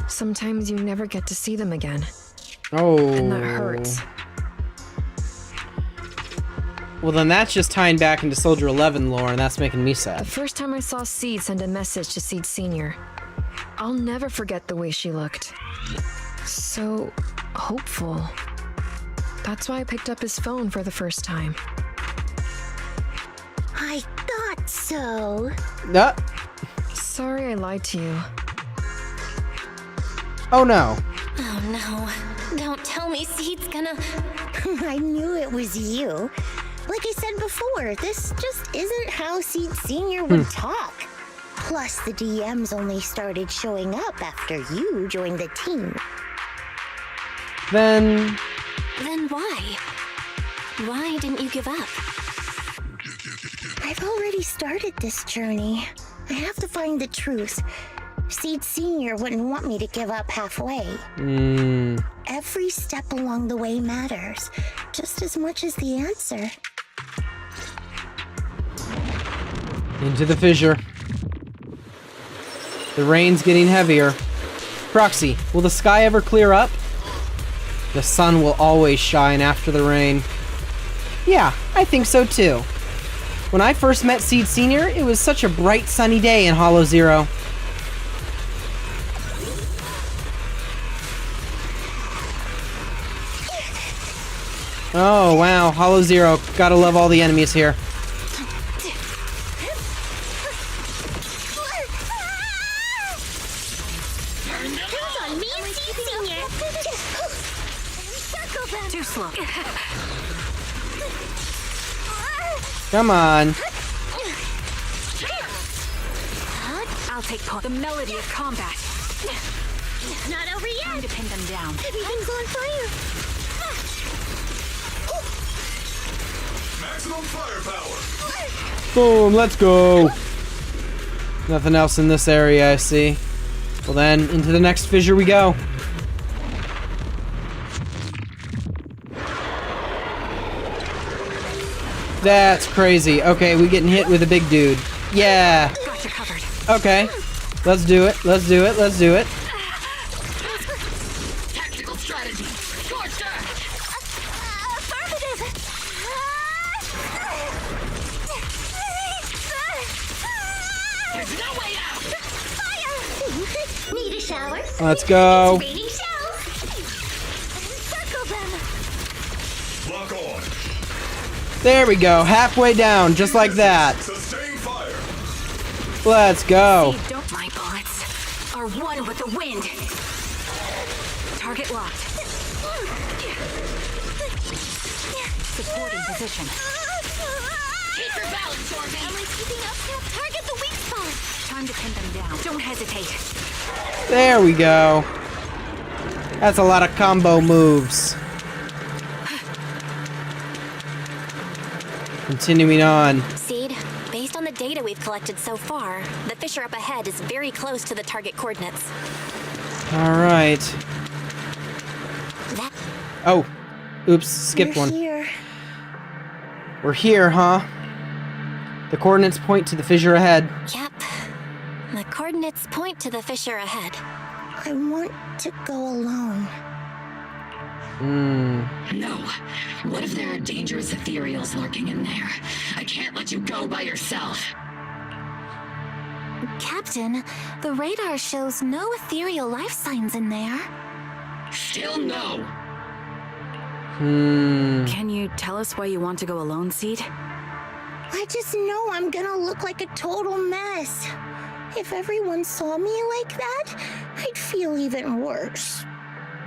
Sometimes you never get to see them again. Oh. And that hurts. Well, then that's just tying back into Soldier 11 lore, and that's making me sad. The first time I saw Seed send a message to Seed Senior, I'll never forget the way she looked. So hopeful. That's why I picked up his phone for the first time. I thought so. Sorry I lied to you. Oh no. Oh no. Don't tell me Seed's gonna... I knew it was you. Like I said before, this just isn't how Seed Senior would talk. Plus, the DMs only started showing up after you joined the team. Then why? Why didn't you give up? I've already started this journey. I have to find the truth. Seed Senior wouldn't want me to give up halfway. Every step along the way matters, just as much as the answer. Into the fissure. The rain's getting heavier. Proxy, will the sky ever clear up? The sun will always shine after the rain. Yeah, I think so too. When I first met Seed Senior, it was such a bright sunny day in Hollow Zero. Oh wow, Hollow Zero. Gotta love all the enemies here. Too slow. Come on. I'll take part. The melody of combat. Not over yet. Time to pin them down. Everything's on fire. Maximum firepower. Boom, let's go. Nothing else in this area, I see. Well then, into the next fissure we go. That's crazy. Okay, we getting hit with a big dude. Yeah. Got you covered. Okay. Let's do it. Let's do it. Let's do it. Tactical strategy. Scorched earth. Affirmative! There's no way out. Fire! Need a shower? Let's go. It's raining shells. Circle them! Lock on. There we go. Halfway down, just like that. Sustain fire. Let's go. Don't my bullets are one with the wind. Target locked. Supporting position. Keep your balance, Orby. Am I keeping up? Target the weak spot! Time to pin them down. Don't hesitate. There we go. That's a lot of combo moves. Continuing on. Seed, based on the data we've collected so far, the fissure up ahead is very close to the target coordinates. All right. That Oh, oops, skipped We're one. here. We're here, huh? The coordinates point to the fissure ahead. Yep. The coordinates point to the fissure ahead. I want to go alone. No. What if there are dangerous ethereals lurking in there? I can't let you go by yourself. Captain, the radar shows no ethereal life signs in there. Still no. Can you tell us why you want to go alone, Seed? I just know I'm gonna look like a total mess. If everyone saw me like that, I'd feel even worse.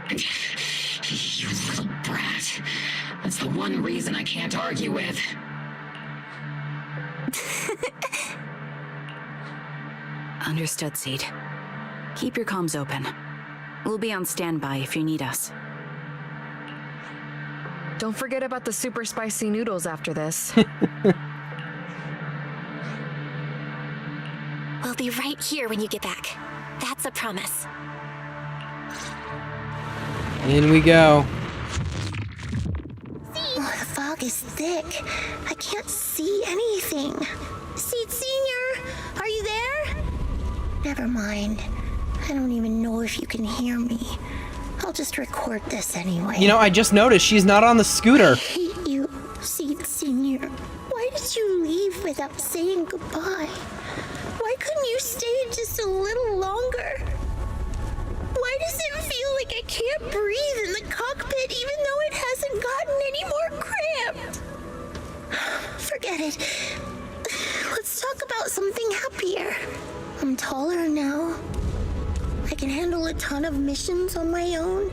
You little brat. That's the one reason I can't argue with. Understood, Seed. Keep your comms open. We'll be on standby if you need us. Don't forget about the super spicy noodles after this. We'll be right here when you get back. That's a promise. In we go. Oh, the fog is thick. I can't see anything. Seed Senior, are you there? Never mind. I don't even know if you can hear me. I'll just record this anyway. You know, I just noticed she's not on the scooter. I hate you, Seed Senior. Why did you leave without saying goodbye? Why couldn't you stay just a little longer? Why does it feel like I can't breathe in the cockpit even though it hasn't gotten any more cramped? Forget it. Let's talk about something happier. I'm taller now. I can handle a ton of missions on my own.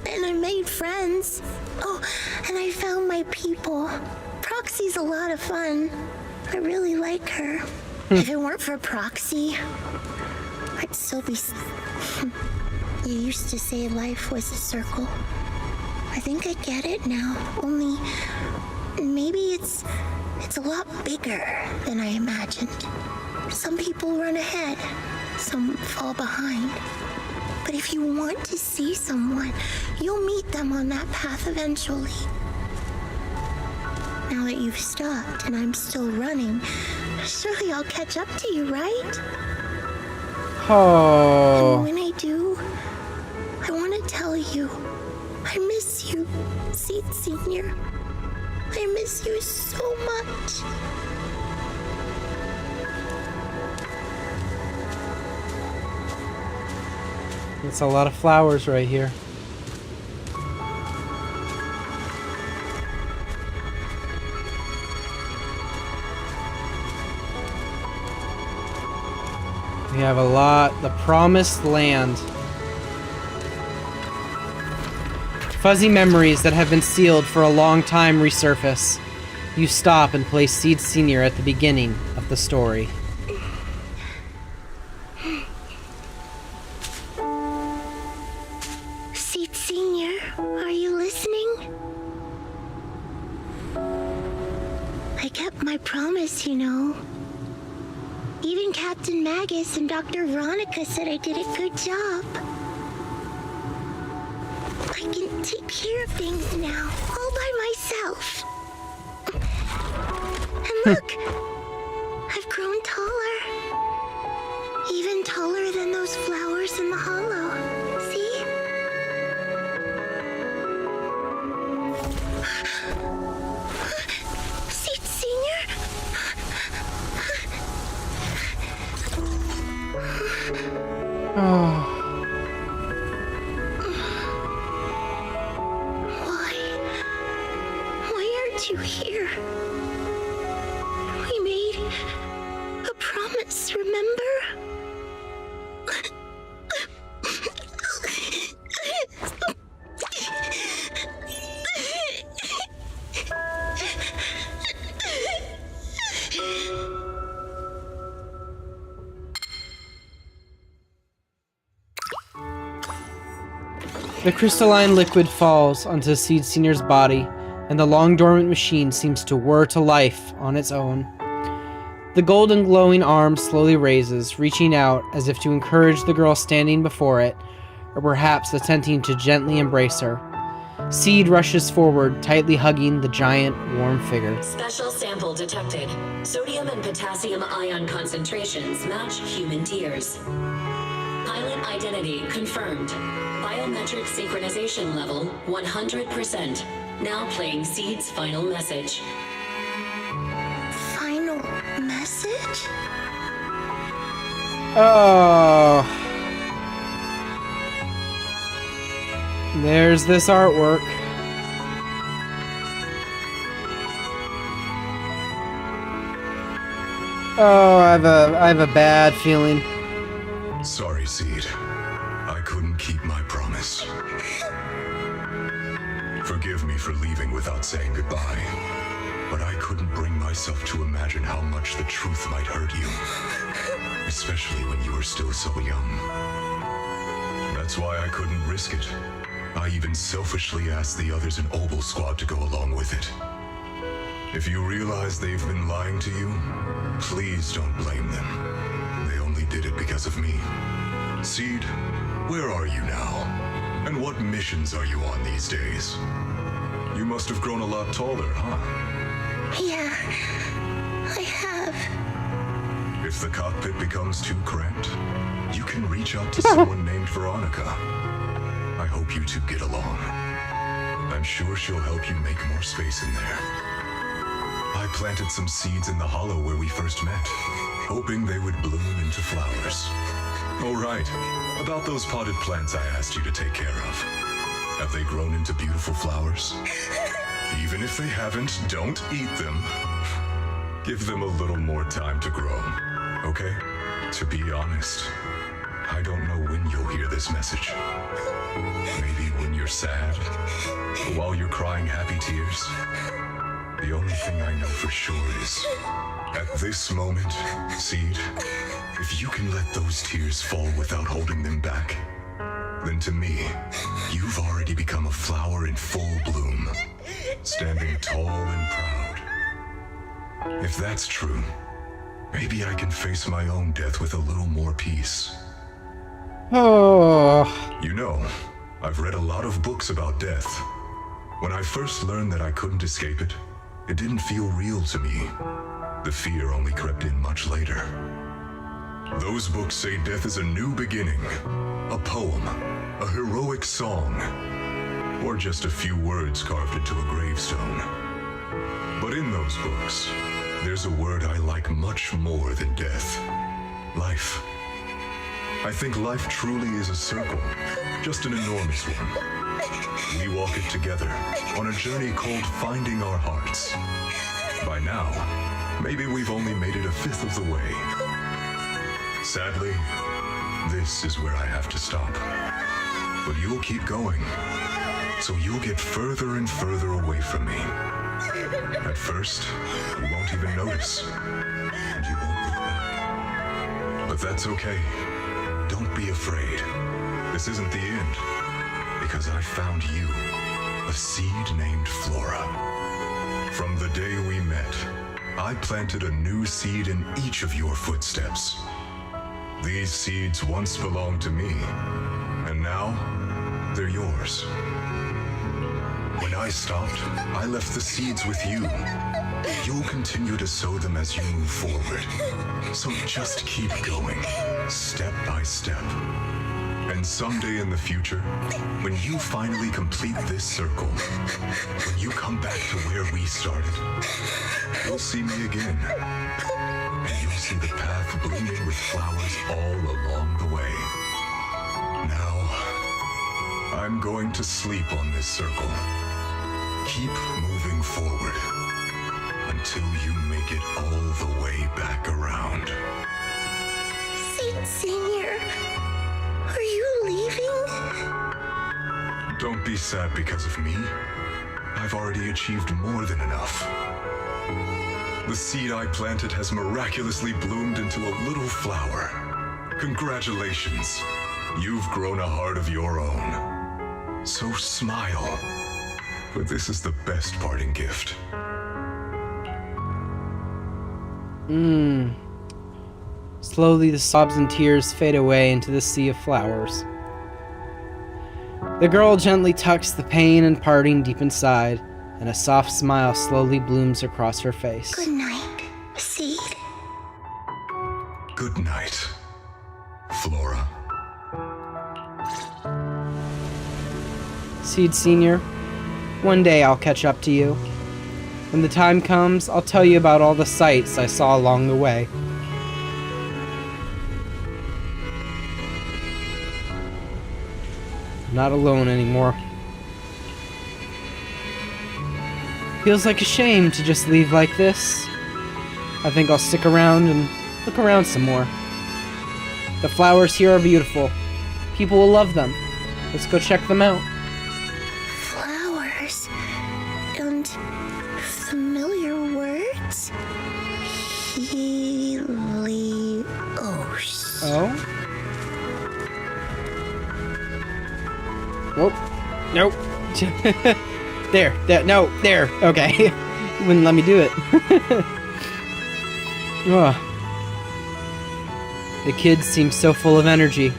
And I made friends. Oh, and I found my people. Proxy's a lot of fun. I really like her. If it weren't for Proxy, I'd still be... You used to say life was a circle. I think I get it now. Only maybe it's a lot bigger than I imagined. Some people run ahead, some fall behind. But if you want to see someone, you'll meet them on that path eventually. Now that you've stopped and I'm still running, surely I'll catch up to you, right? Oh. And when I do, I want to tell you, I miss you, Seed Senior. I miss you so much. It's a lot of flowers right here. We have a lot. The Promised Land. Fuzzy memories that have been sealed for a long time resurface. You stop and place Seed Senior at the beginning of the story. Seed Senior, are you listening? I kept my promise, you know. Even Captain Magus and Dr. Veronica said I did a good job. I can take care of things now, all by myself. Look! I've grown taller. Even taller than those flowers in the hollow. See? Seed Senior? Oh. Why aren't you here? We made a promise, remember? The crystalline liquid falls onto Seed Senior's body, and the long-dormant machine seems to whir to life on its own. The golden glowing arm slowly raises, reaching out as if to encourage the girl standing before it, or perhaps attempting to gently embrace her. Seed rushes forward, tightly hugging the giant, warm figure. Special sample detected. Sodium and potassium ion concentrations match human tears. Pilot identity confirmed. Biometric synchronization level 100%. Now playing Seed's final message. Final message? Oh. There's this artwork. Oh, I have a bad feeling. Sorry, Seed. I couldn't keep my promise. Forgive me for leaving without saying goodbye, but I couldn't bring myself to imagine how much the truth might hurt you, especially when you were still so young. That's why I couldn't risk it. I even selfishly asked the others in Obel Squad to go along with it. If you realize they've been lying to you, please don't blame them. They only did it because of me. Seed, where are you now? And what missions are you on these days? You must have grown a lot taller, huh? Yeah, I have. If the cockpit becomes too cramped, you can reach out to someone named Veronica. I hope you two get along. I'm sure she'll help you make more space in there. I planted some seeds in the hollow where we first met, hoping they would bloom into flowers. Oh, right. About those potted plants I asked you to take care of. Have they grown into beautiful flowers? Even if they haven't, don't eat them. Give them a little more time to grow, okay? To be honest, I don't know when you'll hear this message. Maybe when you're sad, or while you're crying happy tears. The only thing I know for sure is, at this moment, Seed, if you can let those tears fall without holding them back, then to me, you've already become a flower in full bloom, standing tall and proud. If that's true, maybe I can face my own death with a little more peace. Oh. You know, I've read a lot of books about death. When I first learned that I couldn't escape it, it didn't feel real to me. The fear only crept in much later. Those books say death is a new beginning, a poem, a heroic song, or just a few words carved into a gravestone. But in those books, there's a word I like much more than death: life. I think life truly is a circle, just an enormous one. We walk it together on a journey called finding our hearts. By now, maybe we've only made it a fifth of the way. Sadly, this is where I have to stop. But you'll keep going, so you'll get further and further away from me. At first, you won't even notice, and you won't look back. But that's okay. Don't be afraid. This isn't the end, because I found you, a seed named Flora. From the day we met, I planted a new seed in each of your footsteps. These seeds once belonged to me, and now they're yours. When I stopped, I left the seeds with you, You'll continue to sow them as you move forward. So just keep going, step by step. And someday in the future, when you finally complete this circle, when you come back to where we started, you'll see me again. And you'll see the path blooming with flowers all along the way. Now, I'm going to sleep on this circle. Keep moving forward until you make it all the way back around. Seed Senior, are you leaving? Don't be sad because of me. I've already achieved more than enough. The seed I planted has miraculously bloomed into a little flower. Congratulations. You've grown a heart of your own. So smile, for this is the best parting gift. Slowly the sobs and tears fade away into the sea of flowers. The girl gently tucks the pain and parting deep inside, and a soft smile slowly blooms across her face. Good night, Seed. Good night, Flora. Seed Senior, one day I'll catch up to you. When the time comes, I'll tell you about all the sights I saw along the way. I'm not alone anymore. Feels like a shame to just leave like this. I think I'll stick around and look around some more. The flowers here are beautiful. People will love them. Let's go check them out. Flowers and familiar words. Helios. Oh? Nope. Nope. There. No. There. Okay. You wouldn't let me do it. Ugh. The kids seem so full of energy.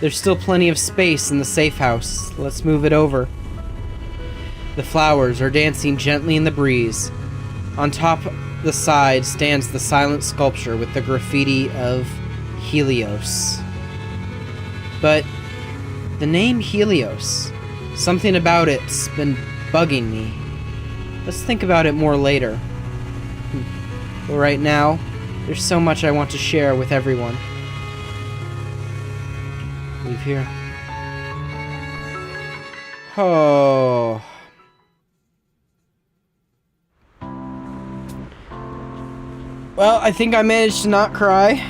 There's still plenty of space in the safe house. Let's move it over. The flowers are dancing gently in the breeze. On top the side stands the silent sculpture with the graffiti of Helios. But the name Helios, something about it's been bugging me. Let's think about it more later. But right now, there's so much I want to share with everyone. Leave here. Oh. Well, I think I managed to not cry.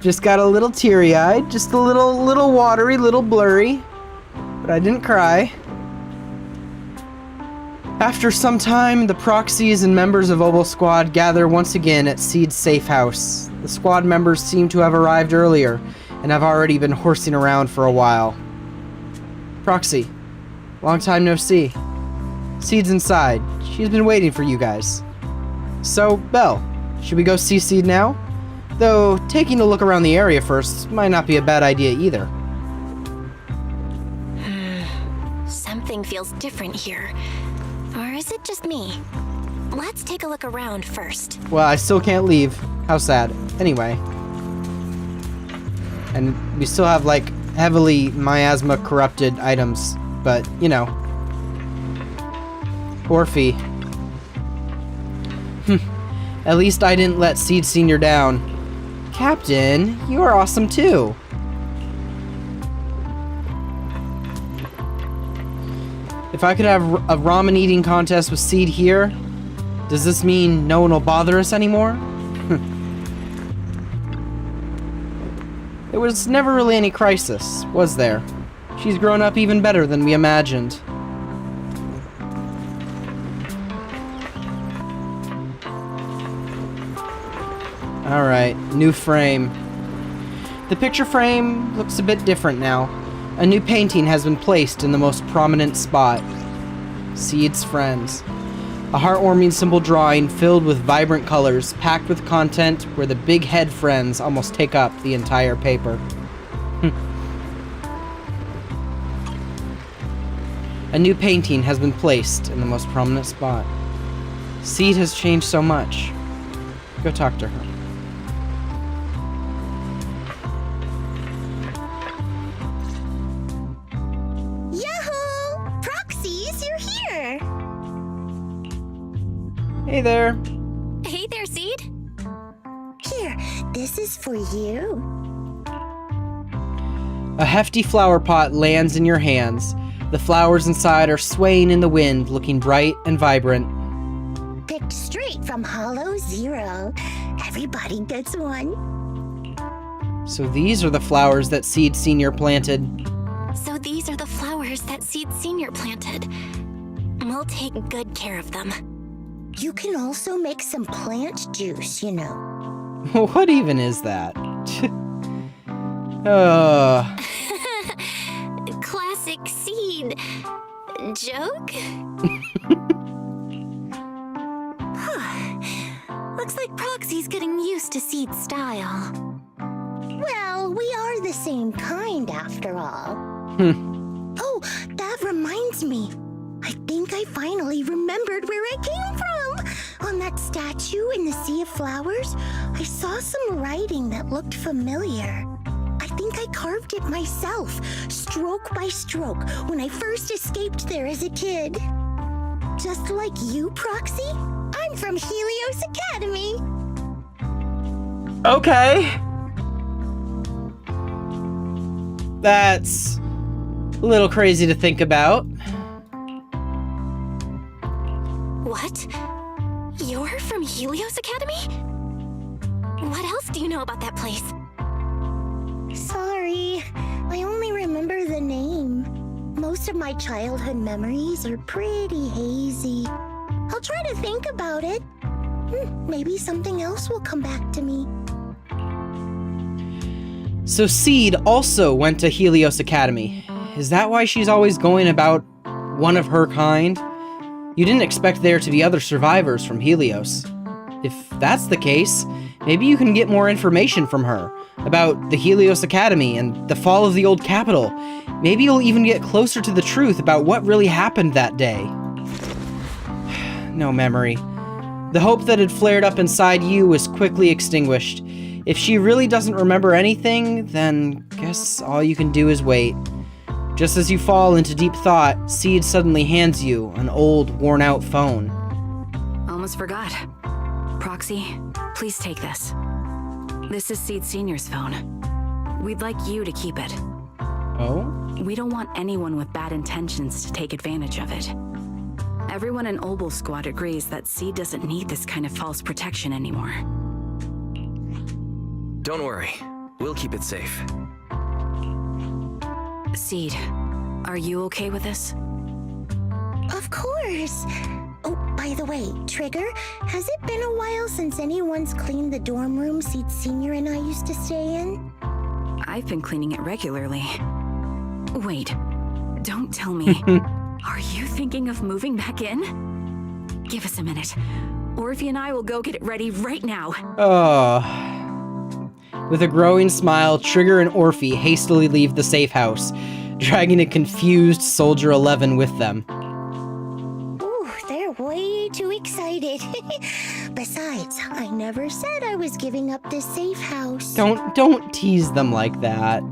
Just got a little teary-eyed, just a little watery, little blurry, but I didn't cry. After some time, the proxies and members of Obel Squad gather once again at Seed's safe house. The squad members seem to have arrived earlier, and have already been horsing around for a while. Proxy, long time no see. Seed's inside. She's been waiting for you guys. So, Belle, should we go see Seed now? Though, taking a look around the area first might not be a bad idea either. Something feels different here. Or is it just me? Let's take a look around first. Well, I still can't leave. How sad. Anyway. And we still have, like, heavily miasma-corrupted items. But, you know. Orphe. At least I didn't let Seed Senior down. Captain, you are awesome too. If I could have a ramen eating contest with Seed here, does this mean no one will bother us anymore? There was never really any crisis, was there? She's grown up even better than we imagined. Alright, new frame. The picture frame looks a bit different now. A new painting has been placed in the most prominent spot. Seed's friends. A heartwarming simple drawing filled with vibrant colors, packed with content where the big head friends almost take up the entire paper. A new painting has been placed in the most prominent spot. Seed has changed so much. Go talk to her. Yahoo! Proxies, you're here! Hey there. Hey there, Seed. Here, this is for you. A hefty flower pot lands in your hands. The flowers inside are swaying in the wind, looking bright and vibrant. Picked straight from Hollow-Zero. Everybody gets one. So these are the flowers that Seed Senior planted. So these are the flowers that Seed Senior planted. We'll take good care of them. You can also make some plant juice, you know. What even is that? Classic Seed joke? Looks like Proxy's getting used to Seed's style. Well, we are the same kind after all. Oh, that reminds me. I think I finally remembered where it came from. On that statue in the Sea of Flowers, I saw some writing that looked familiar. I think I carved it myself, stroke by stroke, when I first escaped there as a kid. Just like you, Proxy, I'm from Helios Academy. Okay. That's a little crazy to think about. What? You're from Helios Academy? What else do you know about that place? Sorry, I only remember the name. Most of my childhood memories are pretty hazy. I'll try to think about it. Maybe something else will come back to me. So Seed also went to Helios Academy. Is that why she's always going about one of her kind? You didn't expect there to be other survivors from Helios. If that's the case, maybe you can get more information from her about the Helios Academy and the fall of the old capital. Maybe you'll even get closer to the truth about what really happened that day. No memory. The hope that had flared up inside you was quickly extinguished. If she really doesn't remember anything, then guess all you can do is wait. Just as you fall into deep thought, Seed suddenly hands you an old, worn-out phone. Almost forgot. Proxy, please take this. This is Seed Senior's phone. We'd like you to keep it. Oh? We don't want anyone with bad intentions to take advantage of it. Everyone in Obel Squad agrees that Seed doesn't need this kind of false protection anymore. Don't worry. We'll keep it safe. Seed, are you okay with this? Of course. Oh, by the way, Trigger, has it been a while since anyone's cleaned the dorm room Seed Senior and I used to stay in? I've been cleaning it regularly. Wait, don't tell me. Are you thinking of moving back in? Give us a minute. Orphe and I will go get it ready right now. Oh. With a growing smile, Trigger and Orphe hastily leave the safe house, dragging a confused Soldier 11 with them. Ooh, they're way too excited. Besides, I never said I was giving up this safe house. Don't tease them like that.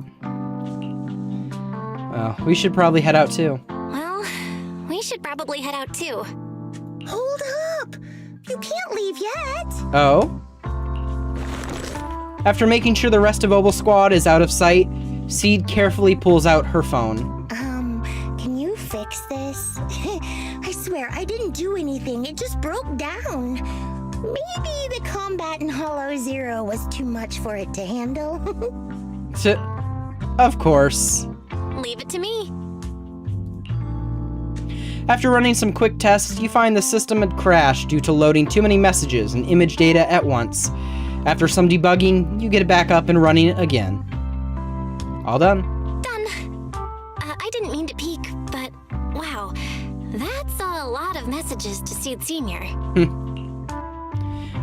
Well, we should probably head out too. Well, we should probably head out too. Hold up! You can't leave yet! Oh? After making sure the rest of Obel Squad is out of sight, Seed carefully pulls out her phone. Can you fix this? I swear, I didn't do anything. It just broke down. Maybe the combat in Hollow-Zero was too much for it to handle. Of course. Leave it to me. After running some quick tests, you find the system had crashed due to loading too many messages and image data at once. After some debugging, you get it back up and running again. All done. Done. I didn't mean to peek, but wow, that's a lot of messages to Seed Senior.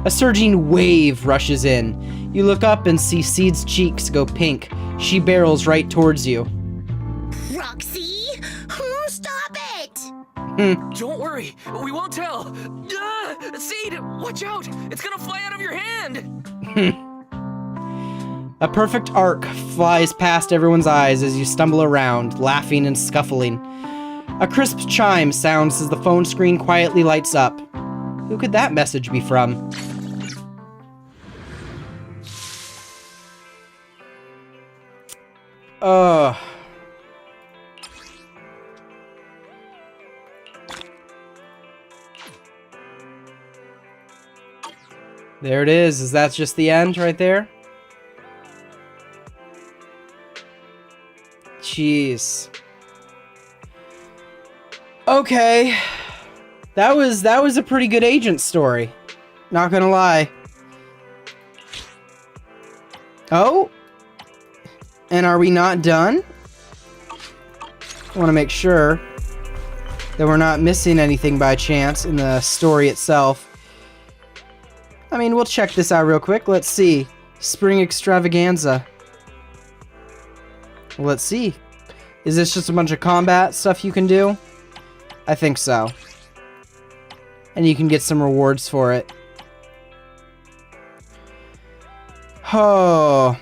A surging wave rushes in. You look up and see Seed's cheeks go pink. She barrels right towards you. Roxy! Stop it! Don't worry, we won't tell. Seed, watch out! It's gonna fly out of your hand! A perfect arc flies past everyone's eyes as you stumble around, laughing and scuffling. A crisp chime sounds as the phone screen quietly lights up. Who could that message be from? There it is. Is that just the end right there? Jeez. Okay. That was a pretty good agent story. Not gonna lie. Oh? And are we not done? I want to make sure that we're not missing anything by chance in the story itself. I mean, we'll check this out real quick. Let's see. Spring Extravaganza. Well, let's see. Is this just a bunch of combat stuff you can do? I think so. And you can get some rewards for it. Oh.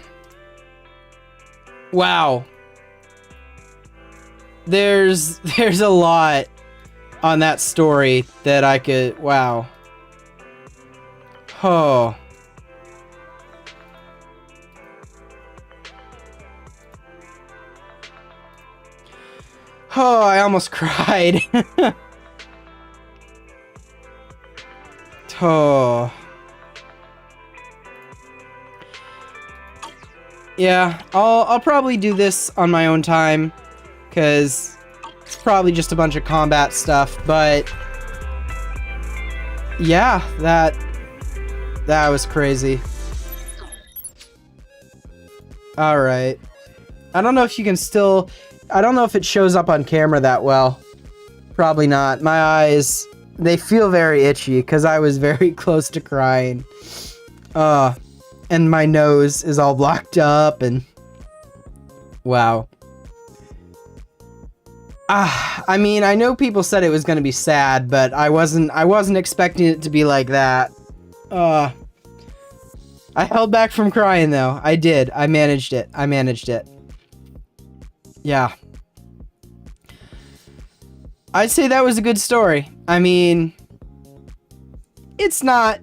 Wow. There's a lot on that story that I could... Wow. Oh. Oh, I almost cried. Oh. Yeah, I'll probably do this on my own time, because it's probably just a bunch of combat stuff, but yeah, that was crazy. Alright. I don't know if you can still... I don't know if it shows up on camera that well. Probably not. My eyes, they feel very itchy, because I was very close to crying. And my nose is all blocked up, and... Wow. I mean, I know people said it was going to be sad, but I wasn't expecting it to be like that. I held back from crying, though. I did. I managed it. Yeah. I'd say that was a good story. I mean, it's not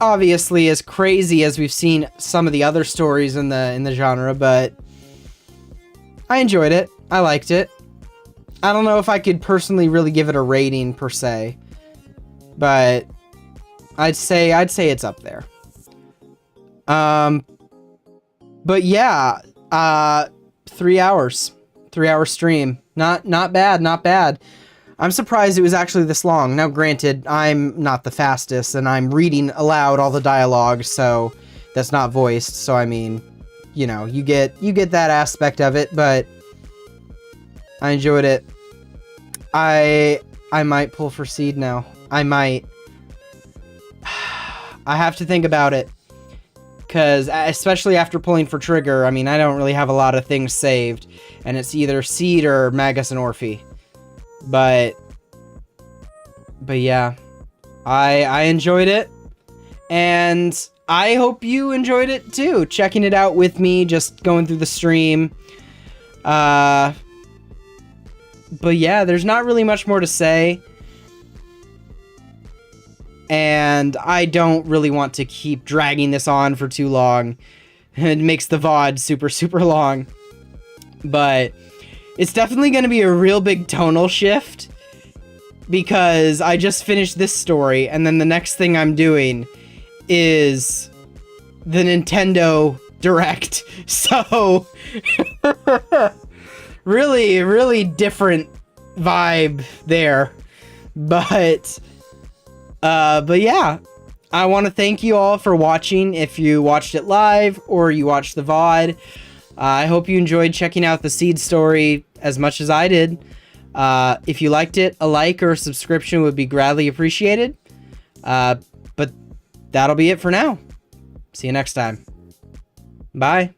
obviously as crazy as we've seen some of the other stories in the genre, but I enjoyed it. I liked it. I don't know if I could personally really give it a rating per se, but I'd say it's up there. But yeah, 3 hours. 3-hour stream. Not bad. I'm surprised it was actually this long. Now granted, I'm not the fastest and I'm reading aloud all the dialogue, so that's not voiced. So I mean, you know, you get that aspect of it, but I enjoyed it. I might pull for Seed now. I might. I have to think about it. Because, especially after pulling for Trigger, I mean, I don't really have a lot of things saved. And it's either Seed or Magus and Orphe. But yeah. I enjoyed it. And I hope you enjoyed it too. Checking it out with me, just going through the stream. But yeah, there's not really much more to say. And I don't really want to keep dragging this on for too long. It makes the VOD super, super long. But it's definitely going to be a real big tonal shift. Because I just finished this story, and then the next thing I'm doing is the Nintendo Direct. So, really, really different vibe there. But yeah, I want to thank you all for watching. If you watched it live or you watched the VOD, I hope you enjoyed checking out the Seed story as much as I did. If you liked it, a like or a subscription would be gladly appreciated. But that'll be it for now. See you next time. Bye.